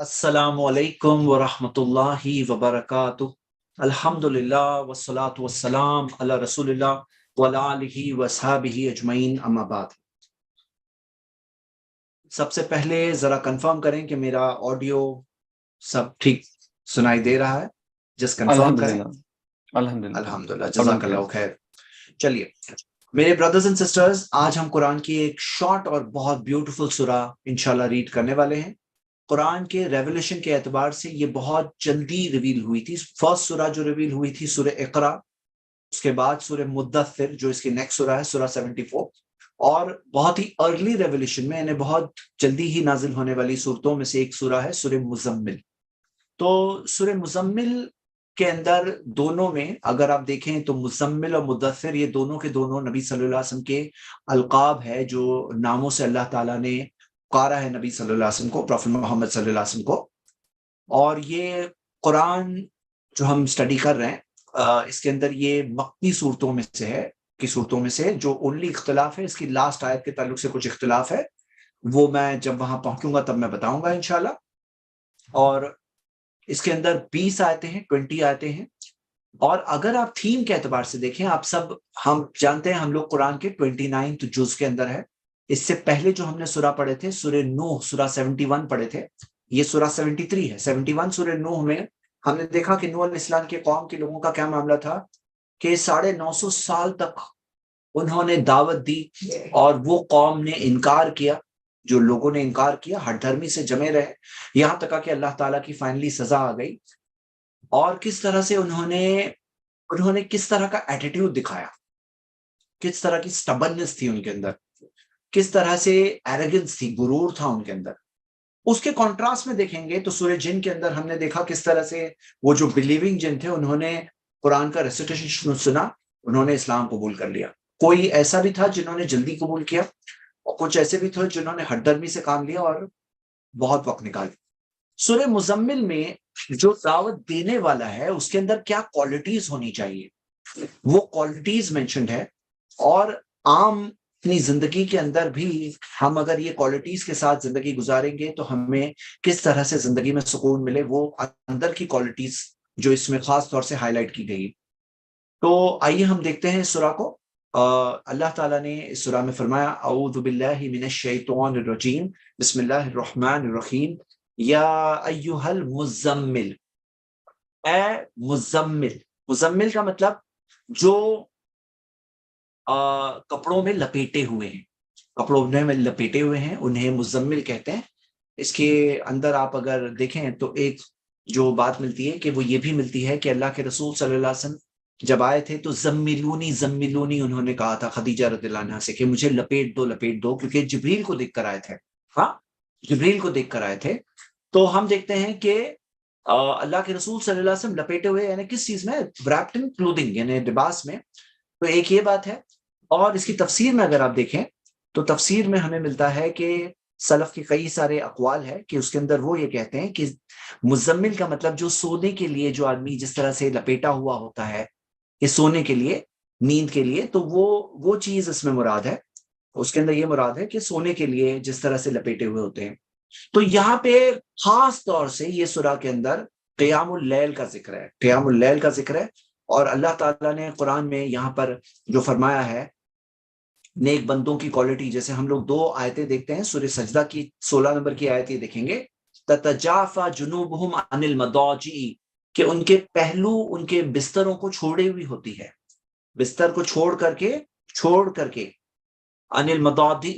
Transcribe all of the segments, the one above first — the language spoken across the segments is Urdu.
السلام علیکم ورحمۃ اللہ وبرکاتہ۔ الحمدللہ والصلاة والسلام علی رسول اللہ وعلی آلہ وصحبہ اجمعین، اما بعد۔ سب سے پہلے ذرا کنفرم کریں کہ میرا آڈیو سب ٹھیک سنائی دے رہا ہے؟ جس کنفرم کریں۔ الحمدللہ، جزاک اللہ خیر۔ چلیے میرے بردرز اینڈ سسٹرز، آج ہم قرآن کی ایک شارٹ اور بہت بیوٹیفل سورہ انشاءاللہ ریڈ کرنے والے ہیں۔ قرآن کے ریولیشن کے اعتبار سے یہ بہت جلدی ریویل ہوئی تھی۔ فرسٹ سورہ جو ریویل ہوئی تھی سورہ اقرا، اس کے بعد سورہ مدثر جو اس کی نیکسٹ سورہ ہے، سورہ 74، اور بہت ہی ارلی ریولیشن میں یعنی بہت جلدی ہی نازل ہونے والی صورتوں میں سے ایک سورہ ہے سورہ مزمل۔ تو سورہ مزمل کے اندر دونوں میں اگر آپ دیکھیں تو مزمل اور مدثر یہ دونوں کے دونوں نبی صلی اللہ علیہ وسلم کے القاب ہے، جو ناموں سے اللہ تعالیٰ نے پکارا ہے نبی صلی اللہ علیہ وسلم کو، پروفیٹ محمد صلی اللہ علیہ وسلم کو۔ اور یہ قرآن جو ہم اسٹڈی کر رہے ہیں اس کے اندر یہ مکی صورتوں میں سے ہے، کی صورتوں میں سے جو اونلی اختلاف ہے، اس کی لاسٹ آیت کے تعلق سے کچھ اختلاف ہے، وہ میں جب وہاں پہنچوں گا تب میں بتاؤں گا انشاءاللہ۔ اور اس کے اندر 20 آیتیں ہیں، 20 آیتیں ہیں۔ اور اگر آپ تھیم کے اعتبار سے دیکھیں، ہم جانتے ہیں ہم لوگ قرآن کے 29 جز کے اندر ہے۔ اس سے پہلے جو ہم نے سورہ پڑھے تھے سورہ نوح، سورہ 71 پڑھے تھے، یہ سورہ 73 ہے۔ 71 سورہ نوح میں ہم نے دیکھا کہ نوح علیہ السلام کے قوم کے لوگوں کا کیا معاملہ تھا کہ 950 سال تک انہوں نے دعوت دی اور وہ قوم نے انکار کیا، جو لوگوں نے انکار کیا، ہٹ دھرمی سے جمے رہے، یہاں تک کہ اللہ تعالیٰ کی فائنلی سزا آ گئی۔ اور کس طرح سے انہوں نے کس طرح کا ایٹیٹیوڈ دکھایا، کس طرح کی سٹبنس تھی ان کے اندر، کس طرح سے ایروگنس تھی، غرور تھا ان کے اندر۔ اس کے کانٹراسٹ میں دیکھیں گے تو سورہ جن کے اندر ہم نے دیکھا کس طرح سے وہ جو بلیونگ جن تھے انہوں نے قرآن کا ریسیٹیشن سنا، انہوں نے اسلام قبول کر لیا۔ کوئی ایسا بھی تھا جنہوں نے جلدی قبول کیا، اور کچھ ایسے بھی تھے جنہوں نے ہٹ درمی سے کام لیا اور بہت وقت نکال۔ سورہ مزمل میں جو دعوت دینے والا ہے اس کے اندر کیا کوالٹیز ہونی چاہیے، وہ کوالٹیز مینشنڈ ہے۔ اور عام اپنی زندگی کے اندر بھی ہم اگر یہ کوالٹیز کے ساتھ زندگی گزاریں گے تو ہمیں کس طرح سے زندگی میں سکون ملے، وہ اندر کی کوالٹیز جو اس میں خاص طور سے ہائی لائٹ کی گئی۔ تو آئیے ہم دیکھتے ہیں اس سورہ کو۔ اللہ تعالیٰ نے اس سورہ میں فرمایا، اعوذ باللہ من الشیطان الرجیم، بسم اللہ الرحمن الرحیم، یا ایہا المزمل، اے مزمل۔ مزمل کا مطلب جو کپڑوں میں لپیٹے ہوئے ہیں، کپڑوں میں لپیٹے ہوئے ہیں انہیں مزمل کہتے ہیں۔ اس کے اندر آپ اگر دیکھیں تو ایک جو بات ملتی ہے کہ وہ یہ بھی ملتی ہے کہ اللہ کے رسول صلی اللہ علیہ وسلم جب آئے تھے تو زملونی زملونی انہوں نے کہا تھا خدیجہ رضی اللہ عنہا سے کہ مجھے لپیٹ دو لپیٹ دو، کیونکہ جبریل کو دیکھ کر آئے تھے۔ ہاں، جبریل کو دیکھ کر آئے تھے۔ تو ہم دیکھتے ہیں کہ اللہ کے رسول صلی اللہ علیہ وسلم لپیٹے ہوئے یعنی کس چیز میں، wrapped in clothing یعنی لباس میں۔ تو ایک یہ بات ہے۔ اور اس کی تفسیر میں اگر آپ دیکھیں تو تفسیر میں ہمیں ملتا ہے کہ سلف کے کئی سارے اقوال ہے کہ اس کے اندر وہ یہ کہتے ہیں کہ مزمل کا مطلب جو سونے کے لیے جو آدمی جس طرح سے لپیٹا ہوا ہوتا ہے کہ سونے کے لیے، نیند کے لیے، تو وہ چیز اس میں مراد ہے۔ اس کے اندر یہ مراد ہے کہ سونے کے لیے جس طرح سے لپیٹے ہوئے ہوتے ہیں۔ تو یہاں پہ خاص طور سے یہ سورہ کے اندر قیام اللیل کا ذکر ہے، قیام اللیل کا ذکر ہے۔ اور اللہ تعالیٰ نے قرآن میں یہاں پر جو فرمایا ہے نیک بندوں کی کوالٹی، جیسے ہم لوگ 2 آیتیں دیکھتے ہیں، سورہ سجدہ کی 16 نمبر کی آیت یہ دیکھیں گے، تتجافى جنوبهم عن المضاجع، کہ ان کے پہلو ان کے بستروں کو چھوڑے ہوئی ہوتی ہے، بستر کو چھوڑ کر کے عن المضاجع،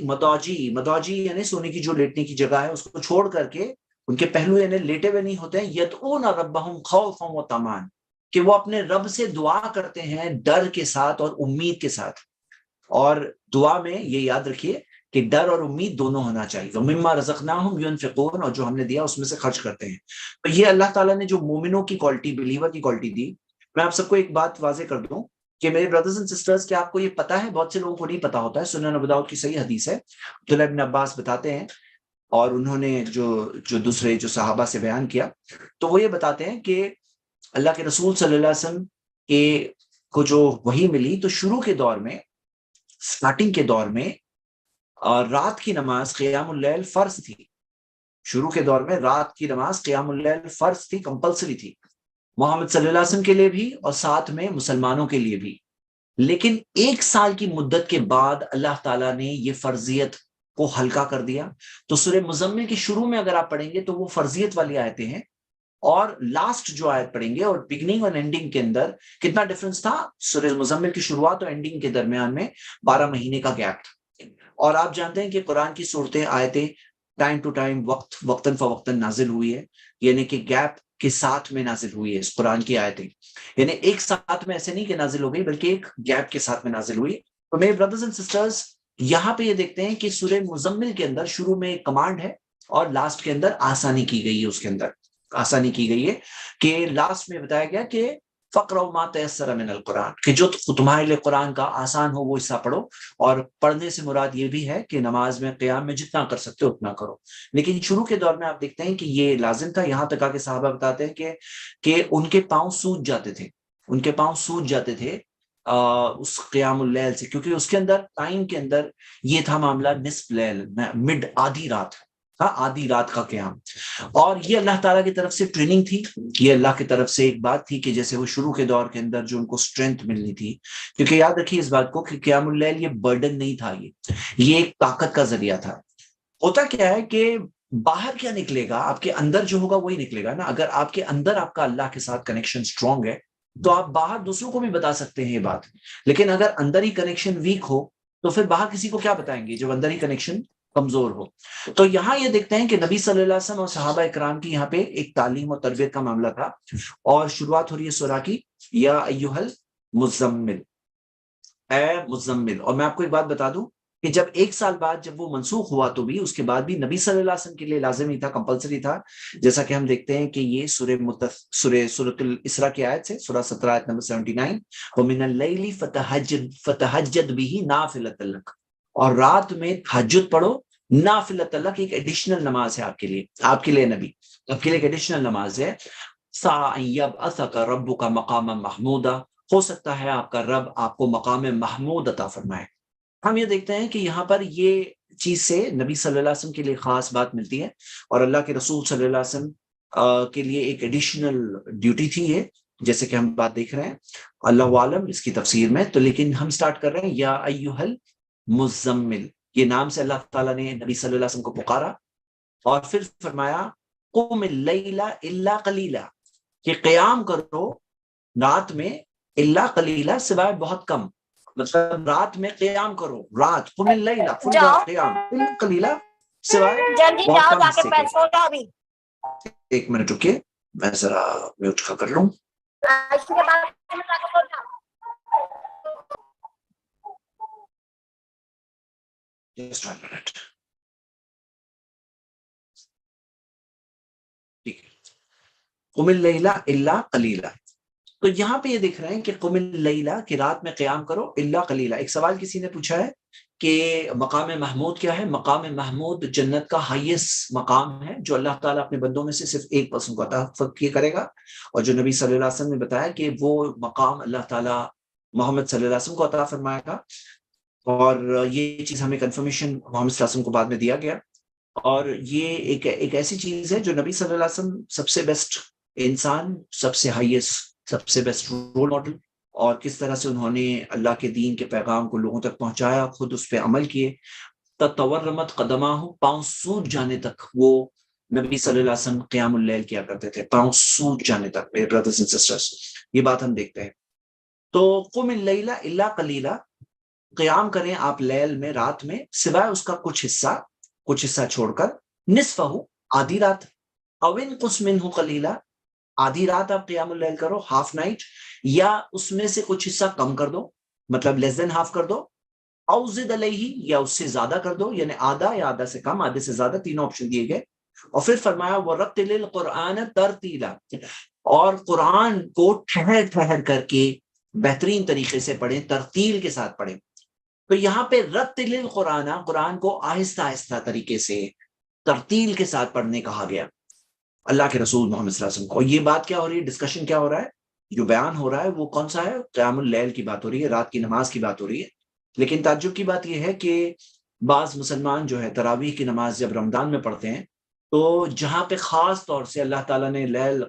مضاجع یعنی سونے کی جو لیٹنے کی جگہ ہے اس کو چھوڑ کر کے ان کے پہلو یعنی لیٹے ہوئے نہیں ہوتے ہیں، یدعون ربهم خوفا وطمعا، کہ وہ اپنے رب سے دعا کرتے ہیں ڈر کے ساتھ اور امید کے ساتھ۔ اور دعا میں یہ یاد رکھیے کہ ڈر اور امید دونوں ہونا چاہیے۔ وَمِمَّا رَزَقْنَاهُمْ يُنْفِقُونَ، اور جو ہم نے دیا اس میں سے خرچ کرتے ہیں۔ تو یہ اللہ تعالیٰ نے جو مومنوں کی کوالٹی، بلیور کی کوالٹی دی۔ میں آپ سب کو ایک بات واضح کر دوں کہ میرے بردرز اینڈ سسٹرز، کیا آپ کو یہ پتا ہے، بہت سے لوگوں کو نہیں پتا ہوتا ہے، سنن ابو داؤد کی صحیح حدیث ہے، عبداللہ ابن عباس بتاتے ہیں، اور انہوں نے جو دوسرے جو صحابہ سے بیان کیا، تو وہ یہ بتاتے ہیں کہ اللہ کے رسول صلی اللہ علیہ وسلم کو جو وحی ملی تو شروع کے دور میں، سٹارٹنگ کے دور میں رات کی نماز قیام اللیل فرض تھی، شروع کے دور میں رات کی نماز قیام اللیل فرض تھی، کمپلسری تھی، محمد صلی اللہ علیہ وسلم کے لیے بھی اور ساتھ میں مسلمانوں کے لیے بھی. لیکن 1 سال کی مدت کے بعد اللہ تعالیٰ نے یہ فرضیت کو ہلکا کر دیا. تو سورہ مزمل کے شروع میں اگر آپ پڑھیں گے تو وہ فرضیت والی آیتیں ہیں، اور لاسٹ جو آیت پڑھیں گے اور بگننگ اور اینڈنگ کے اندر کتنا ڈفرنس تھا. سورہ مزمل کی شروعات اور اینڈنگ کے درمیان میں 12 مہینے کا گیپ تھا. اور آپ جانتے ہیں کہ قرآن کی صورتیں آیتیں ٹائم ٹو ٹائم وقتاً فوقتاً نازل ہوئی ہے، یعنی کہ گیپ کے ساتھ میں نازل ہوئی ہے اس قرآن کی آیتیں، یعنی ایک ساتھ میں ایسے نہیں کہ نازل ہو گئی بلکہ ایک گیپ کے ساتھ میں نازل ہوئی. تو میرے بردرز اینڈ سسٹرز یہاں پہ یہ دیکھتے ہیں کہ سورہ مزمل کے اندر شروع میں ایک کمانڈ ہے اور لاسٹ کے اندر آسانی کی گئی ہے. اس کے اندر آسانی کی گئی ہے کہ لاسٹ میں بتایا گیا کہ فَقْرَؤْا مَا تَيَسَّرَ مِنَ الْقُرْآنِ، کہ جو تمہارے لیے قرآن کا آسان ہو وہ حصہ پڑھو. اور پڑھنے سے مراد یہ بھی ہے کہ نماز میں قیام میں جتنا کر سکتے ہو اتنا کرو. لیکن شروع کے دور میں آپ دیکھتے ہیں کہ یہ لازم تھا. یہاں تک آ کے صحابہ بتاتے ہیں کہ ان کے پاؤں سوج جاتے تھے، ان کے پاؤں سوج جاتے تھے اس قیام اللیل سے، کیونکہ اس کے اندر ٹائم کے اندر یہ تھا معاملہ نصف لیل، مڈ آدھی رات تھا، آدھی رات کا قیام. اور یہ اللہ تعالیٰ کی طرف سے ٹریننگ تھی، یہ اللہ کی طرف سے ایک بات تھی کہ جیسے وہ شروع کے دور کے اندر جو ان کو اسٹرینتھ ملنی تھی. کیونکہ یاد رکھیے اس بات کو کہ قیام اللیل یہ برڈن نہیں تھا، یہ ایک طاقت کا ذریعہ تھا. ہوتا کیا ہے کہ باہر کیا نکلے گا، آپ کے اندر جو ہوگا وہی نکلے گا نا. اگر آپ کے اندر آپ کا اللہ کے ساتھ کنیکشن اسٹرانگ ہے تو آپ باہر دوسروں کو بھی بتا سکتے ہیں یہ بات. لیکن اگر اندر ہی کنیکشن ویک ہو تو پھر باہر کسی کو کیا بتائیں گے جب اندر ہی کنیکشن کمزور ہو. تو یہاں یہ دیکھتے ہیں کہ نبی صلی اللہ علیہ وسلم اور صحابہ اکرام کی یہاں پہ ایک تعلیم اور تربیت کا معاملہ تھا. اور شروعات ہو رہی ہے سورہ کی، یا ایھا المزمل، اے مزمل. اور میں آپ کو ایک بات بتا دوں کہ جب 1 سال بعد جب وہ منسوخ ہوا تو بھی اس کے بعد بھی نبی صلی اللہ علیہ وسلم کے لیے لازمی تھا، کمپلسری تھا. جیسا کہ ہم دیکھتے ہیں کہ یہ سورۃ الاسراء کی آیت سے، سورہ 17 آیت نمبر 79، وَمِنَ اللَّيْلِ فَتَہَجَّدْ بِهِ نَافِلَةً لَكَ، اور رات میں تہجد پڑھو نافلۃ اللہ کی ایک ایڈیشنل نماز ہے آپ کے لیے، آپ کے لیے نبی، آپ کے لیے ایک ایڈیشنل نماز ہے. سَعَ أَن يَبْعَثَكَ رَبُّكَ مَقَامًا مَحْمُودًا، ہو سکتا ہے آپ کا رب آپ کو مقام محمود عطا فرمائے. ہم یہ دیکھتے ہیں کہ یہاں پر یہ چیز سے نبی صلی اللہ علیہ وسلم کے لیے خاص بات ملتی ہے، اور اللہ کے رسول صلی اللہ علیہ وسلم کے لیے ایک ایڈیشنل ڈیوٹی تھی یہ، جیسے کہ ہم بات دیکھ رہے ہیں اللہ عالم اس کی تفسیر میں. تو لیکن ہم سٹارٹ کر رہے ہیں یا ایھا المزمل، یہ نام سے اللہ تعالیٰ نے نبی صلی اللہ علیہ وسلم کو پکارا، اور پھر فرمایا قم اللیل الا قلیلا، کہ قیام کرو رات میں الا قلیلا، سوائے بہت کم. مطلب رات میں قیام کرو، رات قم اللیل فل رات قیام، الا قلیلا سوائے بہت کم حصے کے. 1 منٹ رکیے میں ذرا میوٹ کر لوں. Just 1 minute. ٹھیک ہے، قم اللیل الا قلیلا. تو یہاں پہ یہ دیکھ رہے ہیں کہ قم اللیل، کہ رات میں قیام کرو الا قلیلا. ایک سوال کسی نے پوچھا ہے کہ مقام محمود کیا ہے؟ مقام محمود جنت کا ہائیسٹ مقام ہے جو اللہ تعالیٰ اپنے بندوں میں سے صرف 1% کو عطا کرے گا، اور جو نبی صلی اللہ علیہ وسلم نے بتایا کہ وہ مقام اللہ تعالیٰ محمد صلی اللہ علیہ وسلم کو عطا فرمائے گا. اور یہ چیز ہمیں کنفرمیشن محمد صلی اللہ علیہ وسلم کو بعد میں دیا گیا. اور یہ ایک ایسی چیز ہے جو نبی صلی اللہ علیہ وسلم سب سے بیسٹ انسان، سب سے ہائیسٹ، سب سے بیسٹ رول ماڈل، اور کس طرح سے انہوں نے اللہ کے دین کے پیغام کو لوگوں تک پہنچایا، خود اس پہ عمل کیے. تورمت قدماہ، پاؤں سوج جانے تک وہ نبی صلی اللہ علیہ وسلم قیام اللیل کیا کرتے تھے، پاؤں سوج جانے تک. میرے بردرز اینڈ سسٹرز یہ بات ہم دیکھتے ہیں. تو قم اللیل الا قلیلا، قیام کریں آپ لیل میں، رات میں، سوائے اس کا کچھ حصہ چھوڑ کر. نصفہ، آدھی رات، او انقص منہ قلیلا، آدھی رات آپ قیام اللیل کرو، ہاف نائٹ، یا اس میں سے کچھ حصہ کم کر دو، مطلب لیس دین ہاف کر دو. او زد علیہ، یا اس سے زیادہ کر دو، یعنی آدھا یا آدھا سے کم، آدھے سے زیادہ، تینوں آپشن دیے گئے. اور پھر فرمایا وَرَتِّلِ الْقُرْآنَ تَرْتِیلًا، اور قرآن کو ٹھہر ٹھہر کر کے بہترین طریقے سے پڑھیں، ترتیل کے ساتھ پڑھیں. تو یہاں پہ رتل القرآن، قرآن کو آہستہ آہستہ طریقے سے ترتیل کے ساتھ پڑھنے کہا گیا اللہ کے رسول محمد صلی اللہ علیہ وسلم کو. یہ بات کیا ہو رہی ہے، ڈسکشن کیا ہو رہا ہے، جو بیان ہو رہا ہے وہ کون سا ہے؟ قیام اللیل کی بات ہو رہی ہے، رات کی نماز کی بات ہو رہی ہے. لیکن تعجب کی بات یہ ہے کہ بعض مسلمان جو ہے تراویح کی نماز جب رمضان میں پڑھتے ہیں تو جہاں پہ خاص طور سے اللہ تعالیٰ نے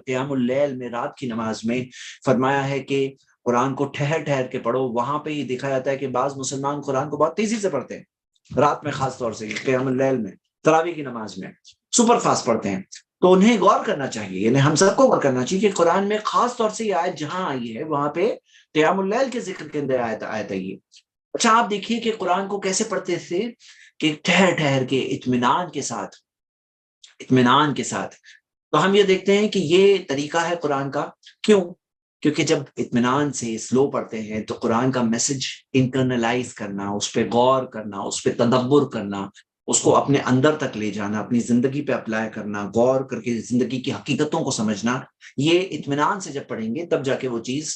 قیام اللیل میں رات کی نماز میں فرمایا ہے کہ قرآن کو ٹھہر ٹھہر کے پڑھو، وہاں پہ یہ دیکھا جاتا ہے کہ بعض مسلمان قرآن کو بہت تیزی سے پڑھتے ہیں رات میں، خاص طور سے قیام اللیل میں، تراویح کی نماز میں سپر فاسٹ پڑھتے ہیں. تو انہیں غور کرنا چاہیے، یعنی ہم سب کو غور کرنا چاہیے کہ قرآن میں خاص طور سے یہ آیت جہاں آئی ہے وہاں پہ قیام اللیل کے ذکر کے اندر آیت آئی ہے. اچھا آپ دیکھیے کہ قرآن کو کیسے پڑھتے تھے، کہ ٹھہر ٹھہر کے اطمینان کے ساتھ، اطمینان کے ساتھ. تو ہم یہ دیکھتے ہیں کہ یہ طریقہ ہے قرآن کا. کیوں؟ کیونکہ جب اطمینان سے سلو پڑھتے ہیں تو قرآن کا میسج انٹرنلائز کرنا، اس پہ غور کرنا، اس پہ تدبر کرنا، اس کو اپنے اندر تک لے جانا، اپنی زندگی پہ اپلائی کرنا، غور کر کے زندگی کی حقیقتوں کو سمجھنا، یہ اطمینان سے جب پڑھیں گے تب جا کے وہ چیز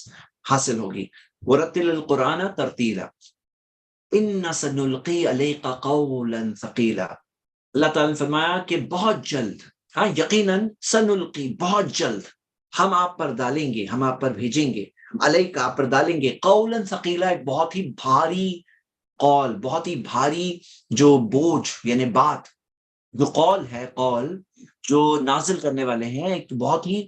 حاصل ہوگی. وَرَتِّلِ الْقُرْآنَ تَرْتِيلًا إِنَّ سَنُلْقِي عَلَيْكَ قَوْلًا ثَقِيلًا. اللہ تعالیٰ نے فرمایا کہ بہت جلد، ہاں یقیناً، سنلقی بہت جلد، ہم آپ پر ڈالیں گے، ہم آپ پر بھیجیں گے، علیک آپ پر ڈالیں گے، قولاً ثقیلا، ایک بہت ہی بھاری قول، بہت ہی بھاری جو بوجھ، یعنی بات، جو قول ہے، قول جو نازل کرنے والے ہیں، ایک بہت ہی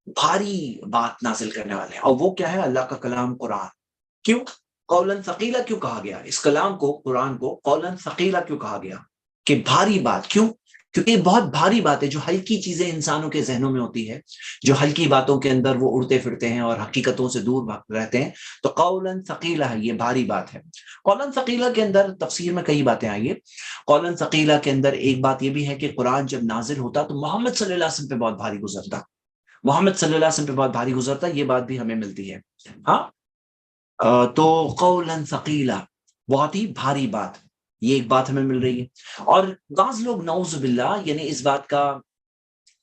بھاری بات نازل کرنے والے ہیں. اور وہ کیا ہے؟ اللہ کا کلام قرآن. کیوں قولاً ثقیلا کیوں کہا گیا؟ اس کلام کو، قرآن کو قولاً ثقیلا کیوں کہا گیا کہ بھاری بات؟ کیوں؟ کیونکہ بہت بھاری بات ہے. جو ہلکی چیزیں انسانوں کے ذہنوں میں ہوتی ہے، جو ہلکی باتوں کے اندر وہ اڑتے پھرتے ہیں اور حقیقتوں سے دور رہتے ہیں، تو قولاً ثقیلا ہے، یہ بھاری بات ہے. قولاً ثقیلا کے اندر تفسیر میں کئی باتیں آئی ہیں. قولاً ثقیلا کے اندر ایک بات یہ بھی ہے کہ قرآن جب نازل ہوتا تو محمد صلی اللہ علیہ وسلم پہ بہت بھاری گزرتا، محمد صلی اللہ علیہ وسلم پہ بہت بھاری گزرتا، یہ بات بھی ہمیں ملتی ہے. ہاں تو قولاً ثقیلا، بہت ہی بھاری بات، یہ ایک بات ہمیں مل رہی ہے. اور بعض لوگ نعوذ باللہ یعنی اس بات کا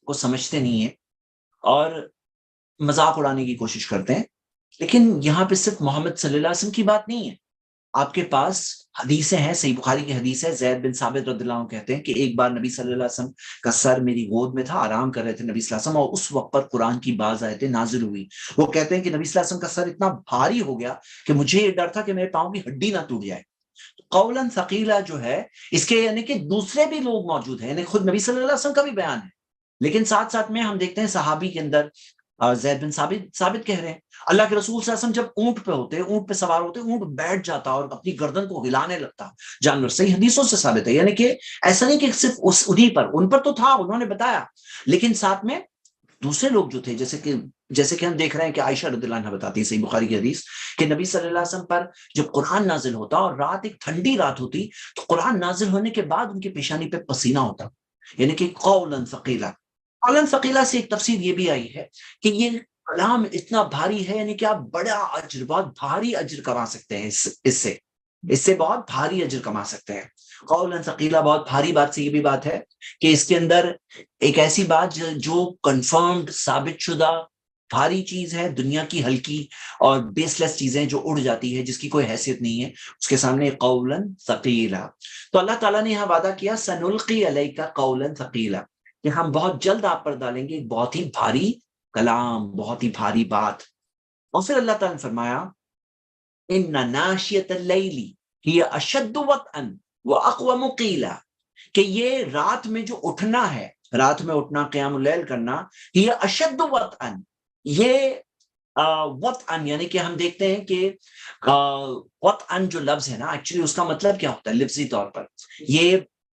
کو سمجھتے نہیں ہیں اور مذاق اڑانے کی کوشش کرتے ہیں. لیکن یہاں پہ صرف محمد صلی اللہ علیہ وسلم کی بات نہیں ہے. آپ کے پاس حدیثیں ہیں، صحیح بخاری کی حدیث ہے، زید بن ثابت رضی اللہ عنہ کہتے ہیں کہ ایک بار نبی صلی اللہ علیہ وسلم کا سر میری گود میں تھا، آرام کر رہے تھے نبی صلی اللہ علیہ وسلم، اور اس وقت پر قرآن کی بعض آیتیں نازل ہوئی. وہ کہتے ہیں کہ نبی صلی اللہ علیہ وسلم کا سر اتنا بھاری ہو گیا کہ مجھے یہ ڈر تھا کہ میرے پاؤں کی ہڈی نہ ٹوٹ جائے. قولاً ثقیلا جو ہے، اس کے یعنی کہ دوسرے بھی لوگ موجود ہیں، یعنی خود نبی صلی اللہ علیہ وسلم کا بھی بیان ہے، لیکن ساتھ ساتھ میں ہم دیکھتے ہیں صحابی کے اندر زید بن ثابت کہہ رہے ہیں اللہ کے رسول صلی اللہ علیہ وسلم جب اونٹ پہ ہوتے، اونٹ پہ سوار ہوتے، اونٹ بیٹھ جاتا اور اپنی گردن کو ہلانے لگتا جانور. صحیح حدیثوں سے ثابت ہے. یعنی کہ ایسا نہیں کہ صرف انہی پر، ان پر تو تھا، انہوں نے بتایا، لیکن ساتھ میں دوسرے لوگ جو تھے، جیسے کہ ہم دیکھ رہے ہیں کہ عائشہ رضی اللہ عنہا بتاتی ہے، صحیح بخاری کی حدیث، کہ نبی صلی اللہ علیہ وسلم پر جب قرآن نازل ہوتا اور رات ایک ٹھنڈی رات ہوتی، تو قرآن نازل ہونے کے بعد ان کی پیشانی پہ پسینہ ہوتا. یعنی کہ قولاً ثقیلا. قولاً ثقیلا سے ایک تفسیر یہ بھی آئی ہے کہ یہ کلام اتنا بھاری ہے، یعنی کہ آپ بڑا اجر، بہت بھاری اجر کما سکتے ہیں اس سے بہت بھاری اجر کما سکتے ہیں. قولاً ثقیلا، بہت بھاری بات سے یہ بھی بات ہے کہ اس کے اندر ایک ایسی بات جو کنفرمڈ، ثابت شدہ بھاری چیز ہے. دنیا کی ہلکی اور بیس لیس چیزیں جو اڑ جاتی ہے، جس کی کوئی حیثیت نہیں ہے، اس کے سامنے قولاً ثقیلا. تو اللہ تعالیٰ نے یہاں وعدہ کیا سنلقی علیک قولاً ثقیلا، کہ ہم بہت جلد آپ پر ڈالیں گے ایک بہت ہی بھاری کلام، بہت ہی بھاری بات. اور پھر اللہ تعالیٰ نے فرمایا ان ناشیۃ اللیل ہی اشد وطئا واقوم قیلا، کہ یہ رات میں جو اٹھنا ہے، رات میں اٹھنا، قیام اللیل کرنا، یہ اشد وطئا، یہ وطئن یعنی کہ ہم دیکھتے ہیں کہ وطئن جو لفظ ہے نا، ایکچولی اس کا مطلب کیا ہوتا ہے لفظی طور پر؟ یہ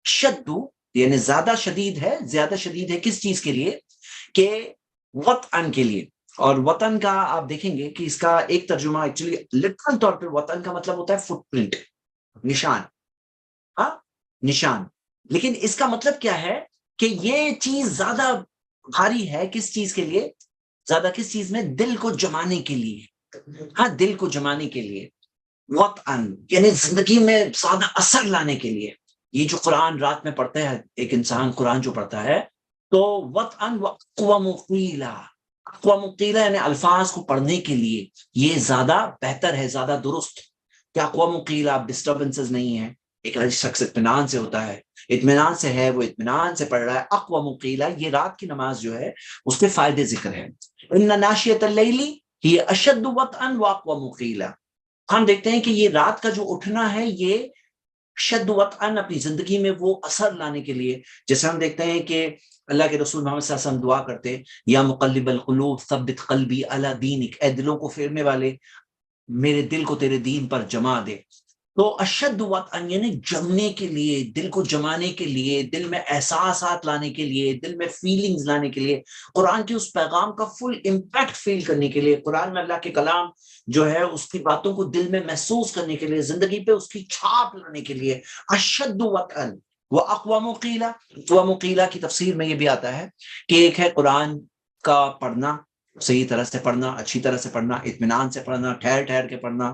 شدو یعنی زیادہ شدید ہے. زیادہ شدید ہے کس چیز کے لیے؟ کہ وطئن کے لیے. اور وطن کا آپ دیکھیں گے کہ اس کا ایک ترجمہ ایکچولی لٹرل طور پر وطن کا مطلب ہوتا ہے فٹ پرنٹ، نشان. ہاں نشان. لیکن اس کا مطلب کیا ہے کہ یہ چیز زیادہ بھاری ہے کس چیز کے لیے؟ زیادہ کس چیز میں؟ دل کو جمانے کے لیے. ہاں دل کو جمانے کے لیے. وطن یعنی زندگی میں زیادہ اثر لانے کے لیے. یہ جو قرآن رات میں پڑھتا ہے ایک انسان، قرآن جو پڑھتا ہے، تو وطن واقوم قیلا، اقوام قیلا یعنی الفاظ کو پڑھنے کے لیے یہ زیادہ بہتر ہے، زیادہ درست. کیا اقوام قیلا ڈسٹربنسز نہیں ہے، ایک شخص اطمینان سے ہوتا ہے، اطمینان سے ہے، وہ اطمینان سے پڑھ رہا ہے. اقوام قیلا، یہ رات کی نماز جو ہے اس کے فائدے ذکر ہے. ان ناشیۃ اللیل ہی اشد وطئا واقوم قیلا. ہم دیکھتے ہیں کہ یہ رات کا جو اٹھنا ہے، یہ شد وطئن اپنی زندگی میں وہ اثر لانے کے لیے، جیسے ہم دیکھتے ہیں کہ اللہ کے رسول محمد صلی اللہ علیہ وسلم دعا کرتے، یا مقلب القلوب ثبت قلبی علی دینک، اے دلوں کو پھیرنے والے میرے دل کو تیرے دین پر جما دے۔ تو اشد وطئن یعنی جمنے کے لیے، دل کو جمانے کے لیے، دل میں احساسات لانے کے لیے، دل میں فیلنگز لانے کے لیے، قرآن کے اس پیغام کا فل امپیکٹ فیل کرنے کے لیے، قرآن میں اللہ کے کلام جو ہے اس کی باتوں کو دل میں محسوس کرنے کے لیے، زندگی پہ اس کی چھاپ لانے کے لیے، اشد وطئن واقوم قیلا۔ اقوام قیلا کی تفسیر میں یہ بھی آتا ہے کہ ایک ہے قرآن کا پڑھنا، صحیح طرح سے پڑھنا، اچھی طرح سے پڑھنا، اطمینان سے پڑھنا، ٹھہر ٹھہر کے پڑھنا،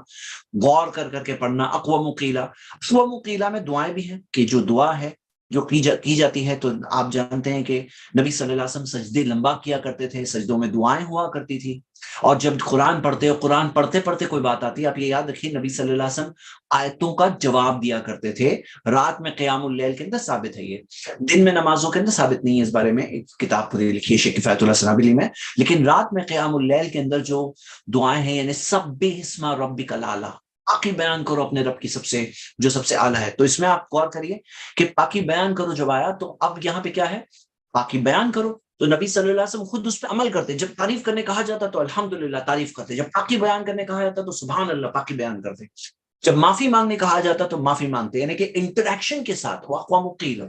غور کر کر کے پڑھنا، اقوام قیلا۔ اقوام قیلا میں دعائیں بھی ہیں کہ جو دعا ہے جو کی جاتی ہے، تو آپ جانتے ہیں کہ نبی صلی اللہ علیہ وسلم سجدے لمبا کیا کرتے تھے، سجدوں میں دعائیں ہوا کرتی تھی، اور جب قرآن پڑھتے پڑھتے کوئی بات آتی ہے، آپ یہ یاد رکھیے نبی صلی اللہ علیہ وسلم آیتوں کا جواب دیا کرتے تھے۔ رات میں قیام اللیل کے اندر ثابت ہے، یہ دن میں نمازوں کے اندر ثابت نہیں ہے، اس بارے میں ایک کتاب پوری لکھی ہے شیخ کفایت اللہ سنابلی میں، لیکن رات میں قیام اللیل کے اندر جو دعائیں ہیں، یعنی سبح اسم ربک الاعلی، پاکی بیان کرو اپنے رب کی سب سے اعلیٰ ہے۔ تو اس میں آپ غور کریے کہ پاکی بیان کرو جب آیا، تو اب یہاں پہ کیا ہے؟ پاکی بیان کرو، تو نبی صلی اللہ علیہ وسلم خود اس پہ عمل کرتے، جب تعریف کرنے کہا جاتا تو الحمدللہ تعریف کرتے، جب پاکی بیان کرنے کہا جاتا تو سبحان اللہ پاکی بیان کرتے، جب معافی مانگنے کہا جاتا تو معافی مانگتے، یعنی کہ انٹریکشن کے ساتھ، واقوام قیل،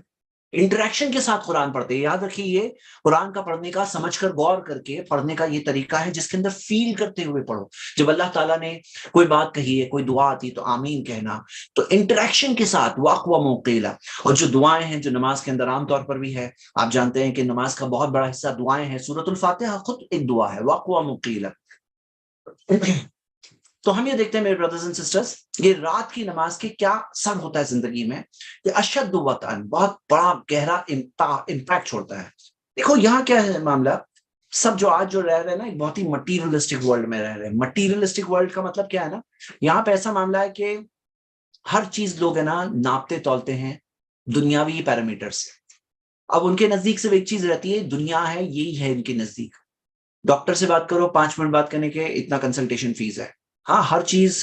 انٹریکشن کے ساتھ قرآن پڑھتے۔ یاد رکھیے یہ قرآن کا پڑھنے کا، سمجھ کر غور کر کے پڑھنے کا یہ طریقہ ہے جس کے اندر فیل کرتے ہوئے پڑھو۔ جب اللہ تعالیٰ نے کوئی بات کہی ہے، کوئی دعا آتی تو آمین کہنا، تو انٹریکشن کے ساتھ واقوام قیلا۔ اور جو دعائیں ہیں جو نماز کے اندر عام طور پر بھی ہے، آپ جانتے ہیں کہ نماز کا بہت بڑا حصہ دعائیں ہیں، سورۃ الفاتحہ خود ایک دعا ہے، واقوام قیلا۔ تو ہم یہ دیکھتے ہیں میرے بردرز اینڈ سسٹرز، یہ رات کی نماز کے کیا اثر ہوتا ہے زندگی میں، کہ اشد وطئن بہت بڑا گہرا امپیکٹ چھوڑتا ہے۔ دیکھو یہاں کیا ہے معاملہ، سب جو آج جو رہ رہے ہیں نا، ایک بہت ہی مٹیریلسٹک ورلڈ میں رہ رہے ہیں۔ مٹیریلسٹک ورلڈ کا مطلب کیا ہے نا، یہاں پہ ایسا معاملہ ہے کہ ہر چیز لوگ ہے نا ناپتے تولتے ہیں دنیاوی پیرامیٹر سے۔ اب ان کے نزدیک صرف ایک چیز رہتی ہے، دنیا ہے، یہی ہے ان کے نزدیک۔ ڈاکٹر سے بات کرو، 5 منٹ بات کرنے کے اتنا کنسلٹیشن فیس ہے۔ ہاں، ہر چیز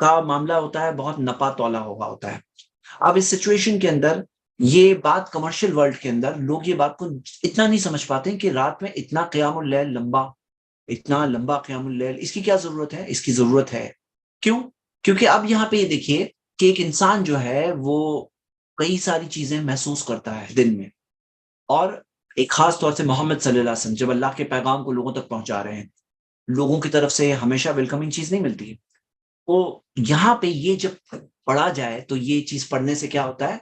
کا معاملہ ہوتا ہے بہت نپا تولا ہوتا ہے۔ اب اس سچویشن کے اندر یہ بات کمرشل ورلڈ کے اندر لوگ یہ بات کو اتنا نہیں سمجھ پاتے ہیں کہ رات میں اتنا قیام اللیل لمبا، اتنا لمبا قیام اللیل، اس کی کیا ضرورت ہے؟ اس کی ضرورت ہے، کیوں؟ کیونکہ اب یہاں پہ یہ دیکھیے کہ ایک انسان جو ہے وہ کئی ساری چیزیں محسوس کرتا ہے دن میں، اور ایک خاص طور سے محمد صلی اللہ علیہ وسلم جب اللہ کے پیغام کو لوگوں تک پہنچا رہے ہیں، لوگوں کی طرف سے ہمیشہ ویلکمنگ چیز نہیں ملتی ہے، تو یہاں پہ یہ جب پڑھا جائے تو یہ چیز پڑھنے سے کیا ہوتا ہے؟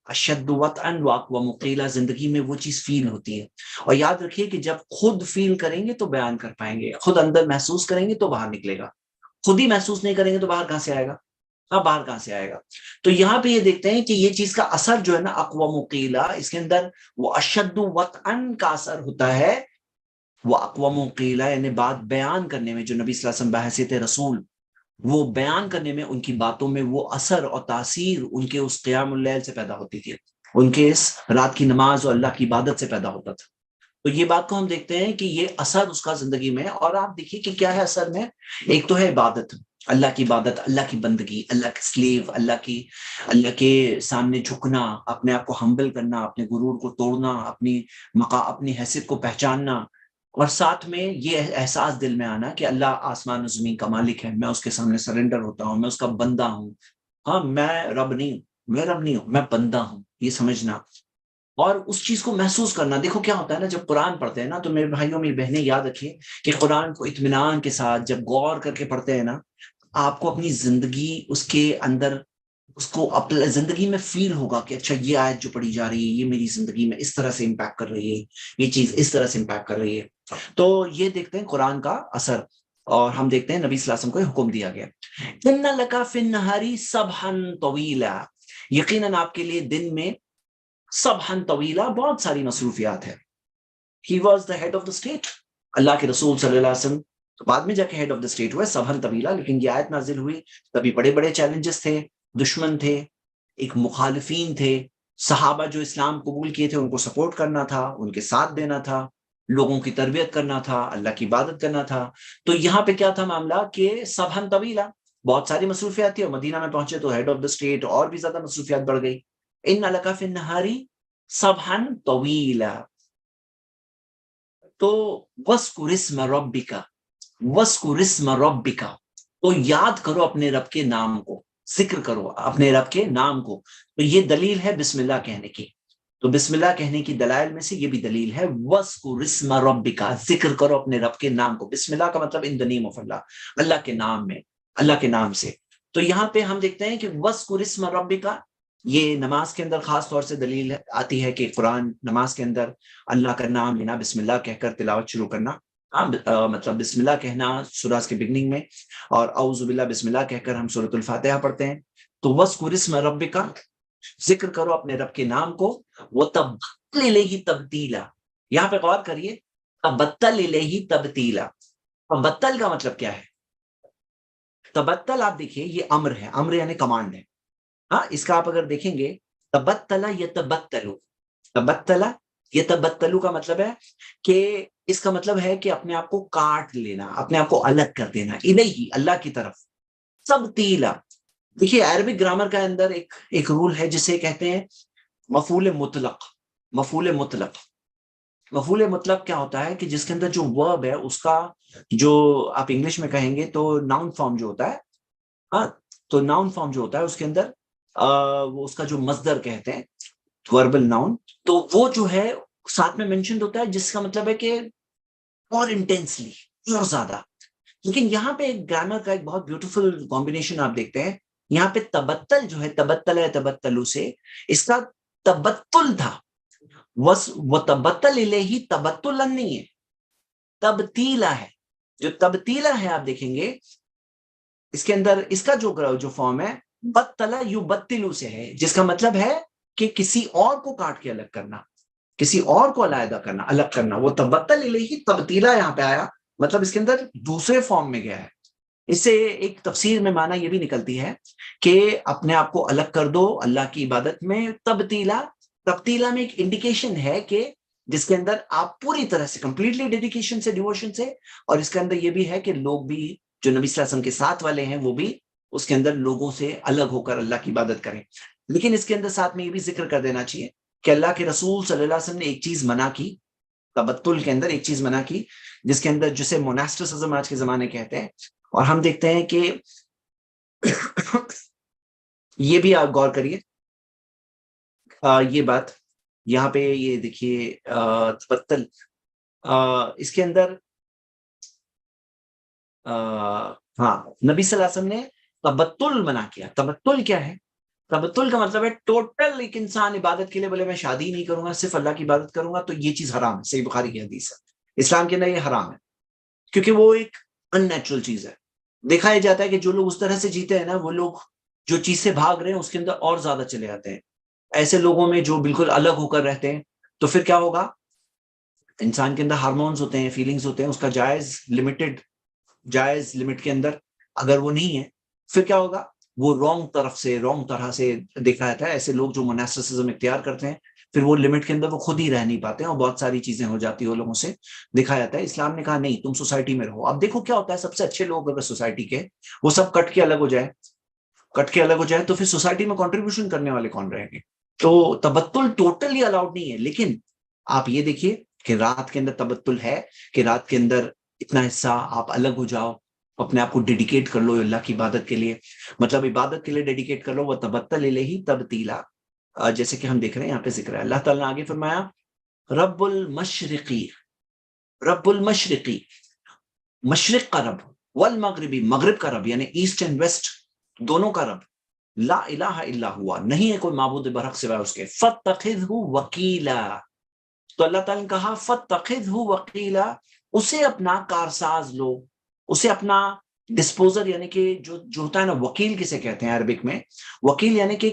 اشد وطئن واقوام قیلا، زندگی میں وہ چیز فیل ہوتی ہے۔ اور یاد رکھیے کہ جب خود فیل کریں گے تو بیان کر پائیں گے، خود اندر محسوس کریں گے تو باہر نکلے گا، خود ہی محسوس نہیں کریں گے تو باہر کہاں سے آئے گا؟ باہر کہاں سے آئے گا؟ تو یہاں پہ یہ دیکھتے ہیں کہ یہ چیز کا اثر جو ہے نا اقوام قیلا، اس کے اندر وہ اشد وطئن کا اثر ہوتا ہے، وہ اقوام قیلا یعنی بات بیان کرنے میں، جو نبی صلی اللہ علیہ وسلم بحیثیت رسول وہ بیان کرنے میں، ان کی باتوں میں وہ اثر اور تاثیر ان کے اس قیام اللیل سے پیدا ہوتی تھی، ان کے اس رات کی نماز اور اللہ کی عبادت سے پیدا ہوتا تھا۔ تو یہ بات کو ہم دیکھتے ہیں کہ یہ اثر اس کا زندگی میں، اور آپ دیکھیے کہ کیا ہے اثر میں، ایک تو ہے عبادت، اللہ کی عبادت، اللہ کی بندگی، اللہ کے سلیو، اللہ کے سامنے جھکنا، اپنے آپ کو ہمبل کرنا، اپنے غرور کو توڑنا، اپنی حیثیت کو پہچاننا، اور ساتھ میں یہ احساس دل میں آنا کہ اللہ آسمان و زمین کا مالک ہے، میں اس کے سامنے سرنڈر ہوتا ہوں، میں اس کا بندہ ہوں، ہاں میں رب نہیں ہوں، میں بندہ ہوں، یہ سمجھنا اور اس چیز کو محسوس کرنا۔ دیکھو کیا ہوتا ہے نا، جب قرآن پڑھتے ہیں نا، تو میرے بھائیوں میری بہنیں یاد رکھیے کہ قرآن کو اطمینان کے ساتھ جب غور کر کے پڑھتے ہیں نا، آپ کو اپنی زندگی اس کے اندر، اس کو اپنی زندگی میں فیل ہوگا کہ اچھا یہ آیت جو پڑھی جا رہی ہے یہ میری زندگی میں اس طرح سے امپیکٹ کر رہی ہے، یہ چیز اس طرح سے امپیکٹ کر رہی ہے۔ تو یہ دیکھتے ہیں قرآن کا اثر، اور ہم دیکھتے ہیں نبی صلی اللہ علیہ وسلم کو حکم دیا گیا، اِنَّ لَكَ فِي النَّهَارِ سَبْحًا طَوِيلًا، یقیناً آپ کے لیے دن میں سبحًا طویلا بہت ساری مصروفیات ہے۔ He was the head of the state، اللہ کے رسول صلی اللہ علیہ وسلم تو بعد میں جا کے ہیڈ آف دا اسٹیٹ ہوئے سبحًا طویلا، لیکن یہ آیت نازل ہوئی تبھی بڑے بڑے چیلنجز تھے، دشمن تھے، ایک مخالفین تھے، صحابہ جو اسلام قبول کیے تھے ان کو سپورٹ کرنا تھا، ان کے ساتھ دینا تھا، لوگوں کی تربیت کرنا تھا، اللہ کی عبادت کرنا تھا۔ تو یہاں پہ کیا تھا معاملہ کہ سبحًا طویلا، بہت ساری مصروفیات تھی، اور مدینہ میں پہنچے تو ہیڈ آف دا اسٹیٹ اور بھی زیادہ مصروفیات بڑھ گئی. ان لک فی النہاری سبحا طویلا، تو وَاذْكُرِ اسْمَ رَبِّكَ وَاذْكُرِ اسْمَ رَبِّكَ، تو یاد کرو اپنے رب کے نام کو، ذکر کرو اپنے رب کے نام کو. تو یہ دلیل ہے بسم اللہ کہنے کی. تو بسم اللہ کہنے کی دلائل میں سے یہ بھی دلیل ہے، وَاذْكُرِ اسْمَ رَبِّكَ، ذکر کرو اپنے رب کے نام کو. بسم اللہ کا مطلب ان دی نیم آف اللہ، اللہ کے نام میں، اللہ کے نام سے. تو یہاں پہ ہم دیکھتے ہیں کہ وَاذْكُرِ اسْمَ رَبِّكَ، یہ نماز کے اندر خاص طور سے دلیل آتی ہے کہ قرآن نماز کے اندر اللہ کا نام لینا، بسم اللہ کہہ کر تلاوت شروع کرنا. مطلب بسم اللہ کہنا سورہ کے بگننگ میں، اور اعوذ باللہ بسم اللہ کہہ کر ہم سورۃ الفاتحہ پڑھتے ہیں. تو وَاذْكُرِ اسْمَ رَبِّكَ، ذکر کرو اپنے رب کے نام کو. وَتَبَتَّلْ إِلَيْهِ تَبْتِيلًا، یہاں پہ غور کریے، تبتل الیہ تبتیلا. تبتل کا مطلب کیا ہے؟ تبتل آپ دیکھیے یہ امر ہے، امر یعنی کمانڈ ہے. ہاں، اس کا آپ اگر دیکھیں گے تبتلا یتبتلو، تبتلا یتبتلو کا مطلب ہے کہ اس کا مطلب ہے کہ اپنے آپ کو کاٹ لینا، اپنے آپ کو الگ کر دینا، الیہ اللہ کی طرف. تبتیلا، دیکھیے عربک گرامر کا اندر ایک رول ہے جسے کہتے ہیں مفعول مطلق. مفعول مطلق، مفعول مطلق کیا ہوتا ہے کہ جس کے اندر جو ورب ہے اس کا جو آپ انگلش میں کہیں گے تو ناؤن فارم جو ہوتا ہے، ہاں، تو ناؤن فارم جو ہوتا ہے اس کے اندر وہ اس کا جو مصدر کہتے ہیں وربل ناؤن، تو وہ جو ہے ساتھ میں مینشنڈ ہوتا ہے، جس کا مطلب ہے کہ اور انٹینسلی، اور زیادہ. لیکن یہاں پہ ایک گرامر کا ایک بہت بیوٹیفل کمبینیشن آپ دیکھتے ہیں. یہاں پہ تبتل جو ہے، تبتل ہے تبتلو سے، اس کا تبتل تھا، وہ تبتل الیہ تبتلا نہیں ہے، تبتیلا ہے. جو تبتیلا ہے آپ دیکھیں گے اس کے اندر اس کا جو فارم ہے بتلا یبتلو سے ہے، جس کا مطلب ہے کہ کسی اور کو کاٹ کے الگ کرنا، کسی اور کو علیحدہ کرنا، الگ کرنا. وہ تبتل الیہ تبتیلا یہاں پہ آیا، مطلب اس کے اندر دوسرے فارم میں گیا ہے. اس سے ایک تفسیر میں معنی یہ بھی نکلتی ہے کہ اپنے آپ کو الگ کر دو اللہ کی عبادت میں. تبتیلا، تبتیلا میں ایک انڈیکیشن ہے کہ جس کے اندر آپ پوری طرح سے کمپلیٹلی ڈیڈیکیشن سے، ڈیووشن سے، اور اس کے اندر یہ بھی ہے کہ لوگ بھی جو نبی صلی اللہ علیہ وسلم کے ساتھ والے ہیں وہ بھی اس کے اندر لوگوں سے الگ ہو کر اللہ کی عبادت کریں. لیکن اس کے اندر ساتھ میں یہ بھی ذکر کر دینا چاہیے کہ اللہ کے رسول صلی اللہ علیہ وسلم نے ایک چیز منع کی، تبتل کے اندر ایک چیز منع کی، جس کے اندر جسے موناسٹسزم آج کے زمانے کہتے ہیں. اور ہم دیکھتے ہیں کہ یہ بھی آپ غور کریے یہ بات یہاں پہ، یہ دیکھیے تبتل اس کے اندر ہاں نبی صلی اللہ علیہ وسلم نے تبتل منع کیا. تبتل کیا ہے؟ تبتل کا مطلب ہے ٹوٹل ایک انسان عبادت کے لیے بولے میں شادی نہیں کروں گا، صرف اللہ کی عبادت کروں گا، تو یہ چیز حرام ہے. صحیح بخاری کی حدیث ہے، اسلام کے اندر یہ حرام ہے کیونکہ وہ ایک ان نیچرل چیز ہے. دیکھا یہ جاتا ہے کہ جو لوگ اس طرح سے جیتے ہیں نا، وہ لوگ جو چیز سے بھاگ رہے ہیں اس کے اندر اور زیادہ چلے جاتے ہیں. ایسے لوگوں میں جو بالکل الگ ہو کر رہتے ہیں تو پھر کیا ہوگا؟ انسان کے اندر ہارمونز ہوتے ہیں، فیلنگز ہوتے ہیں، اس کا جائز لمٹ کے اندر اگر وہ نہیں ہے پھر کیا ہوگا؟ وہ رونگ طرح سے دیکھا جاتا ہے. ایسے لوگ جو مناسٹسزم اختیار کرتے ہیں پھر وہ لمٹ کے اندر وہ خود ہی رہ نہیں پاتے ہیں اور بہت ساری چیزیں ہو جاتی ہیں وہ لوگوں سے دیکھا جاتا ہے. اسلام نے کہا نہیں، تم سوسائٹی میں رہو. اب دیکھو کیا ہوتا ہے، سب سے اچھے لوگ اگر سوسائٹی کے وہ سب کٹ کے الگ ہو جائے تو پھر سوسائٹی میں کنٹریبیوشن کرنے والے کون رہیں گے؟ تو تبتل ٹوٹلی الاؤڈ نہیں ہے. لیکن آپ یہ دیکھیے کہ رات کے اندر تبتل ہے کہ رات کے اندر اتنا حصہ آپ الگ ہو جاؤ، اپنے آپ کو ڈیڈیکیٹ کر لو اللہ کی عبادت کے لیے، مطلب عبادت کے لیے ڈیڈیکیٹ کر لو. وہ تبتل الیہ تبتیلا، جیسے کہ ہم دیکھ رہے ہیں یہاں پہ ذکر ہے. اللہ تعالیٰ نے آگے فرمایا رب المشرقی، رب المشرقی، مشرق کا رب، والمغربی، مغرب کا رب یعنی ایسٹ اینڈ ویسٹ دونوں کا رب. لا الہ الا ہوا، نہیں ہے کوئی معبود برحق سوائے اس کے. فاتخذہ وکیلا، تو اللہ تعالیٰ نے کہا فاتخذہ وکیلا، اسے اپنا کارساز لو، اسے اپنا ڈسپوزر، یعنی کہ جو ہوتا ہے نا، وکیل کسے کہتے ہیں عربک میں؟ وکیل یعنی کہ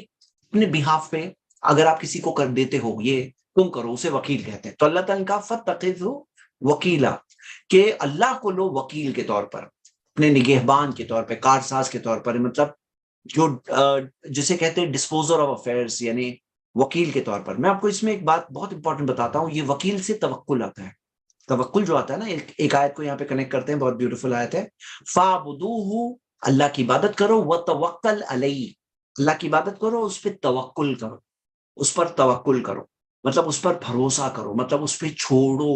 اپنے بہاف پہ اگر آپ کسی کو کر دیتے ہو یہ تم کرو، اسے وکیل کہتے ہیں. تو اللہ تعالیٰ نے کہا فاتخذہ وکیلا، کہ اللہ کو لو وکیل کے طور پر، اپنے نگہبان کے طور پہ، کارساز کے طور پر، مطلب جو جسے کہتے ہیں ڈسپوزر آف افیئرس، یعنی وکیل کے طور پر. میں آپ کو اس میں ایک بات بہت امپورٹنٹ بتاتا ہوں. یہ وکیل سے توکل آتا ہے. توکل جو آتا ہے نا، ایک آیت کو یہاں پہ کنیکٹ کرتے ہیں، بہت بیوٹیفل آیت ہے. فَاعْبُدُوهُ اللہ کی عبادت کرو، وتوکل علیہ، اللہ کی عبادت کرو، اس پہ توکل کرو، اس پر توکل کرو، مطلب اس پر بھروسہ کرو، مطلب اس پہ چھوڑو،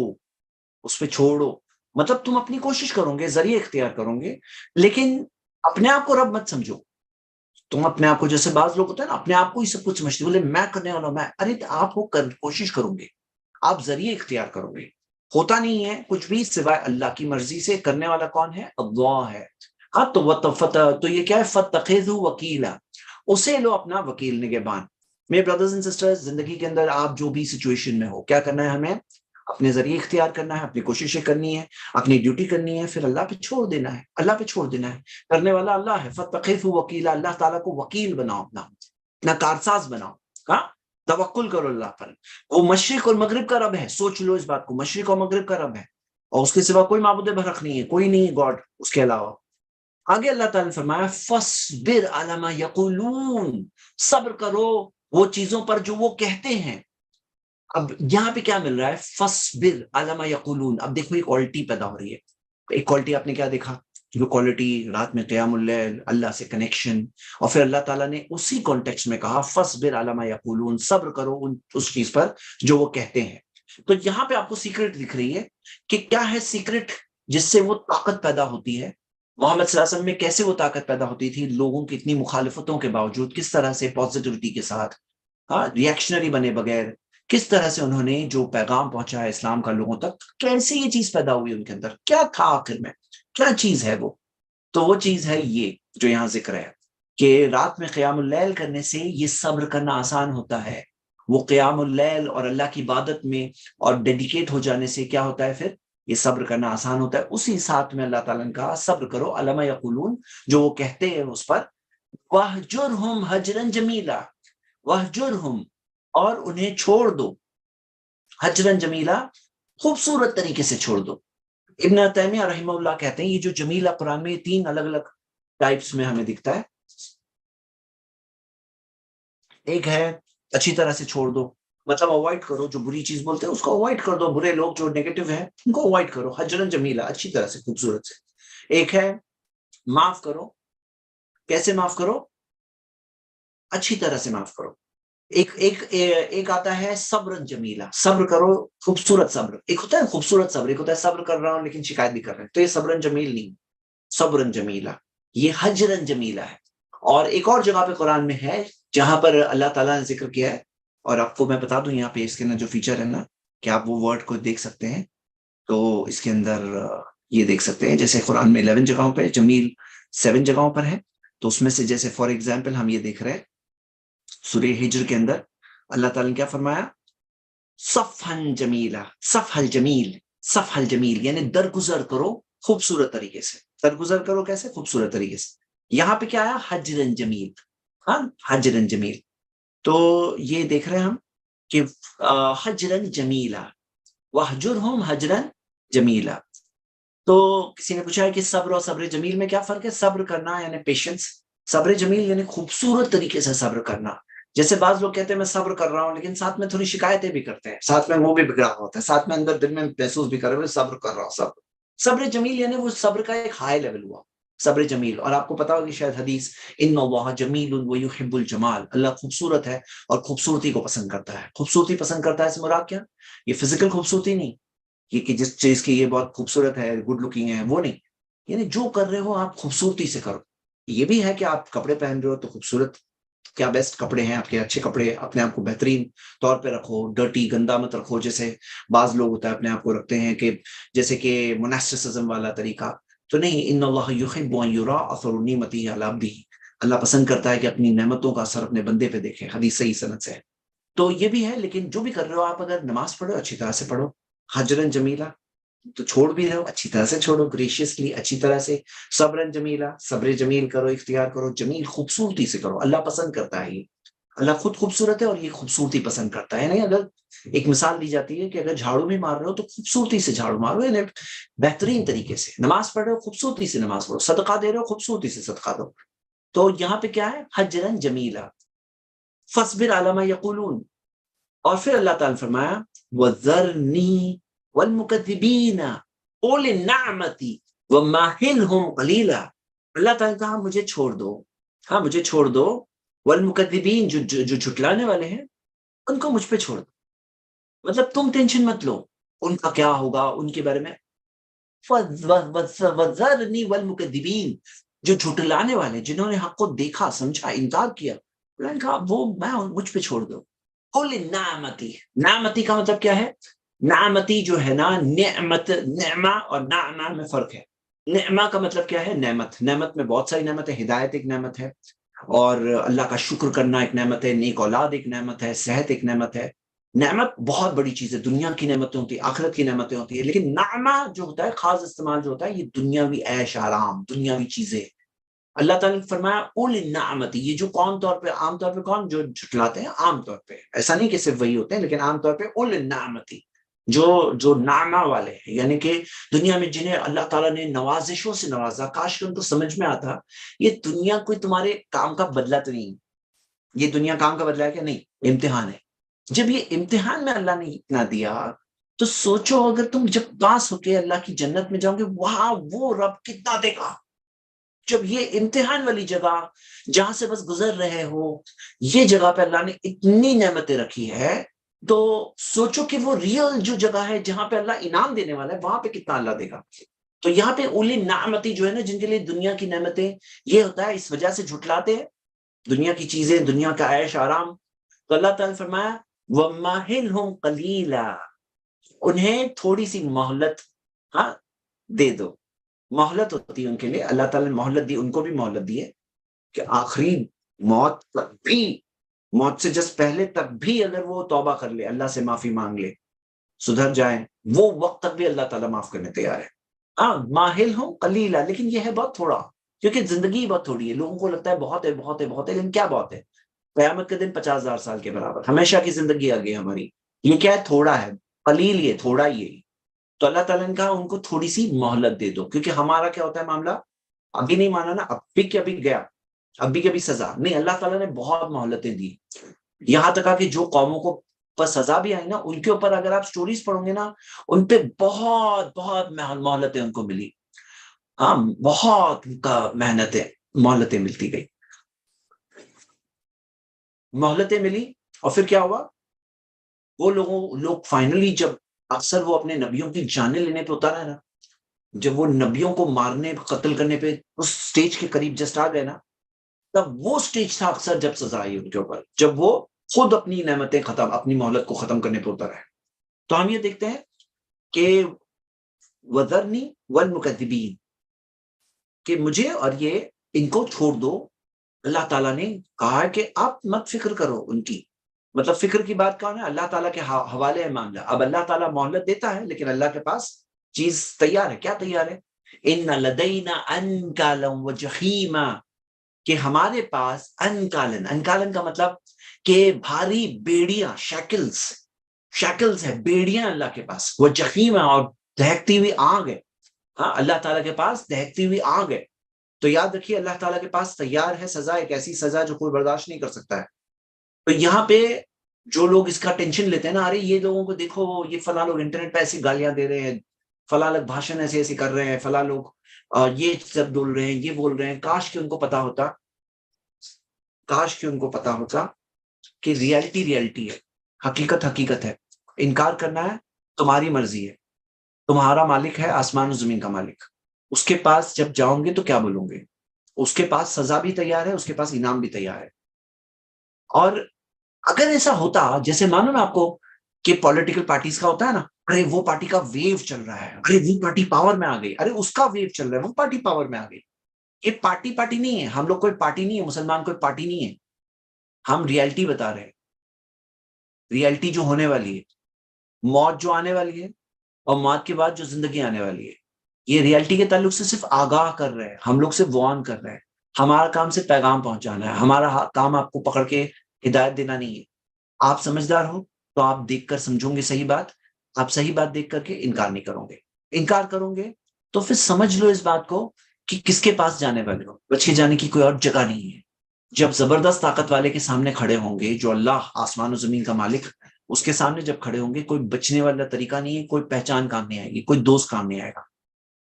اس پہ چھوڑو، مطلب تم اپنی کوشش کرو گے، ذریعہ اختیار کرو گے، لیکن اپنے آپ کو رب مت سمجھو. تم اپنے آپ کو، جیسے بعض لوگ ہوتے ہیں نا اپنے آپ کو ہی سب کچھ سمجھتے، بولے میں کرنے والا ہوں، میں، ارے آپ وہ کوشش کرو گے، آپ ذریعہ اختیار کرو گے. ہوتا نہیں ہے کچھ بھی سوائے اللہ کی مرضی سے. کرنے والا کون ہے؟ اللہ ہے. ہاں تو یہ کیا ہے؟ فَاتَّخِذُوا وَكِيلًا، اسے لو اپنا وکیل نگہبان. میرے بردرز اینڈ سسٹرز، زندگی کے اندر آپ جو بھی سچویشن میں ہو، کیا کرنا ہے؟ ہمیں اپنے ذریعے اختیار کرنا ہے، اپنی کوششیں کرنی ہے، اپنی ڈیوٹی کرنی ہے، پھر اللہ پہ چھوڑ دینا ہے، اللہ پہ چھوڑ دینا ہے. کرنے والا اللہ ہے. فَاتَّخِذُوا وَكِيلًا، اللہ تعالیٰ کو وکیل بناؤ، اپنا کارساز بناؤ. ہاں، توکل کرو اللہ پر. وہ مشرق اور مغرب کا رب ہے، سوچ لو اس بات کو، مشرق اور مغرب کا رب ہے، اور اس کے سوا کوئی معبود برحق نہیں ہے، کوئی نہیں گاڈ اس کے علاوہ. آگے اللہ تعالیٰ نے فرمایا فَاصْبِرْ عَلَىٰ مَا يَقُولُونَ، صبر کرو وہ چیزوں پر جو وہ کہتے ہیں. اب یہاں پہ کیا مل رہا ہے؟ فَاصْبِرْ عَلَىٰ مَا يَقُولُونَ. اب دیکھو ایک کوالٹی پیدا ہو رہی ہے. ایک کوالٹی آپ نے کیا دیکھا؟ جو کوالٹی رات میں قیام اللیل، اللہ سے کنیکشن، اور پھر اللہ تعالیٰ نے اسی کانٹیکسٹ میں کہا فَاصْبِرْ عَلَىٰ مَا يَقُولُونَ، صبر کرو اس چیز پر جو وہ کہتے ہیں. تو یہاں پہ آپ کو سیکرٹ دکھ رہی ہے کہ کیا ہے سیکرٹ جس سے وہ طاقت پیدا ہوتی ہے. محمد صلی اللہ علیہ وسلم میں کیسے وہ طاقت پیدا ہوتی تھی؟ لوگوں کی اتنی مخالفتوں کے باوجود کس طرح سے پازیٹیوٹی کے ساتھ، ہاں، ریئیکشنری بنے بغیر، کس طرح سے انہوں نے جو پیغام پہنچا ہے اسلام کا لوگوں تک، کیسے یہ چیز پیدا ہوئی ان کے اندر، کیا تھا آخر میں، کیا چیز ہے وہ؟ تو وہ چیز ہے یہ جو یہاں ذکر ہے کہ رات میں قیام اللیل کرنے سے یہ صبر کرنا آسان ہوتا ہے. وہ قیام اللیل اور اللہ کی عبادت میں اور ڈیڈیکیٹ ہو جانے سے کیا ہوتا ہے؟ پھر یہ صبر کرنا آسان ہوتا ہے. اسی ساتھ میں اللہ تعالیٰ نے کہا صبر کرو عَلَىٰ مَا يَقُولُونَ، جو وہ کہتے ہیں اس پر. وَاهْجُرْهُمْ هَجْرًا جَمِيلًا، وَاهْجُرْهُمْ، اور انہیں چھوڑ دو، ہجرن جمیلا، خوبصورت طریقے سے چھوڑ دو. ابن تیمیہ رحمہ اللہ کہتے ہیں یہ جو جمیلہ قرآن میں 3 الگ الگ ٹائپس میں ہمیں دکھتا ہے. ایک ہے اچھی طرح سے چھوڑ دو، مطلب اوائڈ کرو، جو بری چیز بولتے ہیں اس کو اوائڈ کر دو، برے لوگ جو نیگیٹو ہیں ان کو اوائڈ کرو، ہجرن جمیلہ، اچھی طرح سے، خوبصورت سے. ایک ہے معاف کرو. کیسے معاف کرو؟ اچھی طرح سے معاف کرو. ایک آتا ہے صبر جمیلہ، صبر کرو، خوبصورت صبر. ایک ہوتا ہے خوبصورت صبر، ایک ہوتا ہے صبر کر رہا ہوں لیکن شکایت بھی کر رہے ہیں، تو یہ صبر جمیل نہیں، صبر جمیلہ، یہ ہجرن جمیلہ ہے. اور ایک اور جگہ پہ قرآن میں ہے جہاں پر اللہ تعالیٰ نے ذکر کیا ہے، اور آپ کو میں بتا دوں یہاں پہ اس کے اندر جو فیچر ہے نا کہ آپ وہ ورڈ کو دیکھ سکتے ہیں. تو اس کے اندر یہ دیکھ سکتے ہیں جیسے قرآن میں 11 جگہوں پہ، جمیل 7 جگہوں پر ہے. تو اس میں سے جیسے فار ایگزامپل ہم یہ دیکھ رہے ہیں سورہ ہجر کے اندر اللہ تعالیٰ نے کیا فرمایا؟ صفحن جمیلہ، صفح الجمیل، صفح الجمیل یعنی درگزر کرو خوبصورت طریقے سے. درگزر کرو کیسے؟ خوبصورت طریقے سے. یہاں پہ کیا آیا؟ حجرن جمیل. ہاں، حجرن جمیل. تو یہ دیکھ رہے ہیں ہم کہ حجرن جمیلہ، وَاهْجُرْهُمْ حجرن جمیلہ. تو کسی نے پوچھا ہے کہ صبر اور صبر جمیل میں کیا فرق ہے؟ صبر کرنا یعنی پیشنس، صبر جمیل یعنی خوبصورت طریقے سے صبر کرنا. جیسے بعض لوگ کہتے ہیں میں صبر کر رہا ہوں لیکن ساتھ میں تھوڑی شکایتیں بھی کرتے ہیں، ساتھ میں وہ بھی بگڑا ہوتا ہے، ساتھ میں اندر دل میں محسوس بھی کر رہے ہیں صبر کر رہا ہوں. صبر جمیل یعنی وہ صبر کا ایک ہائی لیول ہوا، صبر جمیل. اور آپ کو پتا ہوگی شاید حدیث، ان اللہ جمیل ویحب الجمال، اللہ خوبصورت ہے اور خوبصورتی کو پسند کرتا ہے. خوبصورتی پسند کرتا ہے اس مراد کیا؟ یہ فزیکل خوبصورتی نہیں، یہ کہ جس چیز کی یہ بہت خوبصورت ہے، گڈ لکنگ ہے، وہ نہیں. یعنی جو کر رہے ہو آپ خوبصورتی سے کرو. یہ بھی ہے کہ آپ کپڑے پہن رہے ہو تو خوبصورت، کیا بیسٹ کپڑے ہیں آپ کے، اچھے کپڑے، اپنے آپ کو بہترین طور پہ رکھو، ڈرٹی گندا مت رکھو. جیسے بعض لوگ ہوتا ہے اپنے آپ کو رکھتے ہیں کہ جیسے کہ مناسٹسزم والا طریقہ، تو نہیں. ان اللہ یحب ان یرا اثر نعمتہ علی عبدہ، اللہ پسند کرتا ہے کہ اپنی نعمتوں کا اثر اپنے بندے پہ دیکھے. حدیث صحیح سند سے ہے. تو یہ بھی ہے. لیکن جو بھی کر رہے ہو آپ، اگر نماز پڑھو اچھی طرح سے پڑھو، حجرن جمیلہ، تو چھوڑ بھی رہے ہو اچھی طرح سے چھوڑو، گریشیسلی، اچھی طرح سے. صبرن جمیلہ، صبر جمیل کرو، اختیار کرو. جمیل خوبصورتی سے کرو، اللہ پسند کرتا ہے. یہ اللہ خود خوبصورت ہے اور یہ خوبصورتی پسند کرتا ہے. نہیں، اگر ایک مثال دی جاتی ہے کہ اگر جھاڑو بھی مار رہے ہو تو خوبصورتی سے جھاڑو مارو، یعنی بہترین طریقے سے. نماز پڑھ رہے ہو خوبصورتی سے نماز پڑھو، صدقہ دے رہے ہو خوبصورتی سے صدقہ دو. تو یہاں پہ کیا ہے؟ حجرن جمیلہ. فاصبر علی ما یقولون. اور پھر اللہ تعالیٰ نے فرمایا وَذَرْنِي وَالْمُكَذِّبِينَ أُولِي النَّعْمَةِ وَمَهِّلْهُمْ قَلِيلًا. اللہ تعالیٰ نے کہا مجھے چھوڑ دو، ہاں مجھے چھوڑ دو، والمکذبین جو جھٹلانے والے ہیں ان کو مجھ پہ چھوڑ دو، مطلب تم ٹینشن مت لو ان کا کیا ہوگا ان کے بارے میں، وَذَرْنِي وَالْمُكَذِّبِينَ، جو جھٹلانے والے جنہوں نے حق کو دیکھا سمجھا انکار کیا، انہوں نے کہا وہ میں مجھ پہ چھوڑ دو. قُلِ نعمتی، نعمتی کا مطلب کیا ہے؟ نعمتی جو ہے نا، نعمت، نعمہ اور نعمہ میں فرق ہے. نعمہ کا مطلب کیا ہے؟ نعمت. نعمت میں بہت ساری نعمت ہے، ہدایت ایک نعمت ہے، اور اللہ کا شکر کرنا ایک نعمت ہے، نیک اولاد ایک نعمت ہے، صحت ایک نعمت ہے. نعمت بہت بڑی چیز ہے، دنیا کی نعمتیں ہوتی ہیں، آخرت کی نعمتیں ہوتی ہیں، لیکن نعمہ جو ہوتا ہے خاص استعمال جو ہوتا ہے یہ دنیاوی عیش آرام، دنیاوی چیزیں. اللہ تعالیٰ نے فرمایا اول النعمتی، یہ جو عام طور پہ کون جو جھٹلاتے ہیں، عام طور پہ ایسا نہیں کہ صرف وہی ہوتے ہیں، لیکن عام طور پہ اول النعمتی، جو نعمہ والے ہیں، یعنی کہ دنیا میں جنہیں اللہ تعالیٰ نے نوازشوں سے نوازا، کاش کہ ان کو سمجھ میں آتا یہ دنیا کوئی تمہارے کام کا بدلہ تو نہیں، یہ دنیا کام کا بدلہ ہے کہ نہیں، امتحان ہے. جب یہ امتحان میں اللہ نے اتنا دیا تو سوچو اگر تم جب پاس ہو کے اللہ کی جنت میں جاؤ گے، وہاں وہ رب کتنا دے گا. جب یہ امتحان والی جگہ جہاں سے بس گزر رہے ہو، یہ جگہ پہ اللہ نے اتنی نعمتیں رکھی ہے، تو سوچو کہ وہ ریئل جو جگہ ہے جہاں پہ اللہ انعام دینے والا ہے، وہاں پہ کتنا اللہ دے گا. تو یہاں پہ اولی نعمتی جو ہے نا، جن کے لیے دنیا کی نعمتیں یہ ہوتا ہے، اس وجہ سے جھٹلاتے ہیں دنیا کی چیزیں، دنیا کا عیش آرام. تو اللہ تعالیٰ نے فرمایا وَمَّهِلْهُمْ قَلِيلًا، انہیں تھوڑی سی مہلت ہاں دے دو. مہلت ہوتی ہے ان کے لیے، اللہ تعالیٰ نے مہلت دی، ان کو بھی مہلت دی ہے کہ آخری موت تک بھی، موت سے جس پہلے تک بھی اگر وہ توبہ کر لے، اللہ سے معافی مانگ لے، سدھر جائیں، وہ وقت تک بھی اللہ تعالیٰ معاف کرنے تیار ہے. ہاں ماہل ہوں قلیلا، لیکن یہ ہے بہت تھوڑا، کیونکہ زندگی بہت تھوڑی ہے. لوگوں کو لگتا ہے بہت ہے بہت ہے بہت ہے، لیکن کیا بہت ہے؟ قیامت کے دن 50,000 سال کے برابر، ہمیشہ کی زندگی آ گئی ہماری. یہ کیا ہے؟ تھوڑا ہے، قلیل، یہ تھوڑا ہی ہے. تو اللہ تعالیٰ نے کہا ان کو تھوڑی سی مہلت دے دو، کیونکہ ہمارا کیا ہوتا ہے معاملہ، ابھی نہیں مانا نا، اب بھی کہ ابھی گیا، اب بھی کبھی سزا نہیں. اللہ تعالیٰ نے بہت مہلتیں دی، یہاں تک کہ جو قوموں کو پر سزا بھی آئی نا، ان کے اوپر اگر آپ سٹوریز پڑھو گے نا، ان پہ بہت بہت مہلتیں ان کو ملی. ہاں بہت محنتیں، مہلتیں ملتی گئی، مہلتیں ملی. اور پھر کیا ہوا؟ وہ لوگ فائنلی جب اکثر وہ اپنے نبیوں کی جانیں لینے پہ اترا ہے نا، جب وہ نبیوں کو مارنے قتل کرنے پہ اس سٹیج کے قریب جسٹ آ گئے نا، تب وہ سٹیج تھا اکثر جب سزا آئی ان کے اوپر، جب وہ خود اپنی نعمتیں ختم، اپنی مہلت کو ختم کرنے پہ اتر ہے. تو ہم یہ دیکھتے ہیں کہ وَذَرْنِي وَالْمُكَذِّبِينَ، کہ مجھے اور یہ ان کو چھوڑ دو. اللہ تعالیٰ نے کہا کہ آپ مت فکر کرو ان کی، مطلب فکر کی بات کون ہے؟ اللہ تعالیٰ کے حوالے ہے معاملہ. اب اللہ تعالیٰ مہلت دیتا ہے، لیکن اللہ کے پاس چیز تیار ہے. کیا تیار ہے؟ اِنَّ لَدَيْنَا أَنْكَالًا وَجَحِيمًا، کہ ہمارے پاس انکالن، انکالن کا مطلب کہ بھاری بیڑیاں، شیکلز ہے، بیڑیاں اللہ کے پاس، وہ جحیم اور دہکتی ہوئی آگ ہے. ہاں اللہ تعالیٰ کے پاس دہکتی ہوئی آگ ہے. تو یاد رکھیے اللہ تعالیٰ کے پاس تیار ہے سزا، ایک ایسی سزا جو کوئی برداشت نہیں کر سکتا ہے. تو یہاں پہ جو لوگ اس کا ٹینشن لیتے ہیں نا، ارے یہ لوگوں کو دیکھو، یہ فلاں لوگ انٹرنیٹ پہ ایسی گالیاں دے رہے ہیں، فلاں لوگ بھاشن ایسے ایسے کر رہے ہیں، فلاں لوگ یہ سب بول رہے ہیں، یہ بول رہے ہیں. کاش کہ ان کو پتا ہوتا، کاش کہ ان کو پتا ہوتا کہ ریالٹی ہے، حقیقت ہے. انکار کرنا ہے تمہاری مرضی ہے، تمہارا مالک ہے آسمان و زمین کا مالک، اس کے پاس جب جاؤں گے تو کیا بولوں گے؟ اس کے پاس سزا بھی تیار ہے، اس کے پاس انعام بھی تیار ہے. اور اگر ایسا ہوتا، جیسے مانو نا آپ کو کہ پولیٹیکل پارٹیز کا ہوتا ہے نا، ارے وہ پارٹی کا ویو چل رہا ہے، ارے وہ پارٹی پاور میں آ گئی، ارے اس کا ویو چل رہا ہے، وہ پارٹی پاور میں آ گئی. یہ پارٹی نہیں ہے، ہم لوگ کوئی پارٹی نہیں ہے، مسلمان کوئی پارٹی نہیں ہے. ہم ریالٹی بتا رہے ہیں، ریالٹی جو ہونے والی ہے، موت جو آنے والی ہے، اور موت کے بعد جو زندگی آنے والی ہے، یہ ریالٹی کے تعلق سے صرف آگاہ کر رہے ہیں ہم لوگ، سے وارن کر رہے ہیں. ہمارا کام سے پیغام پہنچانا ہے، ہمارا کام آپ کو پکڑ کے ہدایت دینا نہیں ہے. آپ سمجھدار ہو تو آپ دیکھ کر سمجھوں گے صحیح بات، آپ صحیح بات دیکھ کر کے انکار نہیں کرو گے. انکار کرو گے تو پھر سمجھ لو اس بات کو کہ کس کے پاس جانے والے ہو، بچ کے جانے کی کوئی اور جگہ نہیں ہے. جب زبردست طاقت والے کے سامنے کھڑے ہوں گے، جو اللہ آسمان و زمین کا مالک، اس کے سامنے جب کھڑے ہوں گے، کوئی بچنے والا طریقہ نہیں ہے، کوئی پہچان کام نہیں آئے گی، کوئی دوست کام نہیں آئے گا.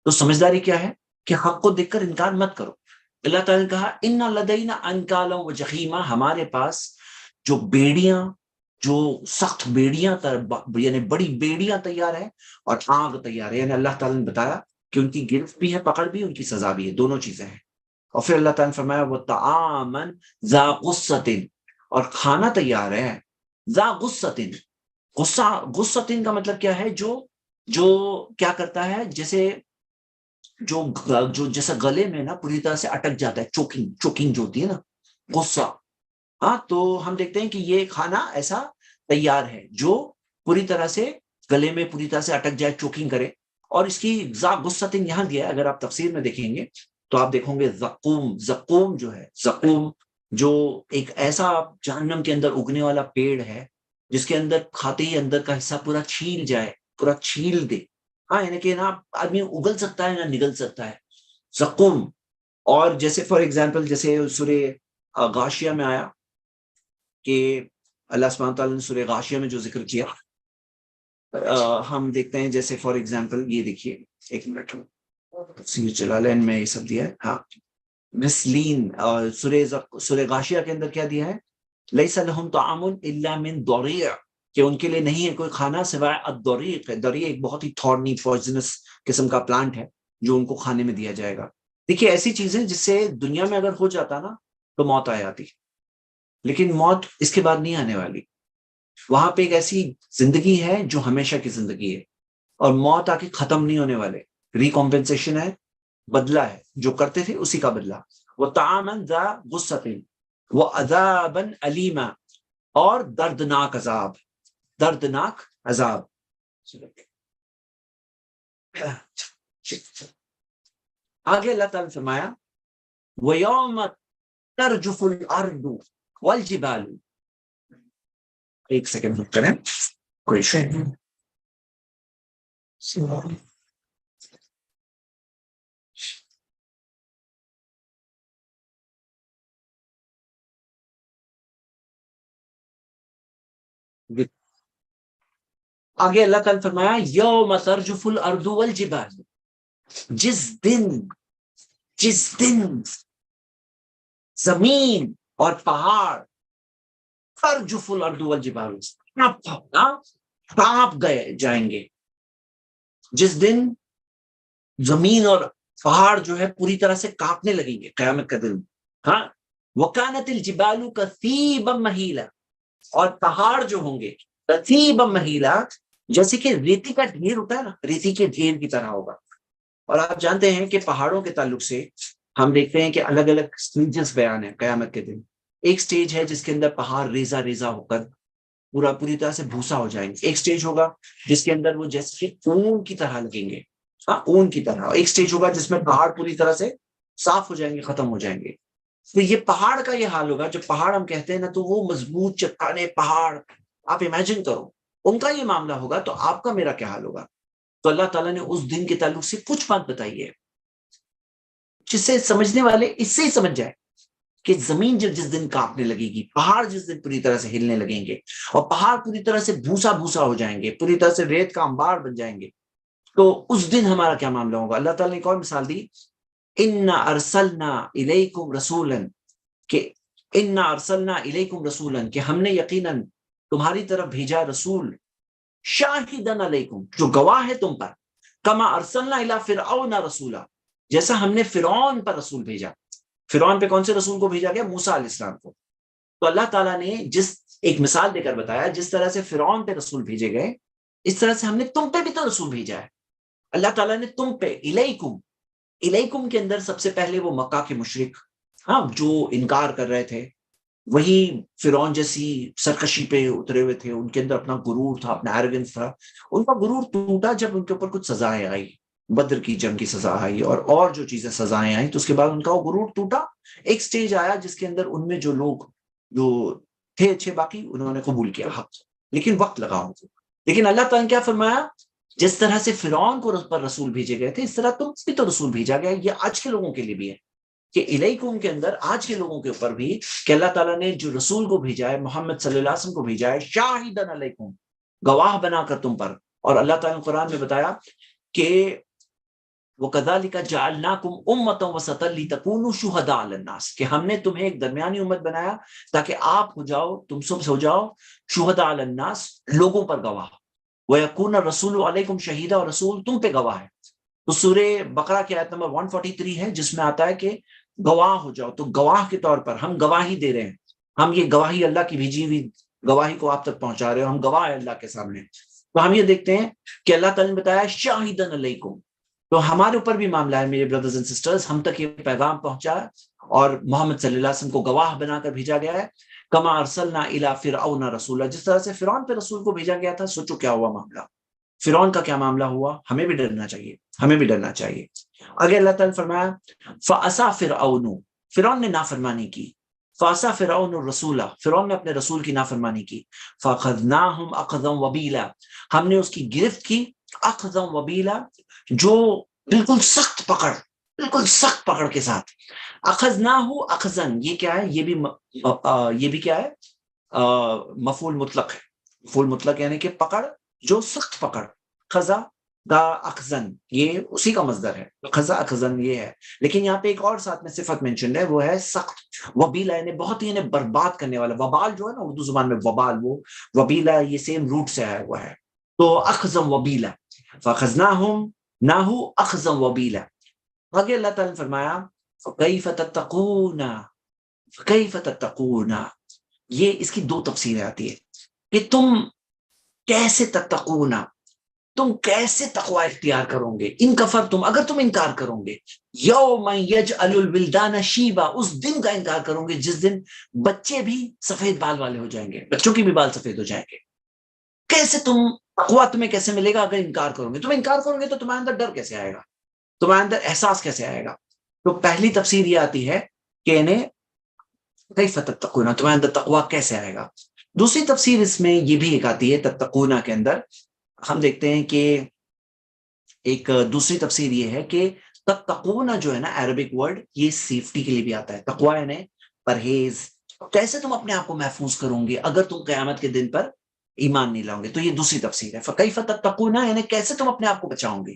تو سمجھداری کیا ہے کہ حق کو دیکھ کر انکار مت کرو. اللہ تعالیٰ نے کہا ان لدینا انکالا و جحیما، ہمارے پاس جو بیڑیاں، جو سخت بیڑیاں یعنی بڑی بیڑیاں تیار ہے اور آگ تیار ہے. یعنی اللہ تعالیٰ نے بتایا کہ ان کی گرفت بھی ہے، پکڑ بھی، ان کی سزا بھی ہے، دونوں چیزیں ہیں. اور پھر اللہ تعالیٰ نے فرمایا وہ طعامن ذا غصۃ، اور کھانا تیار ہے ذا غصۃ. غصۃ کا مطلب کیا ہے؟ جو کیا کرتا ہے، جیسے جو جیسا گلے میں نا پوری طرح سے اٹک جاتا ہے، چوکنگ جو ہوتی ہے نا، غصہ. ہاں، تو ہم دیکھتے ہیں کہ یہ کھانا ایسا تیار ہے جو پوری طرح سے گلے میں پوری طرح سے اٹک جائے، چوکنگ کرے. اور اس کی ذا غصۃ یہاں دیا ہے، اگر آپ تفسیر میں دیکھیں گے تو آپ دیکھو گے زقوم جو ہے، زقوم جو ایک ایسا جہنم کے اندر اگنے والا پیڑ ہے جس کے اندر کھاتے ہی اندر کا حصہ پورا چھیل جائے، پورا چھیل دے. ہاں، یعنی کہ نہ آدمی اگل سکتا ہے نہ نگل سکتا ہے، زقوم. اور جیسے فار ایگزامپل جیسے سورہ غاشیہ میں آیا کہ اللہ سبحانہ تعالیٰ نے سورہ غاشیہ میں جو ذکر کیا، ہم دیکھتے ہیں جیسے فار ایگزامپل یہ دیکھیے، ایک منٹ تفسیر جلالین میں یہ سب دیا ہے. ہاں، مسلین سورہ غاشیہ کے اندر کیا دیا ہے؟ لیس لہم طعام الا من ضریع، کہ ان کے لیے نہیں ہے کوئی کھانا سوائے الضریق. ضریع ایک بہت ہی تھورنی پوائزنس قسم کا پلانٹ ہے جو ان کو کھانے میں دیا جائے گا. دیکھیے ایسی چیزیں جس سے دنیا میں اگر ہو جاتا نا تو موت آ جاتی، لیکن موت اس کے بعد نہیں آنے والی. وہاں پہ ایک ایسی زندگی ہے جو ہمیشہ کی زندگی ہے، اور موت آ کے ختم نہیں ہونے والے. ریکمپنسیشن ہے، بدلہ ہے، جو کرتے تھے اسی کا بدلہ. وہ طعامن ذا غصۃ وہ عذابا علیما، اور دردناک عذاب، دردناک عذاب. آگے اللہ تعالیٰ نے فرمایا وَيَوْمَ تَرْجُفُ الْأَرْضُ وَالْجِبَالُ. ایک سیکنڈ رک کریں، کوئی شے. آگے اللہ تعالیٰ نے فرمایا یوم ترجف الارض والجبال، جس دن زمین اور پہاڑ، ترجف الارض والجبال، کانپ گئے جائیں گے. جس دن زمین اور پہاڑ جو ہے پوری طرح سے کانپنے لگیں گے، قیامت کا دن. ہاں، وکانت الجبال کثیبا مہیلا، اور پہاڑ جو ہوں گے کثیبا مہیلا، جیسے کہ ریتی کا ڈھیر ہوتا ہے نا، ریتی کے ڈھیر کی طرح ہوگا. اور آپ جانتے ہیں کہ پہاڑوں کے تعلق سے ہم دیکھتے ہیں کہ الگ الگ سٹیجز بیان ہیں قیامت کے دن. ایک سٹیج ہے جس کے اندر پہاڑ ریزہ ریزہ ہو کر پوری طرح سے بھوسا ہو جائیں گے. ایک سٹیج ہوگا جس کے اندر وہ جیسے اون کی طرح لگیں گے، ہاں اون کی طرح. ایک سٹیج ہوگا جس میں پہاڑ پوری طرح سے صاف ہو جائیں گے، ختم ہو جائیں گے. تو یہ پہاڑ کا یہ حال ہوگا. جو پہاڑ ہم کہتے ہیں نا، تو وہ مضبوط چٹانیں پہاڑ، آپ امیجن کرو ان کا یہ معاملہ ہوگا تو آپ کا میرا کیا حال ہوگا. تو اللہ تعالیٰ نے اس دن کے تعلق سے کچھ بات بتائی ہے جس سے سمجھنے والے اس سے ہی سمجھ جائے کہ زمین جس دن کانپنے لگے گی، پہاڑ جس دن پوری طرح سے ہلنے لگیں گے، اور پہاڑ پوری طرح سے بھوسا بھوسا ہو جائیں گے، پوری طرح سے ریت کا انبار بن جائیں گے، تو اس دن ہمارا کیا معاملہ ہوگا. اللہ تعالیٰ نے ایک اور مثال دی، اِنَّا أَرْسَلْنَا إِلَيْكُمْ رَسُولًا، کہ اِنَّا أَرْسَلْنَا إِلَيْكُمْ رَسُولًا، کہ ہم نے یقیناً تمہاری طرف بھیجا رسول، شاہدن علیکم، جو گواہ ہے تم پر، کما ارسلنا الی فرعون رسولا، جیسا ہم نے فرعون پر رسول بھیجا. فرعون پہ کون سے رسول کو بھیجا گیا؟ موسیٰ علیہ السلام کو. تو اللہ تعالیٰ نے جس ایک مثال دے کر بتایا، جس طرح سے فرعون پہ رسول بھیجے گئے، اس طرح سے ہم نے تم پہ بھی تو رسول بھیجا ہے. اللہ تعالیٰ نے تم پہ، الیکم، الیکم کے اندر سب سے پہلے وہ مکہ کے مشرک، ہاں جو انکار کر رہے تھے، وہی فرعون جیسی سرکشی پہ اترے ہوئے تھے، ان کے اندر اپنا غرور تھا، اپنا ایروگنس تھا. ان کا غرور ٹوٹا جب ان کے اوپر کچھ سزائیں آئی، بدر کی جنگ کی سزا آئی اور جو چیزیں سزائیں آئیں، تو اس کے بعد ان کا وہ غرور ٹوٹا. ایک سٹیج آیا جس کے اندر ان میں جو لوگ جو تھے اچھے، باقی انہوں نے قبول کیا حق، لیکن وقت لگا ان کو. لیکن اللہ تعالیٰ نے کیا فرمایا، جس طرح سے فرعون کو پر رسول بھیجے گئے تھے، اس طرح تم بھی تو رسول بھیجا گیا. یہ آج کے لوگوں کے لیے بھی ہے کہ الیکم کے اندر آج کے لوگوں کے اوپر بھی، کہ اللہ تعالیٰ نے جو رسول کو بھیجا ہے، محمد صلی اللہ علیہ وسلم کو بھیجا ہے، شاہدن علیکم، گواہ بنا کر تم پر. اور اللہ تعالیٰ نے قرآن میں بتایا کہ وَكَذَلِكَ جَعَلْنَاكُمْ أُمَّةً وَسَطًا لِتَكُونُوا شُهَدَاءَ عَلَى النَّاسِ کہ ہم نے تمہیں ایک درمیانی امت بنایا تاکہ آپ ہو جاؤ، تم سب ہو جاؤ شہداء علی الناس، لوگوں پر گواہ، وَيَكُونَ الرَّسُولُ عَلَيْكُمْ شَهِيدًا، اور رسول تم پہ گواہ ہے۔ تو سورہ بقرہ کی آیت نمبر 143 ہے جس میں آتا ہے کہ گواہ ہو جاؤ، تو گواہ کے طور پر ہم گواہی دے رہے ہیں، ہم یہ گواہی اللہ کی بھیجی ہوئی گواہی کو آپ تک پہنچا رہے ہو، ہم گواہ ہیں اللہ کے سامنے۔ تو ہم یہ دیکھتے ہیں کہ اللہ تعالیٰ نے بتایا شاہدن علیکم، تو ہمارے اوپر بھی معاملہ ہے میرے بردرز اینڈ سسٹرز، ہم تک یہ پیغام پہنچا اور محمد صلی اللہ علیہ وسلم کو گواہ بنا کر بھیجا گیا ہے۔ کما ارسلنا الی فرعون رسولا، جس طرح سے فرعون پہ رسول کو بھیجا گیا تھا، سوچو کیا ہوا معاملہ، فرعون کا کیا معاملہ ہوا، ہمیں بھی ڈرنا چاہیے، ہمیں بھی ڈرنا چاہیے۔ آگے اللہ تعالیٰ نے فرمایا فعصا فرعون، فرعون نے نافرمانی کی، فعصا فرعون الرسول، فرعون نے اپنے رسول کی نافرمانی کی، فاخذناہم اخذا وبیلا، ہم نے اس کی گرفت کی اخذا وبیلا، جو بالکل سخت پکڑ، بالکل سخت پکڑ کے ساتھ۔ اخذناہ اخذن، یہ کیا ہے، یہ بھی کیا ہے، مفعول مطلق ہے، مفعول مطلق یعنی کہ پکڑ جو سخت پکڑ، خزا دا اخذن یہ اسی کا مصدر ہے، خزا اخذن یہ ہے، لیکن یہاں پہ ایک اور ساتھ میں صفت مینشن ہے، وہ ہے سخت، وبیلا یعنی بہت ہی برباد کرنے والا، وبال جو ہے نا اردو زبان میں وبال، وہ وبیلا یہ سیم روٹ سے آیا ہوا ہے، تو اخذا وبیلا، فاخذناہم ناہو اخذا وبیلا۔ آگے اللہ تعالیٰ نے فرمایا فَكَيْفَ تَتَّقُونَ، فَكَيْفَ تَتَّقُونَ، یہ اس کی دو تفسیریں آتی ہے کہ تم کیسے تتقون، تم کیسے تقوی اختیار کرو گے، ان کفر تم، اگر تم انکار کرو گے، یوم یجعل الولدان شیبا، اس دن کا انکار کرو گے جس دن بچے بھی سفید بال والے ہو جائیں گے، بچوں کی بھی بال سفید ہو جائیں گے، کیسے تم تقوی تمہیں کیسے ملے گا اگر انکار کرو گے، تم انکار کرو گے تو تمہارے اندر ڈر کیسے آئے گا، تمہارے اندر احساس کیسے آئے گا؟ تو پہلی تفسیر یہ آتی ہے کہ انہیں کیف تتقون، تمہارے اندر تقوی کیسے آئے گا۔ دوسری تفسیر اس میں یہ بھی ایک آتی ہے تتقون کے اندر، ہم دیکھتے ہیں کہ ایک دوسری تفسیر یہ ہے کہ تتقون جو ہے نا عربک ورڈ، یہ سیفٹی کے لیے بھی آتا ہے، تقوی یعنی پرہیز، کیسے تم اپنے آپ کو محفوظ کرو گے اگر تم قیامت کے دن پر ایمان نہیں لاؤ گے، تو یہ دوسری تفسیر ہے، فکیف تتقون یعنی کیسے تم اپنے آپ کو بچاؤ گے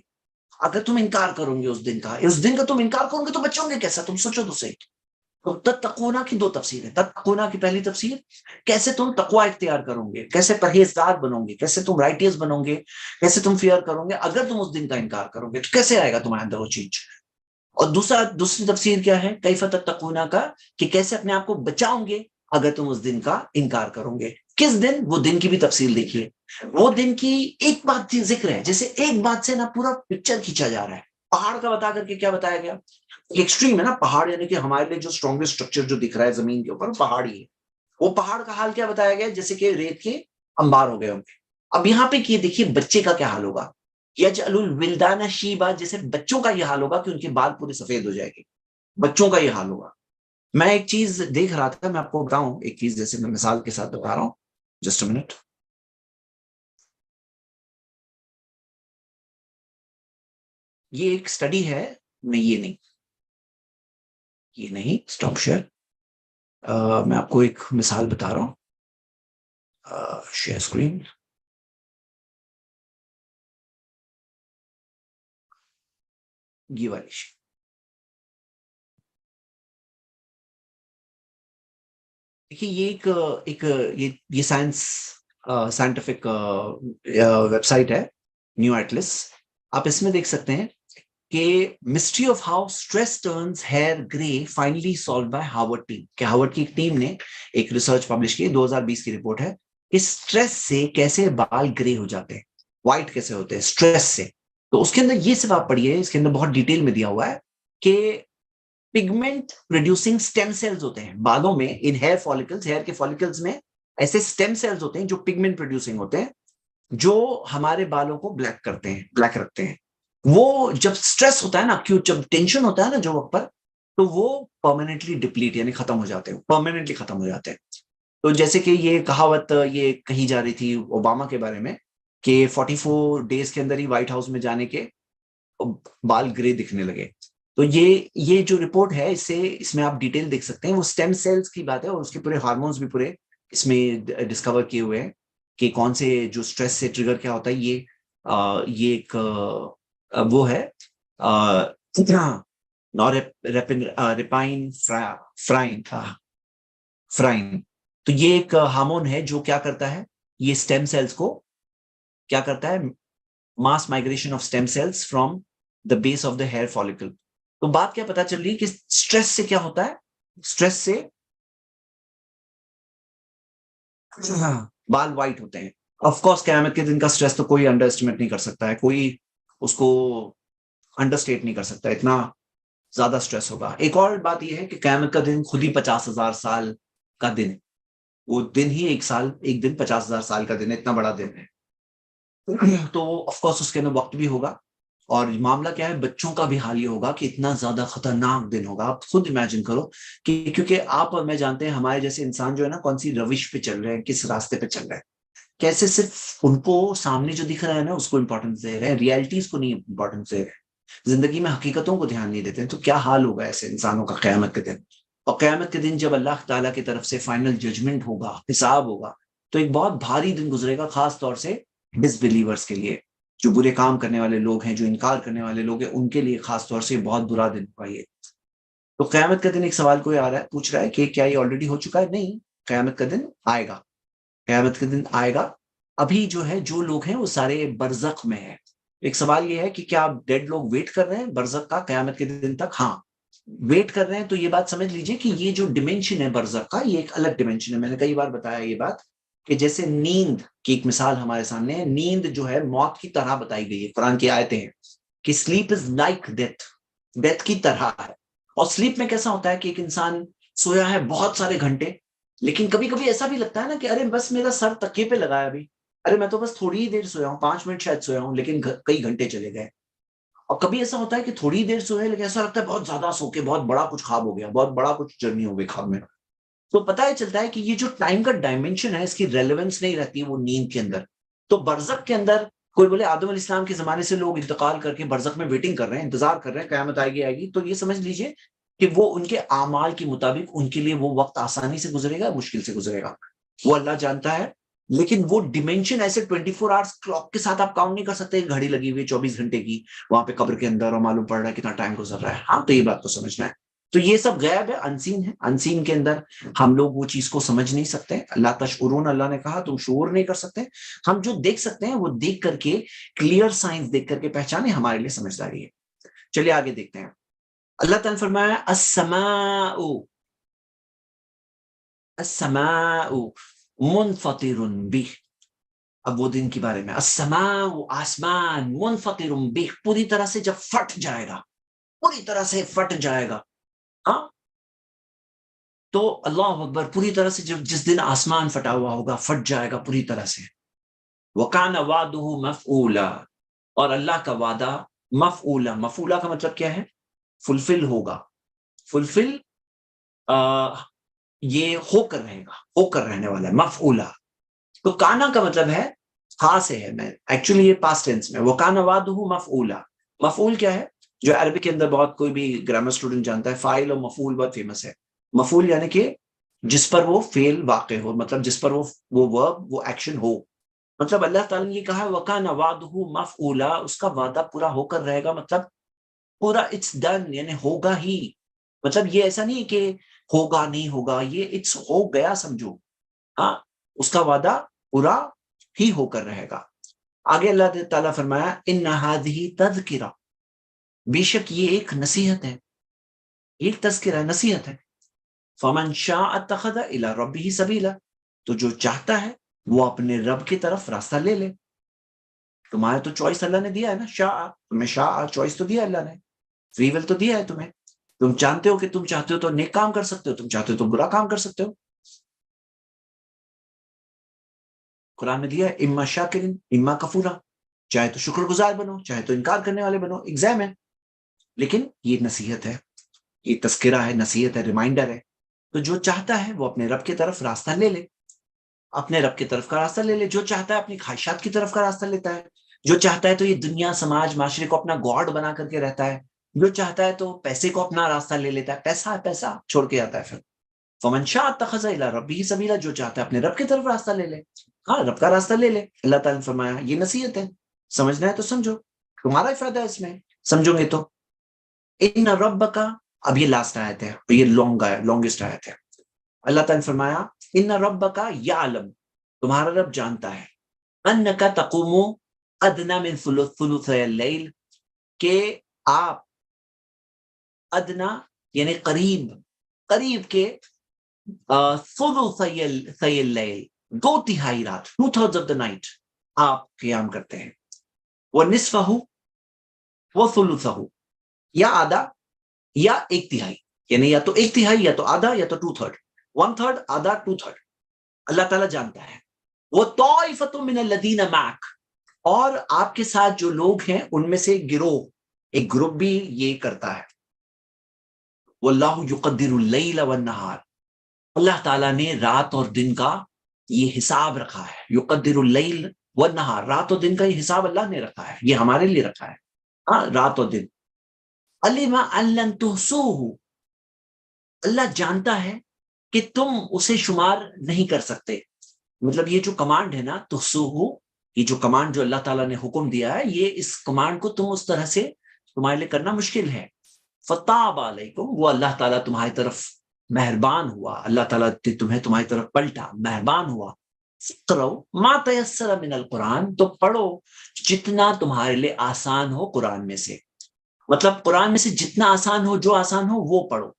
اگر تم انکار کرو گے اس دن کا، اس دن کا تم انکار کرو گے تو بچو گے کیسا، تم سوچو تو صحیح۔ تو تتقونا کی دو تفسیر ہے، تتقونا کی پہلی تفسیر کیسے تم تقوی اختیار کرو گے، کیسے پرہیزگار بنو گے، کیسے تم رائٹیس بنو گے، کیسے تم فیئر کرو گے اگر تم اس دن کا انکار کرو گے تو کیسے آئے گا تمہارے اندر وہ چیز۔ اور دوسری تفسیر کیا ہے کیف تتقونا کا، کہ کیسے اپنے آپ کو بچاؤ گے اگر تم اس دن کا انکار کرو گے۔ کس دن، وہ دن کی بھی تفصیل دیکھیے، وہ دن کی ایک بات ذکر ہے، جیسے ایک بات سے نا پورا پکچر کھینچا جا رہا ہے، پہاڑ کا بتا کر کے کیا بتایا گیا، ایکسٹریم ہے نا پہاڑ، یعنی کہ ہمارے لیے جو اسٹرانگیسٹ اسٹرکچر جو دکھ رہا ہے زمین کے اوپر پہاڑ ہی ہے، وہ پہاڑ کا حال کیا بتایا گیا جیسے کہ ریت کے انبار ہو گئے ہوں گے۔ اب یہاں پہ یہ دیکھیے بچے کا کیا حال ہوگا، یجعل الولدان شیبا، جیسے بچوں کا یہ حال ہوگا کہ ان کے بال پورے سفید ہو جائے گے، بچوں کا یہ حال ہوگا۔ میں ایک چیز دیکھ رہا تھا، میں آپ کو بتاؤں ایک چیز، جیسے میں مثال کے ساتھ بتا رہا ہوں، جسٹ اے منٹ، یہ ایک اسٹڈی ہے، میں یہ نہیں اسٹاپ شیئر، میں آپ کو ایک مثال بتا رہا ہوں، شیئر اسکرین، یہ والی دیکھیے، یہ یہ سائنٹیفک ویب سائٹ ہے، نیو ایٹلس، آپ اس میں دیکھ سکتے ہیں کہ mystery of how stress turns hair grey finally solved by Harvard team, کہ ہارورڈ کی ایک ٹیم نے ایک ریسرچ پبلش کی، 2020 کی رپورٹ ہے، اسٹریس سے کیسے بال گرے ہو جاتے ہیں، وائٹ کیسے ہوتے ہیں اسٹریس سے۔ تو اس کے اندر یہ صرف آپ پڑھیے، اس کے اندر بہت ڈیٹیل میں دیا ہوا ہے کہ پگمنٹ پروڈیوسنگ سٹیم سیلز ہوتے ہیں بالوں میں، ان ہیئر فالکلز، ہیئر کے فالکلز میں ایسے سٹیم سیلز ہوتے ہیں جو پگمنٹ پروڈیوسنگ ہوتے ہیں، جو ہمارے بالوں کو بلیک کرتے ہیں، بلیک رکھتے ہیں۔ وہ جب سٹریس ہوتا ہے نا، جب ٹینشن ہوتا ہے نا جو وقت پر، تو وہ پرماننٹلی ڈپلیٹ یعنی ختم ہو جاتے ہیں، پرماننٹلی ختم ہو جاتے ہیں۔ تو جیسے کہ یہ کہاوت یہ کہی جا رہی تھی اوباما کے بارے میں کہ 44 ڈیز کے اندر ہی وائٹ ہاؤس میں جانے کے بال گرے دکھنے لگے۔ تو یہ جو رپورٹ ہے، اس میں آپ ڈیٹیل دیکھ سکتے ہیں، وہ سٹیم سیلز کی بات ہے، اور اس کے پورے ہارمونز بھی پورے اس میں ڈسکور کیے ہوئے ہیں کہ کون سے جو سٹریس سے ٹریگر کیا ہوتا ہے۔ یہ ایک وہ ہے نورپائن فرائن. تو یہ ایک ہارمون ہے جو کیا کرتا ہے, یہ اسٹیم سیلز کو کیا کرتا ہے, mass migration of stem cells from the base of the hair follicle. تو بات کیا پتا چل رہی ہے کہ اسٹریس سے کیا ہوتا ہے, اسٹریس سے بال وائٹ ہوتے ہیں. آف کورس قیامت کے دن کا اسٹریس تو کوئی انڈر اسٹیمیٹ نہیں کر سکتا ہے, کوئی اس کو انڈر اسٹیٹ نہیں کر سکتا, اتنا زیادہ اسٹریس ہوگا. ایک اور بات یہ ہے کہ قیامت کا دن خود ہی 50,000 سال کا دن, وہ دن ہی ایک دن 50,000 سال کا دن ہے, اتنا بڑا دن ہے. تو آف کورس اس کے اندر وقت بھی ہوگا, اور معاملہ کیا ہے, بچوں کا بھی حال یہ ہوگا کہ اتنا زیادہ خطرناک دن ہوگا. آپ خود امیجن کرو کہ کیونکہ آپ اور میں جانتے ہیں ہمارے جیسے انسان جو ہے نا کون سی روش پہ چل رہے ہیں, کس راستے پہ چل رہے ہیں, کیسے صرف ان کو سامنے جو دکھ رہا ہے نا اس کو امپورٹنس دے رہے ہیں, ریالٹیز کو نہیں امپورٹنس دے رہے ہیں, زندگی میں حقیقتوں کو دھیان نہیں دیتے ہیں. تو کیا حال ہوگا ایسے انسانوں کا قیامت کے دن. اور قیامت کے دن جب اللہ تعالیٰ کی طرف سے فائنل ججمنٹ ہوگا, حساب ہوگا, تو ایک بہت بھاری دن گزرے گا, خاص طور سے ڈس بلیورس کے لیے, جو برے کام کرنے والے لوگ ہیں, جو انکار کرنے والے لوگ ہیں, ان کے لیے خاص طور سے بہت برا دن ہوگا یہ. تو قیامت کا دن, ایک سوال کوئی آ رہا ہے, پوچھ رہا ہے کہ کیا یہ آلریڈی ہو چکا ہے؟ نہیں, قیامت کا دن آئے گا, قیامت کا دن آئے گا. ابھی جو ہے جو لوگ ہیں وہ سارے برزخ میں ہیں. ایک سوال یہ ہے کہ کیا آپ ڈیڈ لوگ ویٹ کر رہے ہیں برزخ کا قیامت کے دن تک؟ ہاں ویٹ کر رہے ہیں. تو یہ بات سمجھ لیجئے کہ یہ جو ڈیمینشن ہے برزخ کا, یہ ایک الگ ڈیمینشن ہے. میں نے کئی بار بتایا یہ بات کہ جیسے نیند کی ایک مثال ہمارے سامنے ہے, نیند جو ہے موت کی طرح بتائی گئی ہے, قرآن کی آیتیں ہیں کہ sleep is like death, death کی طرح ہے. اور سلیپ میں کیسا ہوتا ہے کہ ایک انسان سویا ہے بہت سارے گھنٹے, لیکن کبھی کبھی ایسا بھی لگتا ہے نا کہ ارے بس میرا سر تکیے پہ لگا ہے ابھی, ارے میں تو بس تھوڑی ہی دیر سویا ہوں, 5 منٹ شاید سویا ہوں, لیکن کئی گھنٹے چلے گئے. اور کبھی ایسا ہوتا ہے کہ تھوڑی دیر سوئے لیکن ایسا لگتا ہے بہت زیادہ سو کے بہت بڑا کچھ خواب ہو گیا, بہت بڑا کچھ جرنی ہو گئی خواب میں. تو پتہ ہی چلتا ہے کہ یہ جو ٹائم کا ڈائمینشن ہے اس کی ریلیونس نہیں رہتی وہ نیند کے اندر. تو برزخ کے اندر کوئی بولے آدم علیہ السلام کے زمانے سے لوگ انتقال کر کے برزخ میں ویٹنگ کر رہے ہیں, انتظار کر رہے ہیں قیامت آئے گی, تو یہ سمجھ لیجئے کہ وہ ان کے اعمال کے مطابق ان کے لیے وہ وقت آسانی سے گزرے گا, مشکل سے گزرے گا, وہ اللہ جانتا ہے. لیکن وہ ڈیمینشن ایسے 24 آورس کلاک کے ساتھ آپ کاؤنٹ نہیں کر سکتے, گھڑی لگی ہوئی 24 گھنٹے کی وہاں پہ قبر کے اندر, اور معلوم پڑ رہا ہے کتنا ٹائم گزر رہا ہے. ہاں تو یہ بات تو سمجھنا ہے. تو یہ سب غیب ہے, انسین ہے, انسین کے اندر ہم لوگ وہ چیز کو سمجھ نہیں سکتے. اللہ تشعرون, اللہ نے کہا تم شعور نہیں کر سکتے. ہم جو دیکھ سکتے ہیں وہ دیکھ کر کے, کلیئر سائنس دیکھ کر کے پہچانے, ہمارے لیے سمجھداری ہے. چلیے آگے دیکھتے ہیں. اللہ تعالیٰ نے فرمایا السماء, السماء منفطر به. اب وہ دن کے بارے میں, السماء, آسمان, منفطر به, پوری طرح سے جب پھٹ جائے گا, پوری طرح سے پھٹ جائے گا. ہاں تو اللہ اکبر, پوری طرح سے جب جس دن آسمان پھٹا ہوا ہوگا, پھٹ جائے گا پوری طرح سے. وَكَانَ وَعْدُهُ مَفْعُولًا, اور اللہ کا وعدہ مفعولا, مفعولا کا مطلب کیا ہے؟ فلفل ہوگا. فلفل یہ ہو کر رہے گا, ہو کر رہنے والا ہے, مفعولا. تو کانا کا مطلب ہے خاص ہے, میں ایکچولی یہ پاسٹ ٹینس میں, وَكَانَ وَعْدُهُ مَفْعُولًا. مفعول کیا ہے جو عربی کے اندر بہت کوئی بھی گرامر اسٹوڈنٹ جانتا ہے, فاعل اور مفعول بہت فیمس ہے. مفعول یعنی کہ جس پر وہ فعل واقع ہو, مطلب جس پر وہ ورب, وہ ایکشن ہو. مطلب اللہ تعالیٰ نے یہ کہا وَكَانَ وَعْدُهُ مَفْعُولًا, اس کا وعدہ پورا ہو کر رہے گا, مطلب پورا اٹس ڈن, یعنی ہوگا ہی. مطلب یہ ایسا نہیں کہ ہوگا نہیں ہوگا, یہ اٹس ہو گیا سمجھو. ہاں اس کا وعدہ پورا ہی ہو کر رہے گا. آگے اللہ تعالیٰ فرمایا ان هذه تذکرہ, بے شک یہ ایک نصیحت ہے, ایک تذکرہ, نصیحت ہے. فمن شاء اتخذ الى ربه سبیلا, تو جو چاہتا ہے وہ اپنے رب کی طرف راستہ لے لے. تمہارے تو چوائس اللہ نے دیا ہے نا, شاء, تمہیں شاء چوائس تو دیا اللہ نے, فری ول تو دیا ہے تمہیں. تم جانتے ہو کہ تم چاہتے ہو تو نیک کام کر سکتے ہو, تم چاہتے ہو تو برا کام کر سکتے ہو. قرآن میں دیا ہے اما شاکرین اما کفورا, چاہے تو شکر گزار بنو, چاہے تو انکار کرنے والے بنو. ایگزام ہے, لیکن یہ نصیحت ہے, یہ تذکرہ ہے, نصیحت ہے, ریمائنڈر ہے. تو جو چاہتا ہے وہ اپنے رب کی طرف راستہ لے لے, اپنے رب کی طرف کا راستہ لے لے. جو چاہتا ہے اپنی خواہشات کی طرف کا راستہ لیتا ہے. جو چاہتا ہے تو یہ دنیا, سماج, معاشرے کو اپنا گاڈ بنا کر کے رہتا ہے. جو چاہتا ہے تو پیسے کو اپنا راستہ لے لیتا ہے, پیسہ ہے, پیسہ چھوڑ کے آتا ہے. پھر فمن شاء اتخذ الى ربه سبیلا, جو چاہتا ہے اپنے رب کی طرف راستہ لے لے. ہاں رب کا راستہ لے لے. اللہ تعالیٰ نے فرمایا یہ نصیحت ہے, سمجھنا ہے تو سمجھو, تمہارا ہی فائدہ ہے اس میں. سمجھو گے تو ان ربک، اب یہ لاسٹ آیت ہے، یہ لانگسٹ آیت ہے. اللہ تعالیٰ نے فرمایا ان ربک یعلم، تمہارا رب جانتا ہے، انک تقوم ادنا من ثلثی اللیل، کہ آپ ادنا یعنی قریب کے ثلثی اللیل، 2/3 رات، 2/3 آف دا نائٹ آپ قیام کرتے ہیں. ونصفہ وثلثہ، یا آدھا یا 1/3، یعنی یا تو 1/3 یا تو آدھا یا تو 2/3، 1/3 آدھا 2/3. اللہ تعالیٰ جانتا ہے. وہ طائفۃ من الذین معک، اور آپ کے ساتھ جو لوگ ہیں ان میں سے ایک گروپ بھی یہ کرتا ہے. واللہ یقدر اللیل والنہار، اللہ تعالیٰ نے رات اور دن کا یہ حساب رکھا ہے. یقدر اللیل والنہار، رات اور دن کا یہ حساب اللہ نے رکھا ہے، یہ ہمارے لیے رکھا ہے. ہاں، رات اور دن. علم ان لن تحصوہ، اللہ جانتا ہے کہ تم اسے شمار نہیں کر سکتے. مطلب یہ جو کمانڈ ہے نا تحصوہ، یہ جو کمانڈ جو اللہ تعالیٰ نے حکم دیا ہے، یہ اس کمانڈ کو تم اس طرح سے تمہارے لیے کرنا مشکل ہے. فتاب علیکم، وہ اللہ تعالیٰ تمہاری طرف مہربان ہوا، اللہ تعالیٰ تمہیں تمہاری طرف پلٹا، مہربان ہوا. فقرؤ ما تیسر من القرآن، تو پڑھو جتنا تمہارے لیے آسان ہو قرآن میں سے. مطلب قرآن میں سے جتنا آسان ہو، جو آسان ہو وہ پڑھو.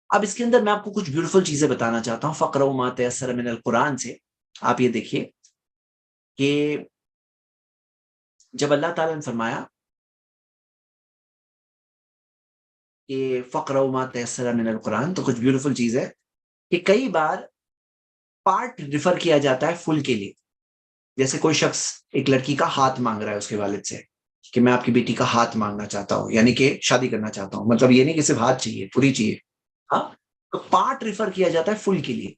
اب اس کے اندر میں آپ کو کچھ بیوٹیفل چیزیں بتانا چاہتا ہوں. فقرؤ ما تیسر من القرآن سے آپ یہ دیکھیے کہ جب اللہ تعالیٰ نے فرمایا کہ فقرؤ ما تیسر من القرآن، تو کچھ بیوٹیفل چیز ہے کہ کئی بار پارٹ ریفر کیا جاتا ہے فل کے لیے. جیسے کوئی شخص ایک لڑکی کا ہاتھ مانگ رہا ہے اس کے والد سے کہ میں آپ کی بیٹی کا ہاتھ مانگنا چاہتا ہوں، یعنی کہ شادی کرنا چاہتا ہوں. مطلب یہ نہیں کہ صرف ہاتھ چاہیے، پوری چاہیے. ہاں، تو پارٹ ریفر کیا جاتا ہے فل کے لیے،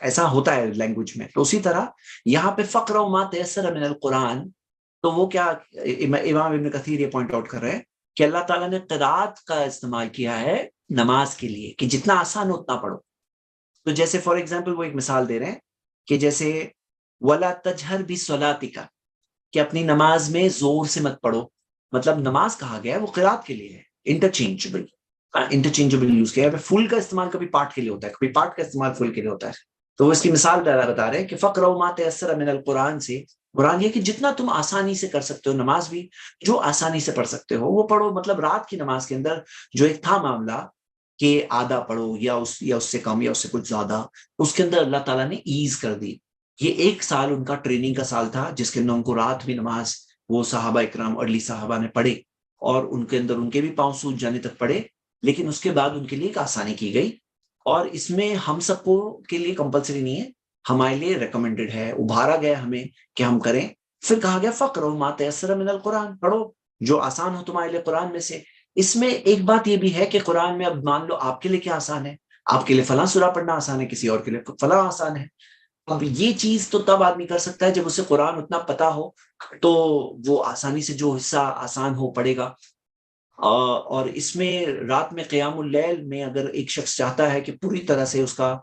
ایسا ہوتا ہے لینگویج میں. تو اسی طرح یہاں پہ فقرؤ ما تیسر من القرآن، تو وہ کیا امام ابن کثیر یہ پوائنٹ آؤٹ کر رہے ہیں کہ اللہ تعالیٰ نے قرات کا استعمال کیا ہے نماز کے لیے کہ جتنا آسان ہو اتنا پڑھو. تو جیسے فار ایگزامپل وہ ایک مثال دے رہے ہیں کہ جیسے ولا تجہر بصلاتک، کہ اپنی نماز میں زور سے مت پڑھو. مطلب نماز کہا گیا ہے وہ قرات کے لیے ہے، انٹرچینجبل یوز کیا ہے. فل کا استعمال کبھی پارٹ کے لیے ہوتا ہے، کبھی پارٹ کا استعمال فل کے لیے ہوتا ہے. تو وہ اس کی مثال بتا رہے ہیں کہ فقرؤ ما تیسر من القرآن سے قرآن یہ کہ جتنا تم آسانی سے کر سکتے ہو، نماز بھی جو آسانی سے پڑھ سکتے ہو وہ پڑھو. مطلب رات کی نماز کے اندر جو ایک تھا معاملہ کہ آدھا پڑھو یا اس سے کم یا اس سے کچھ زیادہ، اس کے اندر اللہ تعالیٰ نے ایز کر دی. یہ 1 سال ان کا ٹریننگ کا سال تھا جس کے اندر ان کو رات میں نماز وہ صحابہ اکرام ارلی صحابہ نے پڑھے، اور ان کے اندر ان کے بھی پاؤں سوج جانے تک پڑھے. لیکن اس کے بعد ان کے لیے ایک آسانی کی گئی، اور اس میں ہم سب کو کے لیے کمپلسری نہیں ہے، ہمارے لیے ریکمینڈڈ ہے، ابھارا گیا ہمیں کہ ہم کریں. پھر کہا گیا فقرؤ ما تیسر من القرآن، پڑھو جو آسان ہو تمہارے لیے قرآن میں سے. اس میں ایک بات یہ بھی ہے کہ قرآن میں اب مان لو آپ کے لیے کیا آسان ہے، آپ کے لیے فلاں سورہ پڑھنا آسان ہے، کسی اور کے لیے فلاں آسان ہے. اب یہ چیز تو تب آدمی کر سکتا ہے جب اسے قرآن اتنا پتا ہو، تو وہ آسانی سے جو حصہ آسان ہو پڑھے گا. اور اس میں رات میں قیام اللیل میں اگر ایک شخص چاہتا ہے کہ پوری طرح سے اس کا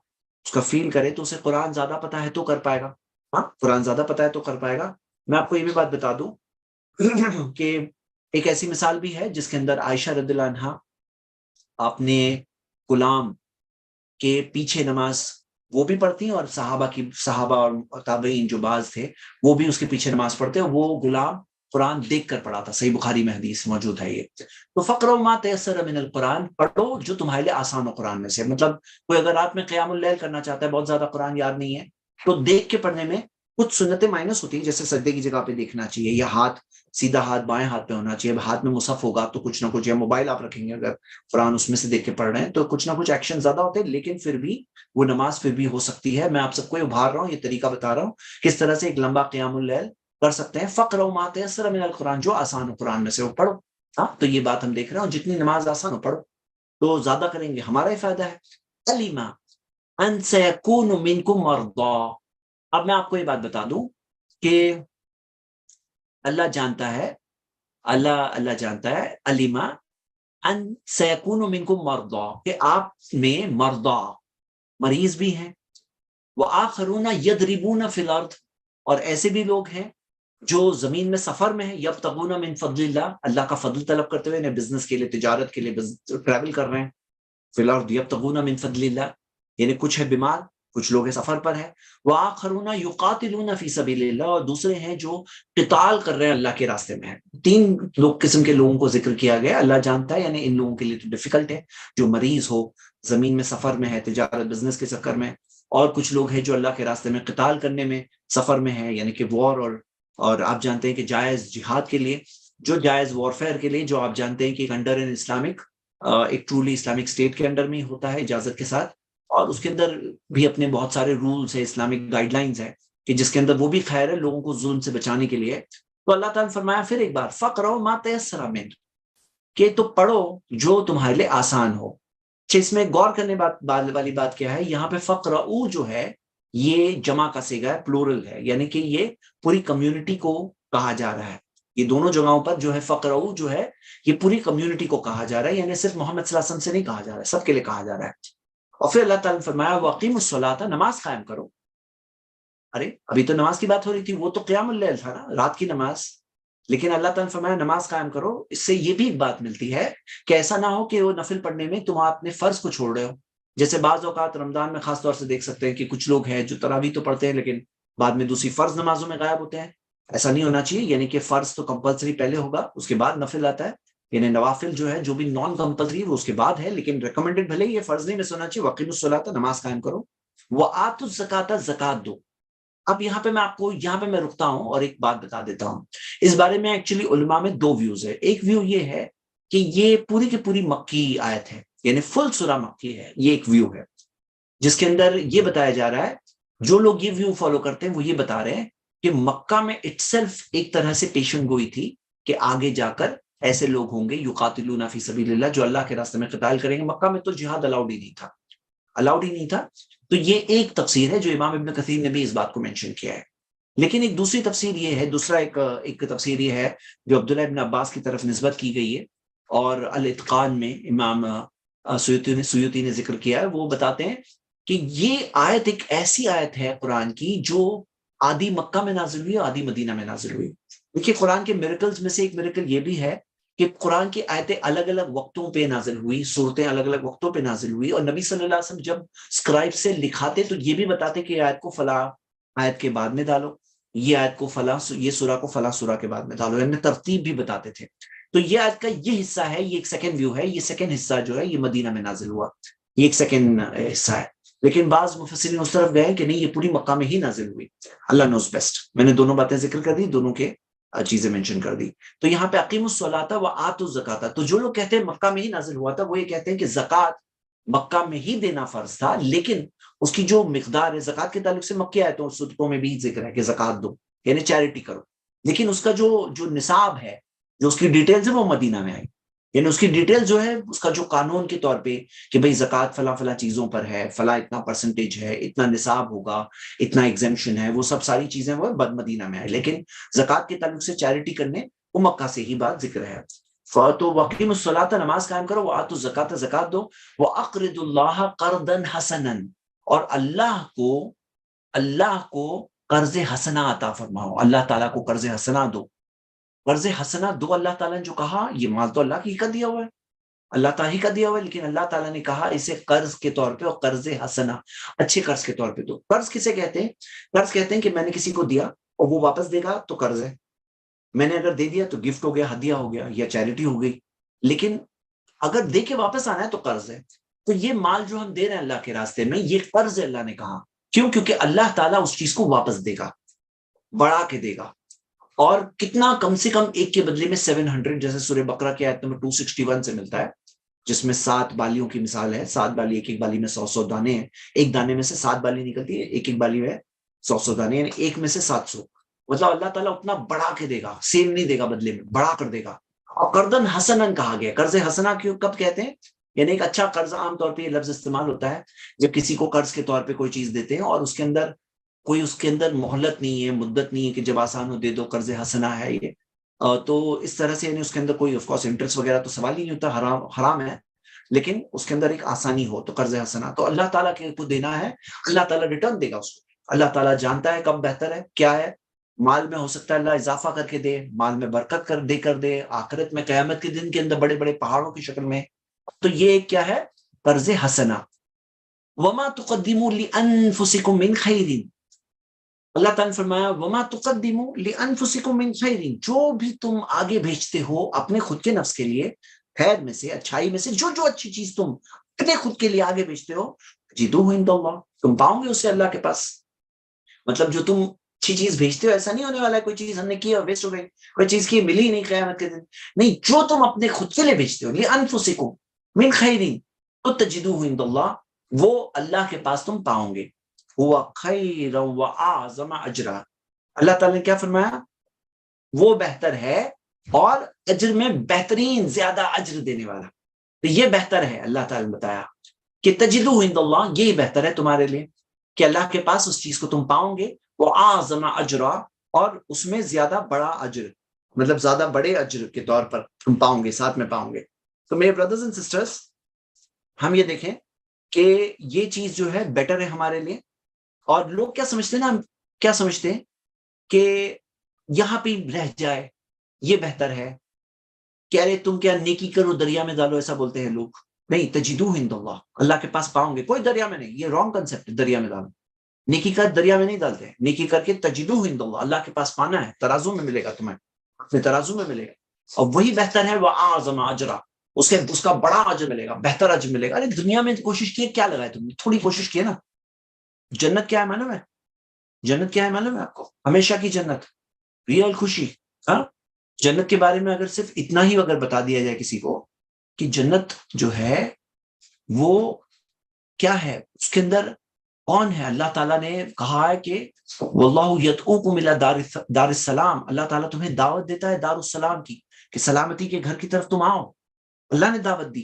فیل کرے، تو اسے قرآن زیادہ پتا ہے تو کر پائے گا. ہاں، قرآن زیادہ پتا ہے تو کر پائے گا. میں آپ کو یہ بھی بات بتا دوں کہ ایک ایسی مثال بھی ہے جس کے اندر عائشہ رضی اللہ عنہا اپنے غلام کے پیچھے نماز وہ بھی پڑھتی ہیں، اور صحابہ اور تابعین جو بعض تھے وہ بھی اس کے پیچھے نماز پڑھتے ہیں. وہ غلام قرآن دیکھ کر پڑھا تھا، صحیح بخاری میں حدیث موجود ہے یہ. تو فقرؤ ما تیسر من القرآن، پڑھو جو تمہارے لیے آسان ہو قرآن میں سے. مطلب کوئی اگر رات میں قیام اللیل کرنا چاہتا ہے، بہت زیادہ قرآن یاد نہیں ہے، تو دیکھ کے پڑھنے میں کچھ سنتیں مائنس ہوتی ہیں، جیسے سجدے کی جگہ پہ دیکھنا چاہیے، یا سیدھا ہاتھ بائیں ہاتھ پہ ہونا چاہیے. ہاتھ میں مصحف ہوگا تو کچھ نہ کچھ، یا موبائل آپ رکھیں گے اگر قرآن اس میں سے دیکھ کے پڑھ رہے ہیں تو کچھ نہ کچھ ایکشن زیادہ ہوتے ہیں، لیکن پھر بھی وہ نماز پھر بھی ہو سکتی ہے. میں آپ سب کو ابھار رہا ہوں، یہ طریقہ بتا رہا ہوں کس طرح سے ایک لمبا قیام اللیل کر سکتے ہیں. فقرؤ ما تیسر من القرآن، جو آسان ہو قرآن میں سے وہ پڑھو. ہاں، تو یہ بات ہم دیکھ رہے ہیں، جتنی نماز آسان ہو پڑھو، تو زیادہ کریں گے ہمارا ہی فائدہ ہے. علم ان سیکون منکم مرضی، اب میں آپ کو یہ بات بتا دوں کہ اللہ جانتا ہے، اللہ جانتا ہے، علم ان سیکون منکم مرضی، کہ آپ میں مرضی مریض بھی ہیں، وآخرون یضربون فی الارض، اور ایسے بھی لوگ ہیں جو زمین میں سفر میں ہے یبتغون من فضل اللہ، اللہ کا فضل طلب کرتے ہوئے، بزنس کے لیے، تجارت کے لیے ٹریول کر رہے ہیں، فی الارض یبتغون من فضل اللہ، یعنی کچھ ہے بیمار، کچھ لوگ سفر پر ہے، وآخرون یقاتلون فی سبیل اللہ، اور دوسرے ہیں جو قتال کر رہے ہیں اللہ کے راستے میں. 3 قسم کے لوگوں کو ذکر کیا گیا. اللہ جانتا ہے، یعنی ان لوگوں کے لیے تو ڈیفیکلٹ ہے، جو مریض ہو، زمین میں سفر میں ہے، تجارت بزنس کے چکر میں، اور کچھ لوگ ہیں جو اللہ کے راستے میں قتال کرنے میں سفر میں ہے، یعنی کہ وار، اور آپ جانتے ہیں کہ جائز جہاد کے لیے، جو جائز وارفیئر کے لیے، جو آپ جانتے ہیں کہ ایک انڈر ان اسلامک، ایک ٹرولی اسلامک اسٹیٹ کے انڈر میں ہوتا ہے اجازت کے ساتھ، اور اس کے اندر بھی اپنے بہت سارے رولز ہیں، اسلامک گائیڈ لائنز ہیں، کہ جس کے اندر وہ بھی خیر ہے لوگوں کو ظلم سے بچانے کے لیے. تو اللہ تعالیٰ نے فرمایا پھر ایک بار فقرؤ ما تیسر من، کہ تو پڑھو جو تمہارے لیے آسان ہو. اس میں غور کرنے والی بات کیا ہے، یہاں پہ فقرؤ جو ہے یہ جمع کا صیغہ ہے، پلورل ہے، یعنی کہ یہ پوری کمیونٹی کو کہا جا رہا ہے. یہ دونوں جگہوں پر جو ہے فقرؤ جو ہے یہ پوری کمیونٹی کو کہا جا رہا ہے، یعنی صرف محمد صلی اللہ علیہ وسلم سے نہیں کہا جا رہا ہے، سب کے لیے کہا جا رہا ہے. اور پھر اللہ تعالیٰ نے فرمایا وَأَقِیمُوا الصَّلَاةَ، نماز قائم کرو. ارے ابھی تو نماز کی بات ہو رہی تھی، وہ تو قیام اللیل تھا نا، رات کی نماز، لیکن اللہ تعالیٰ نے فرمایا نماز قائم کرو. اس سے یہ بھی ایک بات ملتی ہے کہ ایسا نہ ہو کہ وہ نفل پڑھنے میں تم اپنے فرض کو چھوڑ رہے ہو. جیسے بعض اوقات رمضان میں خاص طور سے دیکھ سکتے ہیں کہ کچھ لوگ ہیں جو تراویح تو پڑھتے ہیں لیکن بعد میں دوسری فرض نمازوں میں غائب ہوتے ہیں. ایسا نہیں ہونا چاہیے، یعنی کہ فرض تو کمپلسری پہلے ہوگا، اس کے بعد نفل آتا ہے. یعنی نوافل جو ہے، جو بھی نان کمپلسری وہ اس کے بعد ہے، لیکن ریکمینڈڈ بھلے یہ فرض نہیں مس ہونا چاہیے. وَأَقِیمُوا الصَّلَاةَ، نماز قائم کرو. وَآتُوا الزَّکَاةَ، زکات دو. اب یہاں پہ میں آپ کو یہاں پہ میں رکتا ہوں اور ایک بات بتا دیتا ہوں. اس بارے میں ایکچولی علماء میں 2 ویوز ہے. ایک ویو یہ ہے کہ یہ پوری کی پوری مکی آیت ہے، یعنی فل سورہ مکی ہے، یہ ایک ویو ہے جس کے اندر یہ بتایا جا رہا ہے. جو لوگ یہ ویو فالو کرتے ہیں وہ یہ بتا رہے ہیں کہ مکہ میں اٹ سیلف ایک طرح سے پیشن گوئی تھی کہ آگے جا کر ایسے لوگ ہوں گے یقاتلون فی سبیل اللہ، جو اللہ کے راستے میں قتال کریں گے. مکہ میں تو جہاد الاؤڈ ہی نہیں تھا، الاؤڈ ہی نہیں تھا. تو یہ ایک تفسیر ہے جو امام ابن کثیر نے بھی اس بات کو مینشن کیا ہے. لیکن ایک دوسری تفسیر یہ ہے، دوسرا ایک تفسیر یہ ہے جو عبداللہ ابن عباس کی طرف نسبت کی گئی ہے، اور الاتقان میں امام سیوطی نے ذکر کیا ہے. وہ بتاتے ہیں کہ یہ آیت ایک ایسی آیت ہے قرآن کی جو آدھی مکہ میں نازل ہوئی اور آدھی مدینہ میں نازل ہوئی. دیکھیے قرآن کے میریکلز میں سے ایک میریکل یہ بھی ہے کہ قرآن کی آیتیں الگ الگ وقتوں پہ نازل ہوئی، صورتیں الگ الگ وقتوں پہ نازل ہوئی، اور نبی صلی اللہ علیہ وسلم جب اسکرائب سے لکھاتے تو یہ بھی بتاتے کہ آیت کو فلاں آیت کے بعد میں ڈالو، یہ آیت کو فلاں، یہ سورہ کو فلاں سورہ کے بعد میں ڈالو، یعنی ترتیب بھی بتاتے تھے. تو یہ آیت کا یہ حصہ ہے، یہ ایک سیکنڈ ویو ہے. یہ سیکنڈ حصہ جو ہے یہ مدینہ میں نازل ہوا، یہ ایک سیکنڈ حصہ ہے. لیکن بعض مفسرین اس طرف گئے کہ نہیں، یہ پوری مکہ میں ہی نازل ہوئی. اللہ نوز بیسٹ. میں نے دونوں باتیں ذکر کر دی، دونوں کے چیزیں مینشن کر دی. تو یہاں پہ اقیموا الصلاۃ وآتوا الزکاۃ، تو جو لوگ کہتے ہیں مکہ میں ہی نازل ہوا تھا وہ یہ کہتے ہیں کہ زکوٰۃ مکہ میں ہی دینا فرض تھا، لیکن اس کی جو مقدار ہے، زکوٰۃ کے تعلق سے مکی آیتوں صدقوں میں بھی ذکر ہے کہ زکوٰۃ دو، یعنی چیریٹی کرو. لیکن اس کا جو نصاب ہے، جو اس کی ڈیٹیلز ہے، وہ مدینہ میں آئی. یعنی اس کی ڈیٹیل جو ہے، اس کا جو قانون کے طور پہ کہ بھئی زکوٰۃ فلاں فلاں چیزوں پر ہے، فلاں اتنا پرسنٹیج ہے، اتنا نصاب ہوگا، اتنا ایگزمپشن ہے، وہ سب ساری چیزیں وہ مدینہ میں آئی. لیکن زکوٰۃ کے تعلق سے چیریٹی کرنے وہ مکہ سے ہی بات ذکر ہے. تو وَأَقِیمُوا الصَّلَاةَ، نماز قائم کرو، وَآتُوا الزَّکَاةَ، زکات دو، وَأَقْرِضُوا اللَّهَ قَرْضًا حَسَنًا، اور اللہ کو قرض حسنہ عطا فرماؤ، اللہ تعالیٰ کو قرض حسنہ دو. قرض حسنہ دو اللہ تعالیٰ نے جو کہا، یہ مال تو اللہ کی کا دیا ہوا ہے، اللہ تعالیٰ ہی کا دیا ہوا ہے، لیکن اللہ تعالیٰ نے کہا اسے قرض کے طور پہ، اور قرض حسنہ اچھے قرض کے طور پہ دو. قرض کسے کہتے ہیں؟ قرض کہتے ہیں کہ میں نے کسی کو دیا اور وہ واپس دے گا تو قرض ہے. میں نے اگر دے دیا تو گفٹ ہو گیا، ہدیہ ہو گیا، یا چیریٹی ہو گئی. لیکن اگر دے کے واپس آنا ہے تو قرض ہے. تو یہ مال جو ہم دے رہے ہیں اللہ کے راستے میں، یہ قرض ہے. اللہ نے کہا کیوں؟ کیونکہ اللہ تعالیٰ اس چیز کو واپس دے گا، بڑھا کے دے گا. اور کتنا؟ کم سے کم ایک کے بدلے میں 700، جیسے سورہ بقرہ کی آیت نمبر 261 سے ملتا ہے، جس میں 7 بالیوں کی مثال ہے. 7 بالی، ایک ایک بالی میں 100 دانے ہیں، ایک دانے میں سے 7 بالی نکلتی ہے، ایک ایک بالی میں 100 دانے، یعنی ایک میں سے 700. مطلب اللہ تعالیٰ اتنا بڑھا کے دے گا، سیم نہیں دے گا، بدلے میں بڑھا کر دے گا. اور قرضاً حسناً کہا گیا. قرض حسنہ کیوں کب کہتے ہیں؟ یعنی ایک اچھا قرض، عام طور پہ یہ لفظ استعمال ہوتا ہے جب کسی کو قرض کے طور پہ کوئی چیز دیتے ہیں اور اس کے اندر مہلت نہیں ہے، مدت نہیں ہے کہ جب آسان ہو دے دو. قرض حسنہ ہے یہ. تو اس طرح سے یعنی اس کے اندر کوئی آف کورس انٹرسٹ وغیرہ تو سوال ہی نہیں ہوتا، حرام ہے، لیکن اس کے اندر ایک آسانی ہو تو قرض حسنہ. تو اللہ تعالیٰ کے کو دینا ہے، اللہ تعالیٰ ریٹرن دے گا اس کو. اللہ تعالیٰ جانتا ہے کب بہتر ہے، کیا ہے. مال میں ہو سکتا ہے اللہ اضافہ کر کے دے، مال میں برکت کر دے، آخرت میں قیامت کے دن کے اندر بڑے بڑے پہاڑوں کی شکل میں. تو یہ کیا ہے؟ قرض حسنہ. وما تقدموا لانفسکم من خیر، اللہ تعالیٰ نے فرمایا وما تقدموا لانفسکم من خیر، جو بھی تم آگے بھیجتے ہو اپنے خود کے نفس کے لیے خیر میں سے، اچھائی میں سے، جو اچھی چیز تم اپنے خود کے لیے آگے بھیجتے ہو، جدوہ عند اللہ، تم پاؤں گے اسے اللہ کے پاس. مطلب جو تم اچھی چیز بھیجتے ہو، ایسا نہیں ہونے والا ہے کوئی چیز ہم نے کی اور ویسٹ ہو گئی، کوئی چیز کی ملی نہیں قیامت کے دن. نہیں، جو تم اپنے خود کے لیے بھیجتے ہو لانفسکم من خیر تو تجدوہ عند اللہ، وہ اللہ کے پاس تم پاؤں گے. ہوا خیر و اعظم اجرا، اللہ تعالیٰ نے کیا فرمایا؟ وہ بہتر ہے اور اجر میں بہترین، زیادہ اجر دینے والا. تو یہ بہتر ہے، اللہ تعالیٰ نے بتایا کہ تجدوہ عند اللہ، یہی بہتر ہے تمہارے لیے کہ اللہ کے پاس اس چیز کو تم پاؤں گے. وہ اعظم اجرا، اور اس میں زیادہ بڑا اجر، مطلب زیادہ بڑے اجر کے طور پر تم پاؤں گے، ساتھ میں پاؤں گے. تو میرے بردرز اینڈ سسٹرز، ہم یہ دیکھیں کہ یہ چیز جو ہے بیٹر ہے ہمارے لیے. اور لوگ کیا سمجھتے ہیں نا، کیا سمجھتے ہیں کہ یہاں پہ رہ جائے یہ بہتر ہے، کہ ارے تم کیا نیکی کرو دریا میں ڈالو، ایسا بولتے ہیں لوگ. نہیں، تجدوہ عند اللہ، اللہ کے پاس پاؤں گے. کوئی دریا میں نہیں، یہ رانگ کنسپٹ ہے دریا میں ڈالو. نیکی کر دریا میں نہیں ڈالتے، نیکی کر کے تجدوہ عند اللہ، اللہ کے پاس پانا ہے. ترازو میں ملے گا تمہیں، اپنے ترازو میں ملے گا، اور وہی بہتر ہے. وہ اعظم اجرا، اس کا بڑا اجر ملے گا، بہتر اجر ملے گا. ارے دنیا میں کوشش کی، کیا لگا ہے تم نے؟ تھوڑی کوشش کی نا. جنت کیا ہے معلوم ہے؟ جنت کیا ہے معلوم ہے آپ کو؟ ہمیشہ کی جنت، ریئل خوشی. ہاں، جنت کے بارے میں اگر صرف اتنا ہی اگر بتا دیا جائے کسی کو کہ جنت جو ہے وہ کیا ہے، اس کے اندر کون ہے. اللہ تعالیٰ نے کہا ہے کہ واللہ یدعوکم الی دار السلام، اللہ تعالیٰ تمہیں دعوت دیتا ہے دار السلام کی، کہ سلامتی کے گھر کی طرف تم آؤ. اللہ نے دعوت دی.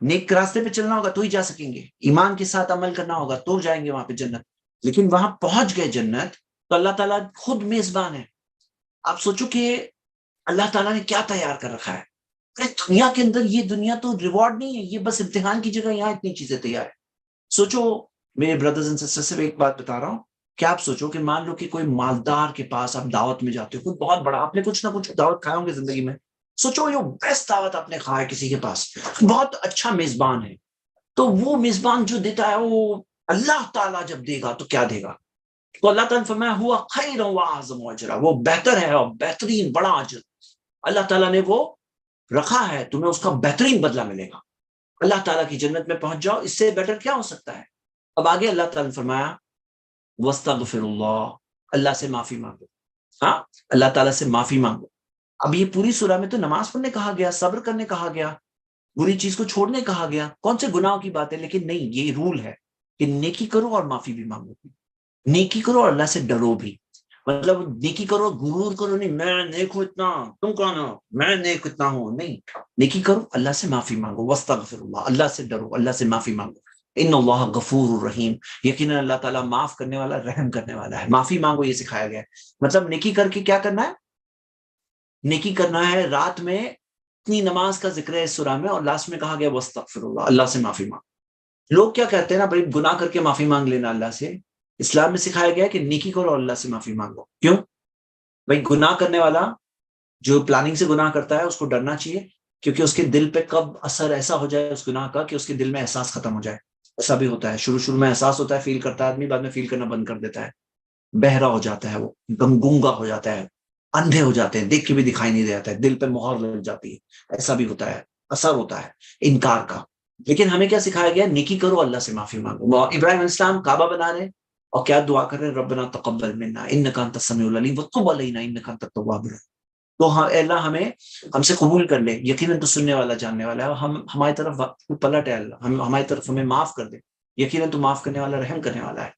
نیک راستے پہ چلنا ہوگا تو ہی جا سکیں گے، ایمان کے ساتھ عمل کرنا ہوگا تو جائیں گے وہاں پہ جنت. لیکن وہاں پہنچ گئے جنت تو اللہ تعالیٰ خود میزبان ہے. آپ سوچو کہ اللہ تعالیٰ نے کیا تیار کر رکھا ہے. دنیا کے اندر یہ دنیا تو ریوارڈ نہیں ہے، یہ بس امتحان کی جگہ. یہاں اتنی چیزیں تیار ہے. سوچو میرے بردرز اینڈ سسٹر سے ایک بات بتا رہا ہوں کہ آپ سوچو کہ مان لو کہ کوئی مالدار کے پاس آپ دعوت میں جاتے ہو، کوئی بہت بڑا، آپ نے کچھ نہ کچھ دعوت کھائے ہوں گے زندگی میں. سوچو یہ بیسٹ دعوت آپ نے کھایا کسی کے پاس، بہت اچھا میزبان ہے. تو وہ میزبان جو دیتا ہے وہ اللہ تعالیٰ جب دے گا تو کیا دے گا؟ تو اللہ تعالیٰ نے فرمایا ہوا خیر و اعظم اجرا، وہ بہتر ہے اور بہترین بڑا اجر اللہ تعالیٰ نے وہ رکھا ہے، تمہیں اس کا بہترین بدلہ ملے گا. اللہ تعالیٰ کی جنت میں پہنچ جاؤ، اس سے بیٹر کیا ہو سکتا ہے. اب آگے اللہ تعالیٰ نے فرمایا وَاسْتَغْفِرُ اللَّهَ، اللہ سے معافی مانگو. ہاں، اللہ تعالیٰ سے معافی مانگو. اب یہ پوری سورہ میں تو نماز پڑھنے کہا گیا، صبر کرنے کہا گیا، بری چیز کو چھوڑنے کہا گیا، کون سے گناہوں کی بات ہے. لیکن نہیں، یہ رول ہے کہ نیکی کرو اور معافی بھی مانگو. نیکی کرو اور اللہ سے ڈرو بھی. مطلب نیکی کرو، غرور کرو نہیں، میں نیک ہوں اتنا، تم کون ہو، میں نیک اتنا ہوں. نہیں، نیکی کرو، اللہ سے معافی مانگو. واستغفر اللہ، اللہ سے ڈرو، اللہ سے معافی مانگو. ان اللہ غفور الرحیم، یقیناً اللہ تعالیٰ معاف کرنے والا، رحم کرنے والا ہے. معافی مانگو یہ سکھایا گیا ہے. مطلب نیکی کر کے کیا کرنا ہے؟ نیکی کرنا ہے. رات میں اتنی نماز کا ذکر ہے اس سورہ میں، اور لاسٹ میں کہا گیا واستغفر اللہ، اللہ سے معافی مانگو. لوگ کیا کہتے ہیں نا بھائی، گناہ کر کے معافی مانگ لینا اللہ سے. اسلام میں سکھایا گیا ہے کہ نیکی کرو اور اللہ سے معافی مانگو. کیوں بھائی؟ گناہ کرنے والا جو پلاننگ سے گناہ کرتا ہے اس کو ڈرنا چاہیے، کیونکہ اس کے دل پہ کب اثر ایسا ہو جائے اس گناہ کا کہ اس کے دل میں احساس ختم ہو جائے. ایسا بھی ہوتا ہے، شروع میں احساس ہوتا ہے، فیل کرتا ہے آدمی، بعد میں فیل کرنا بند کر دیتا ہے، بہرا ہو جاتا ہے، وہ گنگا ہو جاتا ہے، اندھے ہو جاتے ہیں، دیکھ کے بھی دکھائی نہیں دیتا ہے، دل پہ مہر لگ جاتی ہے. ایسا بھی ہوتا ہے، اثر ہوتا ہے انکار کا. لیکن ہمیں کیا سکھایا گیا؟ نیکی کرو، اللہ سے معافی مانگو. ابراہیم علیہ السلام کعبہ بنا رہے اور کیا دعا کر رہے ہیں؟ ربنا تقبل منا انک انت السمیع العلیم وتب علینا انک انت التواب الرحیم. تو ہاں اے اللہ ہم سے قبول کر لے، یقیناً تو سننے والا جاننے والا ہے، اور ہماری طرف پلٹ ہے اللہ، ہماری طرف ہمیں معاف کر دے، یقیناً تو معاف کرنے والا، رحم کرنے والا ہے.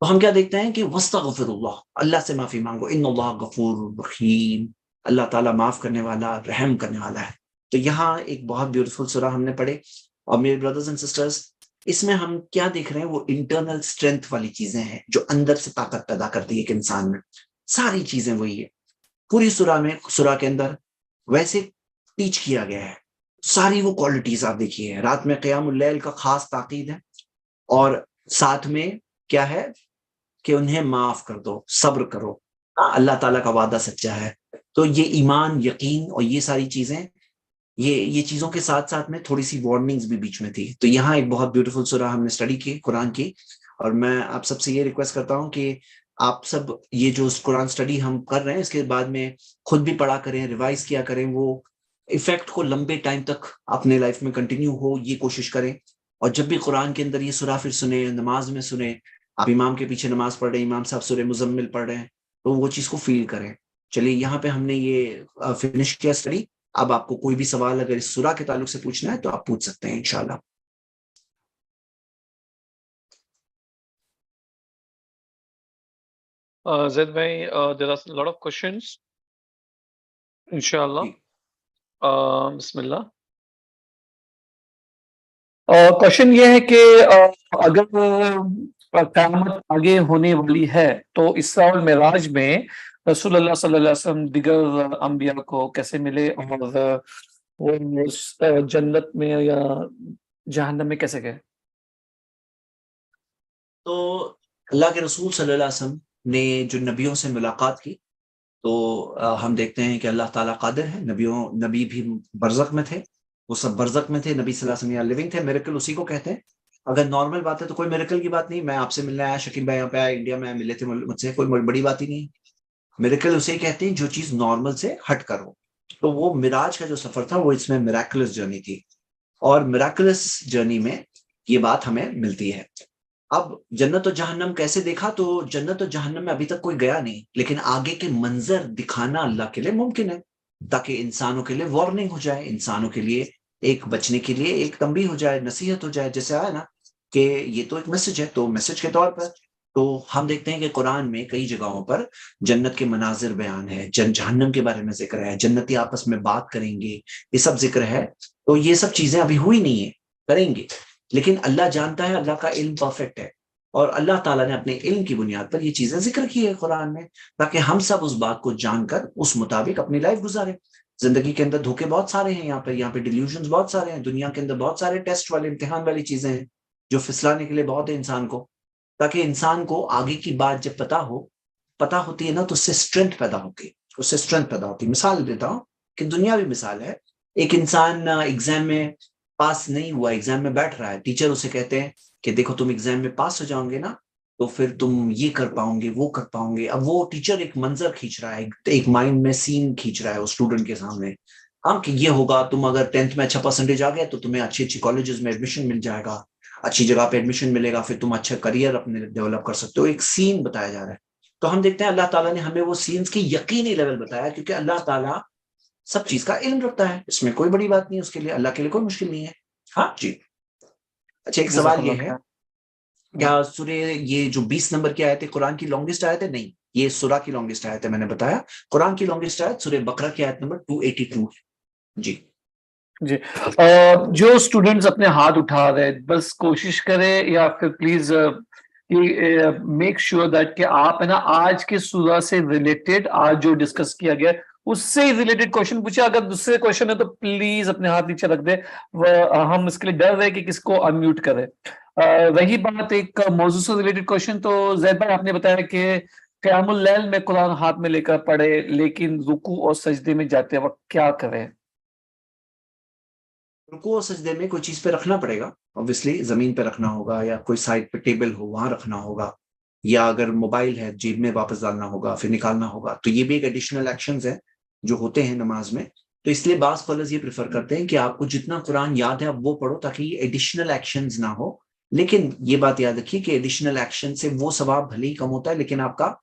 تو ہم کیا دیکھتے ہیں کہ واستغفر اللہ، اللہ سے معافی مانگو. ان اللہ غفور رحیم، اللہ تعالیٰ معاف کرنے والا، رحم کرنے والا ہے. تو یہاں ایک بہت بیوٹیفل سورہ ہم نے پڑھے. اور میرے بردرز اینڈ سسٹرز، اس میں ہم کیا دیکھ رہے ہیں؟ وہ انٹرنل اسٹرینتھ والی چیزیں ہیں جو اندر سے طاقت پیدا کرتی ہے ایک انسان میں. ساری چیزیں وہی ہے پوری سورہ کے اندر ویسے ٹیچ کیا گیا ہے. ساری وہ کوالٹیز آپ دیکھیے. رات میں قیام اللیل کا خاص تاکید ہے، اور ساتھ میں کیا ہے کہ انہیں معاف کر دو، صبر کرو، اللہ تعالیٰ کا وعدہ سچا ہے. تو یہ ایمان، یقین اور یہ ساری چیزیں، یہ چیزوں کے ساتھ ساتھ میں تھوڑی سی وارننگز بھی بیچ میں تھی. تو یہاں ایک بہت بیوٹیفل سورہ ہم نے اسٹڈی کی قرآن کی، اور میں آپ سب سے یہ ریکویسٹ کرتا ہوں کہ آپ سب یہ جو قرآن اسٹڈی ہم کر رہے ہیں اس کے بعد میں خود بھی پڑھا کریں، ریوائز کیا کریں، وہ ایفیکٹ کو لمبے ٹائم تک اپنے لائف میں کنٹینیو ہو یہ کوشش کریں. اور جب بھی قرآن کے اندر یہ سورہ پھر سنیں، نماز میں سنیں، آپ امام کے پیچھے نماز پڑھ رہے ہیں، امام صاحب سورہ مزمل پڑھ رہے ہیں، تو وہ چیز کو فیل کریں. چلیے یہاں پہ ہم نے یہ فنش کیا اسٹڈی. اب آپ کو کوئی بھی سوال اگر اس سورہ کے تعلق سے پوچھنا ہے تو آپ پوچھ سکتے ہیں انشاءاللہ. زید بھائی there are a lot of questions انشاءاللہ. بسم اللہ. کوشچن یہ ہے کہ اگر قیامت آگے ہونے والی ہے تو اسراء والمعراج میں رسول اللہ صلی اللہ علیہ وسلم دیگر انبیاء کو کیسے ملے، اور وہ جنت میں یا جہنم میں کیسے گئے؟ تو اللہ کے رسول صلی اللہ علیہ وسلم نے جو نبیوں سے ملاقات کی تو ہم دیکھتے ہیں کہ اللہ تعالیٰ قادر ہے. نبی بھی برزخ میں تھے، وہ سب برزخ میں تھے. نبی صلی اللہ علیہ وسلم یہاں لیونگ تھے. میریکل اسی کو کہتے ہیں. اگر نارمل بات ہے تو کوئی میریکل کی بات نہیں. میں آپ سے ملنے آیا، شکیل بھائی یہاں پہ آیا انڈیا میں ملے تھے مجھ سے، کوئی بڑی بات ہی نہیں. میریکل اسے کہتے ہیں جو چیز نارمل سے ہٹ کر ہو. تو وہ معراج کا جو سفر تھا وہ اس میں میراکلس جرنی تھی، اور میراکلس جرنی میں یہ بات ہمیں ملتی ہے. اب جنت و جہنم کیسے دیکھا؟ تو جنت و جہنم میں ابھی تک کوئی گیا نہیں، لیکن آگے کے منظر دکھانا اللہ کے لیے ممکن ہے تاکہ انسانوں کے لیے وارننگ ہو جائے، انسانوں کے لیے ایک بچنے کے لیے ایک تنبیہ ہو جائے، نصیحت ہو جائے. جیسے آیا نا کہ یہ تو ایک میسج ہے، تو میسج کے طور پر تو ہم دیکھتے ہیں کہ قرآن میں کئی جگہوں پر جنت کے مناظر بیان ہے، جہنم کے بارے میں ذکر ہے، جنتی آپس میں بات کریں گے، یہ سب ذکر ہے. تو یہ سب چیزیں ابھی ہوئی نہیں ہیں، کریں گے. لیکن اللہ جانتا ہے، اللہ کا علم پرفیکٹ ہے، اور اللہ تعالیٰ نے اپنے علم کی بنیاد پر یہ چیزیں ذکر کی ہے قرآن میں، تاکہ ہم سب اس بات کو جان کر اس مطابق اپنی لائف گزاریں. زندگی کے اندر دھوکے بہت سارے ہیں، یہاں پہ ڈیلیوژنز بہت سارے ہیں، دنیا کے اندر بہت سارے ٹیسٹ والے، امتحان والی چیزیں ہیں جو پھسلانے کے لیے بہت ہے انسان کو، تاکہ انسان کو آگے کی بات جب پتا ہوتی ہے نا تو اس سے اسٹرینتھ پیدا ہوتی ہے، اس سے اسٹرینتھ پیدا ہوتی ہے. مثال دیتا ہوں کہ دنیاوی مثال ہے. ایک انسان ایگزام میں پاس نہیں ہوا، ایگزام میں بیٹھ رہا ہے، ٹیچر اسے کہتے ہیں کہ دیکھو تم ایگزام میں پاس ہو جاؤ گے نا تو پھر تم یہ کر پاؤں گے، وہ کر پاؤں گے. اب وہ ٹیچر ایک منظر کھینچ رہا ہے، ایک مائنڈ میں سین کھینچ رہا ہے اس اسٹوڈنٹ کے سامنے. ہاں کہ یہ ہوگا، تم اگر 10th میں اچھا پرسنٹیج آ گیا تو تمہیں اچھی کالجز میں ایڈمیشن مل جائے گا، اچھی جگہ پہ ایڈمیشن ملے گا، پھر تم اچھا کریئر اپنے ڈیولپ کر سکتے ہو. ایک سین بتایا جا رہا ہے. تو ہم دیکھتے ہیں اللہ تعالیٰ نے ہمیں وہ سینز کی یقینی لیول بتایا، کیونکہ اللہ تعالیٰ سب چیز کا علم رکھتا ہے، اس میں کوئی بڑی بات نہیں، اس کے لیے اللہ کے لیے کوئی مشکل نہیں ہے. ہاں جی. اچھا ایک سوال یہ ہے، کیا سورہ یہ جو 20 نمبر کی آیت ہے قرآن کی لانگسٹ آیت ہے؟ نہیں، یہ سورہ کی لانگسٹ آیت ہے. میں نے بتایا قرآن کی لانگسٹ آیت سورہ بقرہ کی آیت نمبر 282 ہے. جی جی. جو اسٹوڈنٹس اپنے ہاتھ اٹھا رہے بس کوشش کرے، یا پھر پلیز میک شیور دیٹ کہ آپ ہے نا آج کے سورہ سے ریلیٹڈ آج جو ڈسکس کیا گیا اس سے ریلیٹڈ کوشچن پوچھے. اگر دوسرے کوشچن ہے تو پلیز اپنے ہاتھ نیچے رکھ دے، ہم اس کے لیے ڈر رہے کہ کس کو انمیوٹ کرے. رہی بات ایک موضوع سے ریلیٹڈ کوشچن، تو زید بھائی آپ نے بتایا کہ قیام اللیل میں قرآن ہاتھ میں لے کر پڑھے، لیکن رکوع اور سجدے میں جاتے وقت کیا کریں؟ رکوع اور سجدے میں کوئی چیز پہ رکھنا پڑے گا، obviously زمین پہ رکھنا ہوگا، یا کوئی سائڈ پہ ٹیبل ہو وہاں رکھنا ہوگا، یا اگر موبائل ہے جیب میں واپس ڈالنا ہوگا پھر نکالنا ہوگا. تو یہ بھی ایک ایڈیشنل ایکشنز ہیں جو ہوتے ہیں نماز میں. تو اس لیے بعض اسکالرز یہ پریفر کرتے ہیں کہ آپ کو جتنا قرآن یاد ہے آپ وہ پڑھو تاکہ یہ ایڈیشنل ایکشنز نہ ہو. لیکن یہ بات یاد رکھیے کہ ایڈیشنل ایکشن سے وہ ثواب بھلے ہی کم ہوتا ہے، لیکن آپ کا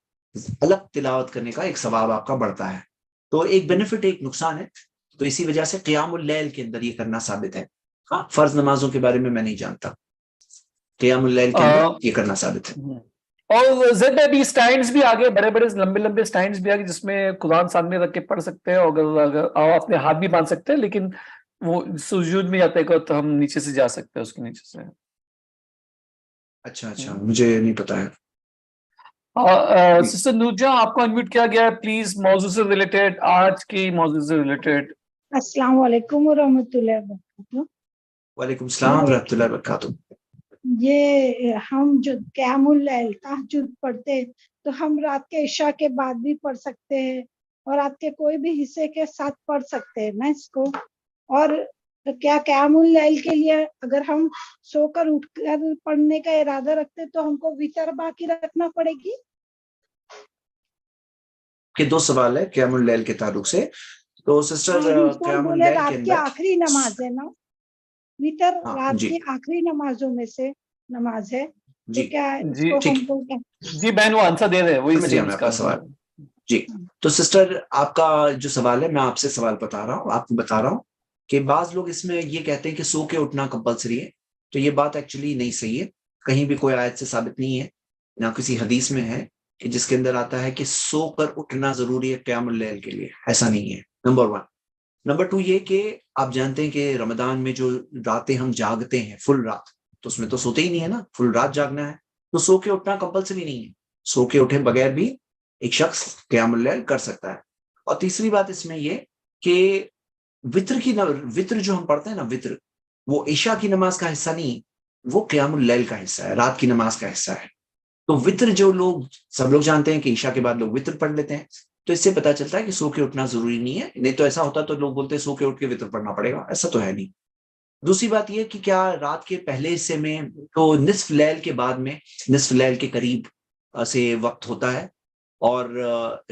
الگ تلاوت کرنے کا ایک ثواب آپ کا بڑھتا ہے. تو ایک بینیفٹ ایک نقصان ہے. تو اسی وجہ سے قیام اللیل کے اندر یہ کرنا ثابت ہے. ہاں فرض نمازوں کے بارے میں نہیں جانتا، قیام اللیل کے اندر یہ کرنا ثابت ہے. اور زد ابھی سٹینڈز بھی آگے، بڑے بڑے لمبے لمبے سٹینڈز بھی آگے جس میں قرآن سامنے رکھ کے پڑھ سکتے ہیں، اگر آپ اپنے ہاتھ بھی باندھ سکتے ہیں، لیکن وہ سجود میں جاتے ہیں تو ہم نیچے سے جا سکتے ہیں اس کے نیچے سے. اچھا مجھے نہیں پتا ہے. سسٹر نورجہاں آپ کو انمیوٹ کیا گیا ہے، پلیز موضوع سے ریلیٹڈ، آج کی موضوع سے ریلیٹڈ. السلام علیکم ورحمۃ اللہ وبرکاتہ. وعلیکم السلام ورحمۃ اللہ وبرکاتہ. یہ ہم جو قیام اللیل تہجد پڑھتے تو ہم رات کے عشاء کے بعد بھی پڑھ سکتے ہیں اور رات کے کوئی بھی حصے کے ساتھ پڑھ سکتے ہیں نا اس کو. اور کیا قیام اللیل کے لیے اگر ہم سو کر اٹھ کر پڑھنے کا ارادہ رکھتے تو ہم کو وتر باقی رکھنا پڑے گی؟ کہ دو سوال ہے قیام اللیل کے تعلق سے. تو سسٹر قیام بولے اللیل کے رات کی اندر آخری نماز ہے نا وتر، رات جی کی آخری نمازوں میں سے نماز ہے، تو جی کیا اس جی کو ٹھیک ہم کو جی بہن وہ آنسر دے رہے ہیں، وہی سمجھ صحیح گیا میں اس آپ کا کا سوال. جی تو سسٹر آپ کا جو سوال ہے میں آپ سے سوال بتا رہا ہوں، آپ کو بتا رہا ہوں کہ بعض لوگ اس میں یہ کہتے ہیں کہ سو کے اٹھنا کمپلسری ہے. تو یہ بات ایکچولی نہیں صحیح ہے، کہیں بھی کوئی آیت سے ثابت نہیں ہے، نہ کسی حدیث میں ہے کہ جس کے اندر آتا ہے کہ سو کر اٹھنا ضروری ہے قیام اللیل کے لیے. ایسا نہیں ہے، نمبر 1. نمبر 2 یہ کہ آپ جانتے ہیں کہ رمضان میں جو راتیں ہم جاگتے ہیں فل رات، تو اس میں تو سوتے ہی نہیں ہے نا، فل رات جاگنا ہے. تو سو کے اٹھنا کمپلسری نہیں ہے، سو کے اٹھے بغیر بھی ایک شخص قیام اللیل کر سکتا ہے. اور تیسری بات اس میں یہ کہ وطر جو ہم پڑھتے ہیں نا، وطر وہ عشاء کی نماز کا حصہ نہیں، وہ قیام اللیل کا حصہ ہے، رات کی نماز کا حصہ ہے. تو وطر جو لوگ سب لوگ جانتے ہیں کہ عشاء کے بعد لوگ وطر پڑھ لیتے ہیں، تو اس سے پتا چلتا ہے کہ سو کے اٹھنا ضروری نہیں ہے. نہیں تو ایسا ہوتا تو لوگ بولتے ہیں سو کے اٹھ کے وطر پڑھنا پڑے گا، ایسا تو ہے نہیں. دوسری بات یہ کہ کیا رات کے پہلے حصے میں تو نصف لیل کے بعد میں، نصف لیل کے قریب سے وقت ہوتا ہے، اور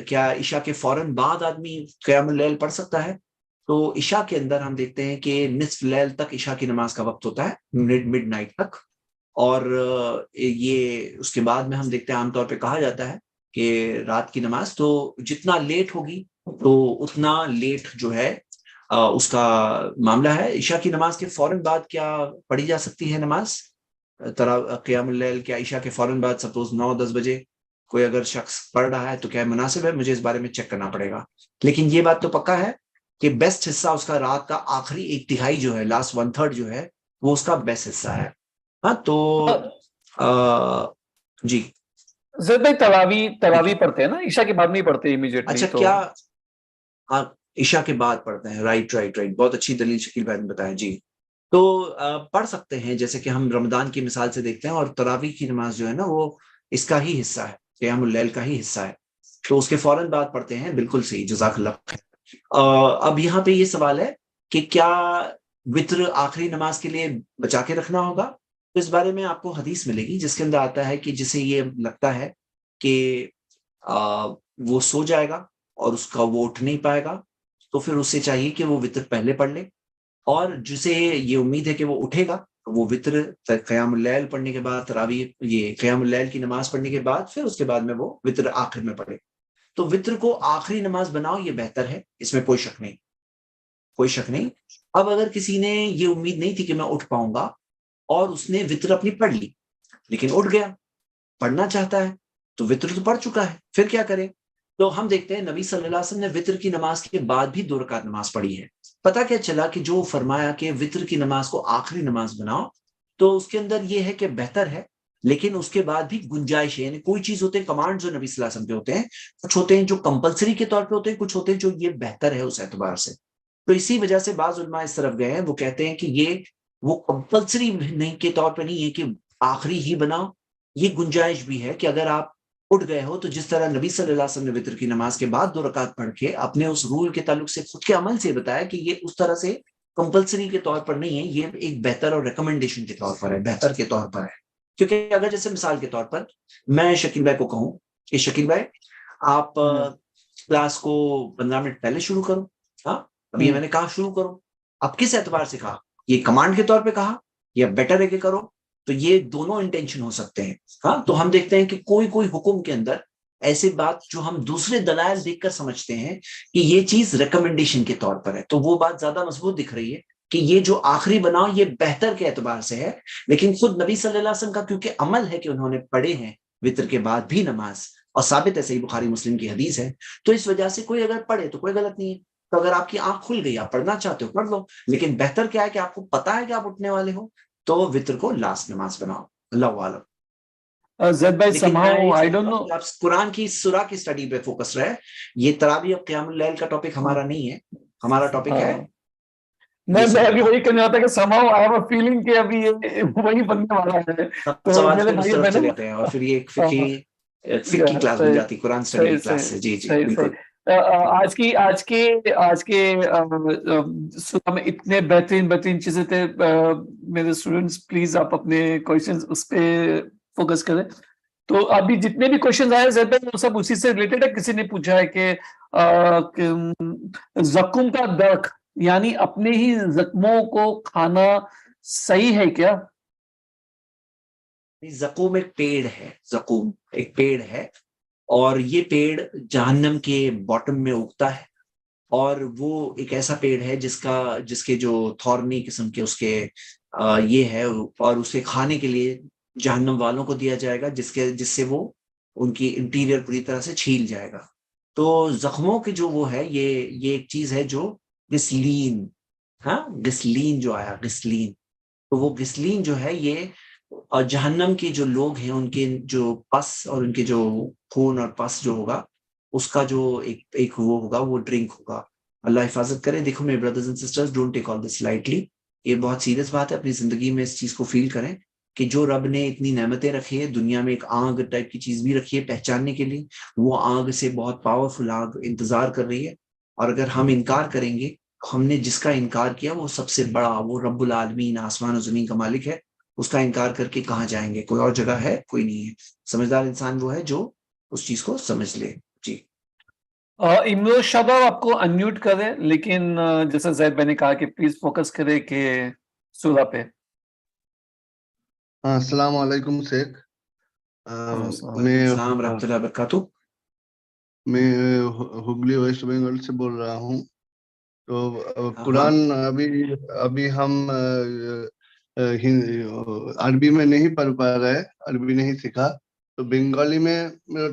کیا عشاء کے فوراً بعد آدمی قیام اللیل پڑھ سکتا ہے؟ تو عشاء کے اندر ہم دیکھتے ہیں کہ نصف لیل تک عشاء کی نماز کا وقت ہوتا ہے، مڈ نائٹ تک. اور یہ اس کے بعد میں ہم دیکھتے ہیں عام طور پہ کہا جاتا ہے کہ رات کی نماز تو جتنا لیٹ ہوگی تو اتنا لیٹ جو ہے اس کا معاملہ ہے. عشاء کی نماز کے فوراً بعد کیا پڑھی جا سکتی ہے نماز قیام اللیل؟ کیا عشاء کے فوراً بعد سپوز 9-10 بجے کوئی اگر شخص پڑھ رہا ہے تو کیا مناسب ہے؟ مجھے اس بارے میں چیک کرنا پڑے گا. لیکن یہ بات تو پکا ہے کہ بیسٹ حصہ اس کا رات کا آخری 1/3 جو ہے، لاسٹ 1/3 جو ہے، وہ اس کا بیسٹ حصہ ہے. ہاں تو جی زید بھائی تراوی پڑھتے ہیں نا، عشاء کے بعد نہیں پڑھتے امیڈیٹلی. اچھا تو کیا آپ عشاء کے بعد پڑھتے ہیں؟ رائٹ، بہت اچھی دلیل شکیل بھائی نے بتایا. جی تو پڑھ سکتے ہیں، جیسے کہ ہم رمضان کی مثال سے دیکھتے ہیں، اور تراویح کی نماز جو ہے نا وہ اس کا ہی حصہ ہے، قیام اللیل کا ہی حصہ ہے. تو اس کے فوراً بعد پڑھتے ہیں، بالکل صحیح، جزاک اللہ خیر. اب یہاں پہ یہ سوال ہے کہ کیا وطر آخری نماز کے لیے بچا کے رکھنا ہوگا؟ تو اس بارے میں آپ کو حدیث ملے گی جس کے اندر آتا ہے کہ جسے یہ لگتا ہے کہ وہ سو جائے گا اور اس کا وہ اٹھ نہیں پائے گا، تو پھر اس سے چاہیے کہ وہ وطر پہلے پڑھ لے. اور جسے یہ امید ہے کہ وہ اٹھے گا، وہ وطر قیام اللیل پڑھنے کے بعد، تراویح یہ قیام اللیل کی نماز پڑھنے کے بعد، پھر اس کے بعد میں وہ وطر آخر میں پڑھے. تو وطر کو آخری نماز بناؤ، یہ بہتر ہے، اس میں کوئی شک نہیں، کوئی شک نہیں. اب اگر کسی نے یہ امید نہیں تھی کہ میں اٹھ پاؤں گا اور اس نے وطر اپنی پڑھ لی لیکن اٹھ گیا، پڑھنا چاہتا ہے، تو وطر تو پڑھ چکا ہے، پھر کیا کرے؟ تو ہم دیکھتے ہیں نبی صلی اللہ علیہ وسلم نے وطر کی نماز کے بعد بھی 2 رکعت نماز پڑھی ہے. پتہ کیا چلا کہ جو فرمایا کہ وطر کی نماز کو آخری نماز بناؤ، تو اس کے اندر یہ ہے کہ بہتر ہے، لیکن اس کے بعد بھی گنجائش ہے. یعنی کوئی چیز ہوتے ہیں کمانڈ جو نبی صلی اللہ علیہ وسلم کے ہوتے ہیں، کچھ ہوتے ہیں جو کمپلسری کے طور پہ ہوتے ہیں، کچھ ہوتے ہیں جو یہ بہتر ہے اس اعتبار سے. تو اسی وجہ سے بعض علماء اس طرف گئے ہیں، وہ کہتے ہیں کہ یہ وہ کمپلسری نہیں کے طور پہ نہیں ہے کہ آخری ہی بناؤ، یہ گنجائش بھی ہے کہ اگر آپ اٹھ گئے ہو تو جس طرح نبی صلی اللہ علیہ وسلم نے وطر کی نماز کے بعد 2 رکعت پڑھ کے اپنے اس رول کے تعلق سے خود کے عمل سے بتایا کہ یہ اس طرح سے کمپلسری کے طور پر نہیں ہے، یہ ایک بہتر اور ریکمنڈیشن کے طور پر ہے، بہتر کے طور پر ہے. کیونکہ اگر جیسے مثال کے طور پر میں شکیل بھائی کو کہوں کہ شکیل بھائی آپ کلاس کو 15 منٹ پہلے شروع کرو، ہاں ابھی میں نے کہا شروع کرو، اب کس اعتبار سے کہا؟ یہ کمانڈ کے طور پہ کہا یا بیٹر ہے کہ کرو؟ تو یہ دونوں انٹینشن ہو سکتے ہیں. ہاں تو ہم دیکھتے ہیں کہ کوئی حکم کے اندر ایسی بات جو ہم دوسرے دلائل دیکھ کر سمجھتے ہیں کہ یہ چیز ریکمنڈیشن کے طور پر ہے، تو وہ بات زیادہ مضبوط دکھ رہی ہے کہ یہ جو آخری بناؤ یہ بہتر کے اعتبار سے ہے. لیکن خود نبی صلی اللہ علیہ وسلم کا کیونکہ عمل ہے کہ انہوں نے پڑھے ہیں وطر کے بعد بھی نماز، اور ثابت ہے، صحیح بخاری مسلم کی حدیث ہے، تو اس وجہ سے کوئی اگر پڑھے تو کوئی غلط نہیں ہے. تو اگر آپ کی آنکھ کھل گئی، آپ پڑھنا چاہتے ہو پڑھ لو، لیکن بہتر کیا ہے کہ آپ کو پتا ہے کہ آپ اٹھنے والے ہو، تو وطر کو لاسٹ نماز بناؤ. اللہ عالم. زید بھائی لیکن میں یہ I don't سمجھتا ہوں know. کہ آپ قرآن کی سورہ کی اسٹڈی پہ فوکس رہے. یہ تراویح اور قیام اللیل کا ٹاپک ہمارا نہیں ہے، ہمارا ٹاپک ہے میں ابھی وہی کہنے آتا کہ somehow I have a feeling کہ ابھی یہ وہی بننے والا ہے. تو سوال میرے پھر اس بھائی طرف چلے بہنوں جاتے ہیں اور پھر یہ فقہی فقہ کی کلاس بن جاتی قرآن اسٹڈی کی کلاس سے. جی جی بالکل. آج کے سورہ میں اتنے بہترین چیزیں تھے. میرے اسٹوڈینٹس پلیز آپ اپنے کوشچنز اس پہ فوکس کریں. تو ابھی جتنے بھی کوشچنز آئے زید بھائی وہ سب اسی سے ریلیٹڈ ہے. کسی نے پوچھا ہے کہ زکم کا درخت یعنی اپنے ہی زخموں کو کھانا صحیح ہے کیا؟ زقوم ایک پیڑ ہے. زقوم ایک پیڑ ہے اور یہ پیڑ جہنم کے باٹم میں اگتا ہے اور وہ ایک ایسا پیڑ ہے جس کے جو تھورنی قسم کے اس کے یہ ہے اور اسے کھانے کے لیے جہنم والوں کو دیا جائے گا جس سے وہ ان کی انٹیریئر پوری طرح سے چھیل جائے گا. تو زخموں کے جو وہ ہے یہ ایک چیز ہے جو گسلین. ہاں گسلین جو آیا گسلین, تو وہ گسلین جو ہے یہ اور جہنم کے جو لوگ ہیں ان کے جو پس اور ان کے جو خون اور پس جو ہوگا اس کا جو ایک وہ ہوگا وہ ڈرنک ہوگا. اللہ حفاظت کرے. دیکھو میرے brothers and sisters, don't take all this lightly. یہ بہت سیریس بات ہے. اپنی زندگی میں اس چیز کو فیل کریں کہ جو رب نے اتنی نعمتیں رکھی ہے دنیا میں, ایک آگ ٹائپ کی چیز بھی رکھی ہے پہچاننے کے لیے, وہ آگ سے بہت پاورفل آگ انتظار کر رہی ہے. اور اگر ہم انکار کریں گے, ہم نے جس کا انکار کیا وہ سب سے بڑا, وہ رب العالمین آسمان و زمین کا مالک ہے, اس کا انکار کر کے کہاں جائیں گے؟ کوئی اور جگہ ہے؟ کوئی نہیں ہے. سمجھدار انسان وہ ہے جو اس چیز کو سمجھ لے. جی امروز شاداب آپ کو انمیوٹ کرے, لیکن جیسے زید بھائی نے کہا کہ پلیز فوکس کرے کہ سورہ پہ. السلام علیکم شیخ. وعلیکم السلام ورحمۃ اللہ وبرکاتہ. میں ہگلی ویسٹ بنگال سے بول رہا ہوں. تو قرآن ابھی ہم عربی میں نہیں پڑھ پا رہے, عربی نہیں سیکھا, تو بنگالی میں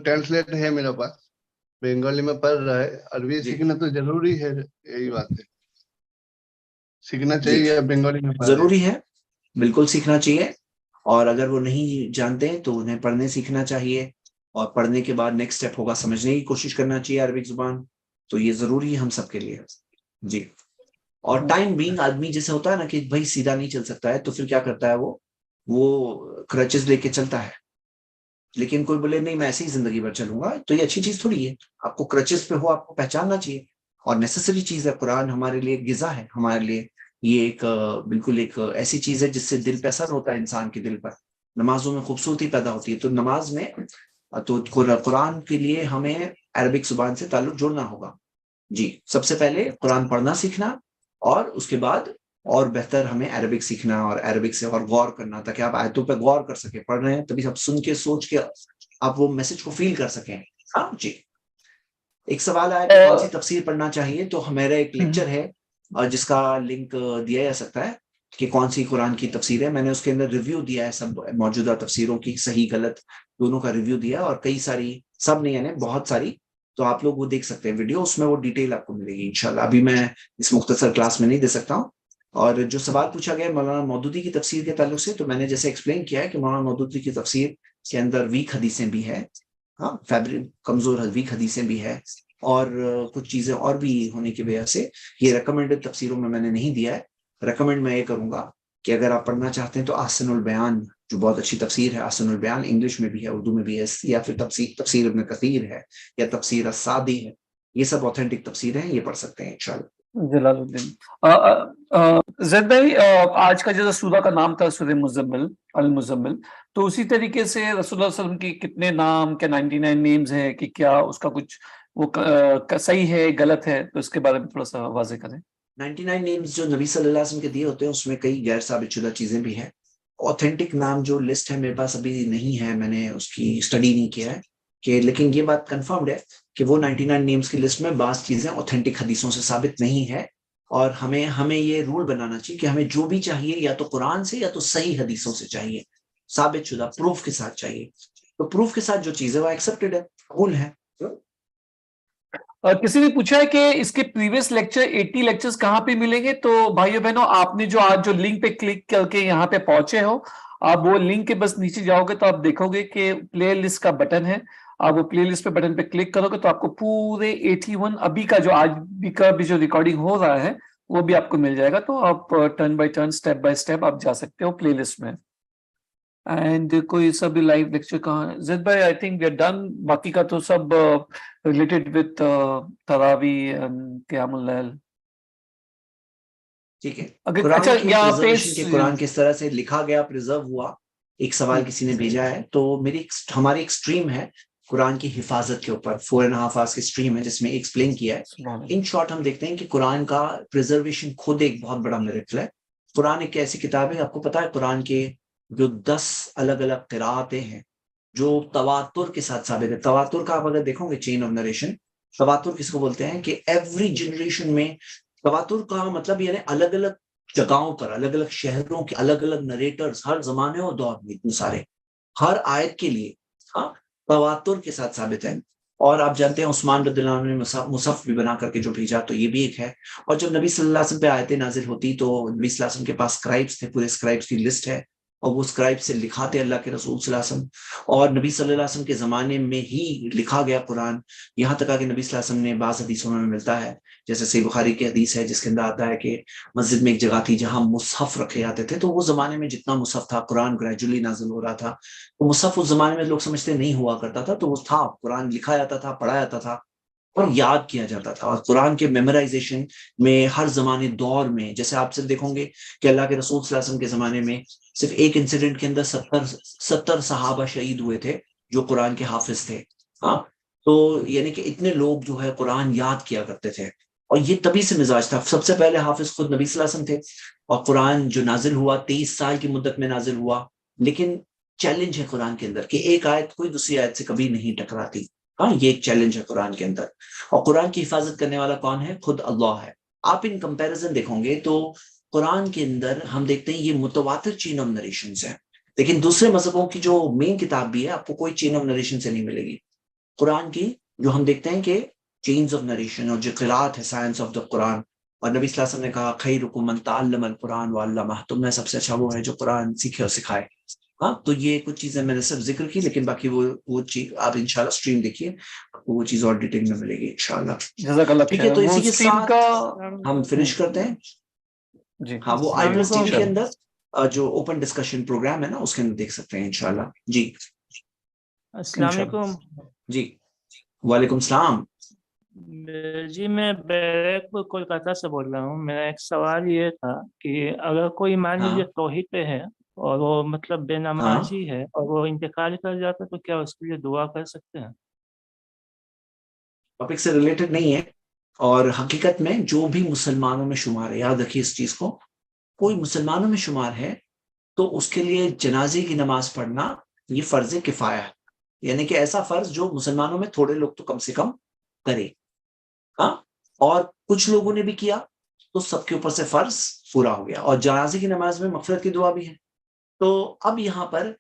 ٹرانسلیٹ ہے میرے پاس, بنگالی میں پڑھ رہا ہے. عربی سیکھنا تو ضروری ہے, یہی بات ہے, سیکھنا چاہیے بنگالی میں. ضروری ہے, بالکل سیکھنا چاہیے. اور اگر وہ نہیں جانتے تو انہیں پڑھنے سیکھنا چاہیے, اور پڑھنے کے بعد نیکسٹ اسٹیپ ہوگا سمجھنے کی کوشش کرنا چاہیے عربک زبان. تو یہ ضروری ہے ہم سب کے لیے. جی. اور ٹائم بینگ آدمی جیسے ہوتا ہے نا کہ بھائی سیدھا نہیں چل سکتا ہے, تو پھر کیا کرتا ہے وہ کرچز لے کے چلتا ہے. لیکن کوئی بولے نہیں میں ایسی ہی زندگی بھر چلوں گا, تو یہ اچھی چیز تھوڑی ہے. آپ کو کرچز پہ ہو, آپ کو پہچاننا چاہیے, اور نیسیسری چیز ہے. قرآن ہمارے لیے غذا ہے, ہمارے لیے یہ ایک بالکل ایک ایسی چیز ہے جس سے دل پہ اثر ہوتا ہے, انسان کے دل پر. نمازوں میں خوبصورتی پیدا ہوتی ہے. تو نماز میں تو قرآن کے لیے ہمیں عربک زبان سے تعلق جوڑنا ہوگا. جی سب سے پہلے قرآن پڑھنا سیکھنا, اور اس کے بعد اور بہتر ہمیں عربک سیکھنا اور عربک سے اور غور کرنا, تاکہ آپ آیتوں پہ غور کر سکیں. پڑھ رہے ہیں تبھی آپ سن کے سوچ کے آپ وہ میسج کو فیل کر سکیں. ہاں جی. ایک سوال آیا کہ کون سی تفسیر پڑھنا چاہیے, تو ہمارا ایک لیکچر ہے جس کا لنک دیا جا سکتا ہے کہ کون سی قرآن کی تفسیر ہے. میں نے اس کے اندر ریویو دیا ہے سب موجودہ تفسیروں کی, صحیح غلط دونوں کا ریویو دیا, اور کئی ساری, سب نہیں یعنی بہت ساری, تو آپ لوگ وہ دیکھ سکتے ہیں ویڈیو, اس میں وہ ڈیٹیل آپ کو ملے گی انشاءاللہ. ابھی میں اس مختصر کلاس میں نہیں دے سکتا ہوں. اور جو سوال پوچھا گیا مولانا مودودی کی تفسیر کے تعلق سے, تو میں نے جیسے ایکسپلین کیا ہے کہ مولانا مودودی کی تفسیر کے اندر ویک حدیثیں بھی ہے, ہاں کمزور ویک حدیثیں بھی ہے, اور کچھ چیزیں اور بھی ہونے کی وجہ سے یہ ریکمینڈڈ تفسیروں میں نے نہیں دیا ہے. ریکمینڈ میں یہ کروں گا کہ اگر آپ پڑھنا چاہتے ہیں تو احسن البیان جو بہت اچھی تفسیر ہے, احسن البیان انگلش میں بھی ہے, اردو میں بھی ہے, یا پھر تفسیر ابن کثیر ہے, یا تفسیر السعدی ہے. یہ سب اوتھینٹک تفسیر ہیں, یہ پڑھ سکتے ہیں انشاءاللہ. جلال الدین. زید بھائی آج کا جو سورہ کا نام تھا سورہ مزمل, المزمل, تو اسی طریقے سے رسول اللہ صلی اللہ علیہ وسلم کی کتنے نام, کیا 99 نیمز ہیں, کہ کیا اس کا کچھ وہ صحیح ہے غلط ہے, تو اس کے بارے میں تھوڑا سا واضح کریں. 99 نیمز جو نبی صلی اللہ علیہ وسلم کے دیے ہوتے ہیں اس میں کئی غیر ثابت شدہ چیزیں بھی ہیں. اوتھینٹک نام جو لسٹ ہے میرے پاس ابھی نہیں ہے, میں نے اس کی اسٹڈی نہیں کیا ہے, کہ لیکن یہ بات کنفرمڈ ہے کہ وہ 99 نیمز کی لسٹ میں بعض چیزیں اوتھینٹک حدیثوں سے ثابت نہیں ہے. اور ہمیں یہ رول بنانا چاہیے کہ ہمیں جو بھی چاہیے یا تو قرآن سے یا تو صحیح حدیثوں سے چاہیے, ثابت شدہ پروف کے ساتھ چاہیے. تو پروف کے ساتھ جو چیز ہے وہ ایکسیپٹڈ ہے, قبول ہے. کسی نے پوچھا ہے کہ اس کے پریویس لیکچر 80 لیکچرز کہاں پہ ملیں گے. تو بھائیو بہنوں, آپ نے جو آج جو لنک پہ کلک کر کے یہاں پہ پہنچے ہو, آپ وہ لنک کے بس نیچے جاؤ گے تو آپ دیکھو گے کہ پلے لسٹ کا بٹن ہے. آپ وہ پلے لسٹ پہ بٹن پہ کلک کرو گے تو آپ کو پورے 81 ابھی کا جو آج بھی جو ریکارڈنگ ہو رہا ہے وہ بھی آپ کو مل جائے گا. تو آپ turn by turn, step by step آپ جا سکتے ہو پلے لسٹ میں. اینڈ کوئی سب لائیو لیکچر کہاں ہے؟ زید بھائی I think we are done, باقی کا تو سب ریلیٹڈ وتھ تراوی قیام اللیل. ٹھیک ہے. اگر قرآن اچھا کی یہاں پہ preservation کے قرآن کس طرح سے لکھا گیا پرزرو ہوا، ایک سوال کسی نے بھیجا ہے. تو ہماری ایک سٹریم ہے قرآن کی حفاظت کے اوپر، 4.5 hours کی سٹریم ہے جس میں ایکسپلین کیا ہے. ان شارٹ ہم دیکھتے ہیں کہ قرآن کا پرزرویشن خود ایک بہت بڑا میریکل ہے. قرآن ایک ایسی کتاب ہے، آپ کو پتا ہے قرآن کے جو 10 الگ الگ قراءتیں ہیں جو تواتر کے ساتھ ثابت ہے. تواتر کا آپ اگر دیکھو گے چین آف نریشن، تواتر کس کو بولتے ہیں کہ ایوری جنریشن میں، تواتر کا مطلب یہ ہے الگ الگ جگہوں پر، الگ الگ شہروں کے الگ الگ نریٹرز، ہر زمانے اور دور میں اتنے سارے، ہر آیت کے لیے تواتر کے ساتھ ثابت ہے. اور آپ جانتے ہیں عثمان رضی اللہ عنہ نے مصحف بھی بنا کر کے جو بھیجا، تو یہ بھی ایک ہے. اور جب نبی صلی اللہ علیہ وسلم پہ آیتیں نازل ہوتی تو نبی صلی اللہ علیہ وسلم کے پاس اسکرائبس تھے، پورے اسکرائبس کی لسٹ ہے، اور وہ اسکرائب سے لکھاتے اللہ کے رسول صلی اللہ علیہ وسلم. اور نبی صلی اللہ علیہ وسلم کے زمانے میں ہی لکھا گیا قرآن، یہاں تک کہ نبی صلی اللہ علیہ وسلم نے بعض حدیثوں میں ملتا ہے، جیسے صحیح بخاری کی حدیث ہے جس کے اندر آتا ہے کہ مسجد میں ایک جگہ تھی جہاں مصحف رکھے جاتے تھے. تو وہ زمانے میں جتنا مصحف تھا، قرآن گریجولی نازل ہو رہا تھا، تو مصحف اس زمانے میں لوگ سمجھتے نہیں ہوا کرتا تھا، تو وہ تھا، قرآن لکھا جاتا تھا، پڑھا جاتا تھا اور یاد کیا جاتا تھا. اور قرآن کے میمورائزیشن میں ہر زمانے دور میں، جیسے آپ سے دیکھوں گے کہ اللہ کے رسول صلی اللہ علیہ وسلم کے زمانے میں صرف ایک انسیڈنٹ کے اندر 70 صحابہ شہید ہوئے تھے جو قرآن کے حافظ تھے. ہاں، تو یعنی کہ اتنے لوگ جو ہے قرآن یاد کیا کرتے تھے، اور یہ تبھی سے مزاج تھا. سب سے پہلے حافظ خود نبی صلی اللہ علیہ وسلم تھے، اور قرآن جو نازل ہوا 23 سال کی مدت میں نازل ہوا. لیکن چیلنج ہے قرآن کے اندر کہ ایک آیت کوئی دوسری آیت سے کبھی نہیں ٹکراتی. ہاں، یہ ایک چیلنج ہے قرآن کے اندر. اور قرآن کی حفاظت کرنے والا کون ہے؟ خود اللہ ہے. آپ ان کمپیریزن دیکھو گے تو قرآن کے اندر ہم دیکھتے ہیں یہ متواتر چین آف نریشنز ہیں، لیکن دوسرے مذہبوں کی جو مین کتاب بھی ہے آپ کو کوئی چین آف نریشن سے نہیں ملے گی. قرآن کی جو ہم دیکھتے ہیں کہ چینز آف نریشن اور جو قرات ہے، سائنس آف دا قرآن. اور نبی صلی اللہ علیہ وسلم نے کہا خیرکم من تعلم القرآن وعلمہ، تم میں سب سے اچھا وہ ہے جو قرآن سیکھے اور سکھائے. ہاں، تو یہ کچھ چیزیں میں نے صرف ذکر کی، لیکن باقی وہ چیز آپ انشاءاللہ اسٹریم دیکھیے، وہ چیز اور ڈیٹیل میں ملے گی انشاءاللہ. جزاک اللہ ٹھیک خیر. ہے، تو وہ اسی کے اسٹریم ساتھ کا ہم فنش کرتے ہیں. جی ہاں، وہ السلام آئیڈرس ٹی وی کے علیکم. اندر جو اوپن ڈسکشن پروگرام ہے نا، اس کے اندر دیکھ سکتے ہیں انشاءاللہ. جی السلام علیکم. جی وعلیکم السلام. جی میں بیرکپور کولکاتہ سے بول رہا ہوں. میرا ایک سوال یہ تھا کہ اگر کوئی مان لیجیے توحید پہ ہے اور وہ مطلب بے نمازی ہے اور وہ انتقال کر جاتا ہے، تو کیا اس کے لیے دعا کر سکتے ہیں؟ ٹاپک سے ریلیٹڈ نہیں ہے، اور حقیقت میں جو بھی مسلمانوں میں شمار ہے، یاد رکھیے اس چیز کو، کوئی مسلمانوں میں شمار ہے تو اس کے لیے جنازے کی نماز پڑھنا یہ فرض کفایہ ہے. یعنی کہ ایسا فرض جو مسلمانوں میں تھوڑے لوگ تو کم سے کم کرے. ہاں، اور کچھ لوگوں نے بھی کیا تو سب کے اوپر سے فرض پورا ہو گیا. اور جنازے کی نماز میں مغفرت کی دعا بھی ہے. تو اب یہاں پر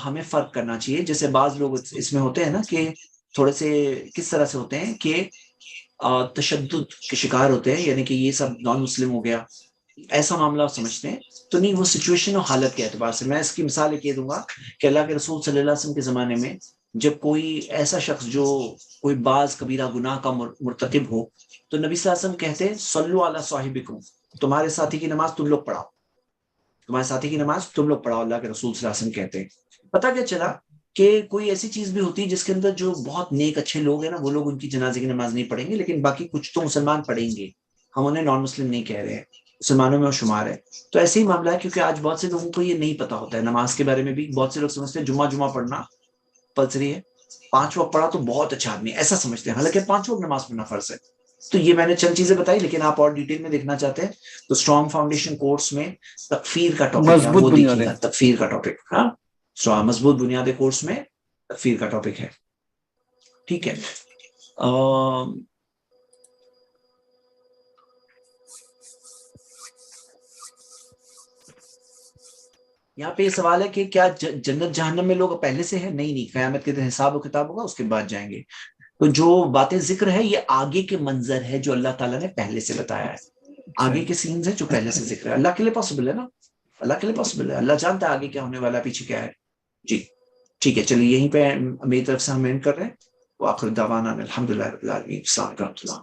ہمیں فرق کرنا چاہیے. جیسے بعض لوگ اس میں ہوتے ہیں نا کہ تھوڑے سے کس طرح سے ہوتے ہیں کہ تشدد کے شکار ہوتے ہیں، یعنی کہ یہ سب نان مسلم ہو گیا، ایسا معاملہ سمجھتے ہیں. تو نہیں، وہ سچویشن اور حالت کے اعتبار سے. میں اس کی مثال ایک یہ دوں گا کہ اللہ کے رسول صلی اللہ علیہ وسلم کے زمانے میں جب کوئی ایسا شخص جو کوئی بعض کبیرہ گناہ کا مرتکب ہو، تو نبی صلی اللہ علیہ وسلم کہتے صلو علی صاحبکم، تمہارے ساتھی کی نماز تم لوگ پڑھاؤ، تمہارے ساتھی کی نماز تم لوگ پڑھاؤ. اللہ کے رسول صلی اللہ علیہ وسلم کہتے ہیں. پتہ کیا چلا کہ کوئی ایسی چیز بھی ہوتی ہے جس کے اندر جو بہت نیک اچھے لوگ ہیں نا، وہ لوگ ان کی جنازے کی نماز نہیں پڑھیں گے، لیکن باقی کچھ تو مسلمان پڑھیں گے. ہم انہیں نان مسلم نہیں کہہ رہے ہیں، مسلمانوں میں وہ شمار ہے. تو ایسے ہی معاملہ ہے، کیونکہ آج بہت سے لوگوں کو یہ نہیں پتا ہوتا ہے نماز کے بارے میں بھی. بہت سے لوگ سمجھتے ہیں جمعہ پڑھنا پلسری ہے، 5 وقت پڑھا تو بہت اچھا آدمی، ایسا سمجھتے ہیں، حالانکہ 5 وقت نماز پڑھنا فرض ہے. تو یہ میں نے چند چیزیں بتائی، لیکن آپ اور ڈیٹیل میں دیکھنا چاہتے ہیں تو اسٹرانگ فاؤنڈیشن کورس میں تکفیر کا ٹاپک ہے، وہ دیکھیے گا. تکفیر کا ٹاپک، ہاں، مضبوط بنیادیں کورس میں تکفیر کا ٹاپک ہے. ٹھیک ہے. یہاں پہ یہ سوال ہے کہ کیا جنت جہنم میں لوگ پہلے سے ہیں؟ نہیں، قیامت کے دن حساب و کتاب ہوگا، اس کے بعد جائیں گے. تو جو باتیں ذکر ہے یہ آگے کے منظر ہے جو اللہ تعالیٰ نے پہلے سے بتایا ہے. آگے کے سینز ہیں جو پہلے سے ذکر ہے. اللہ کے لیے پاسبل ہے نا، اللہ کے لیے پاسبل ہے. اللہ جانتا ہے آگے کیا ہونے والا، پیچھے کیا ہے. جی ٹھیک ہے، چلیے یہیں پہ میری طرف سے ہم اینڈ کر رہے ہیں. وآخر دعوانا الحمدللہ رب العالمین. السلام علیکم.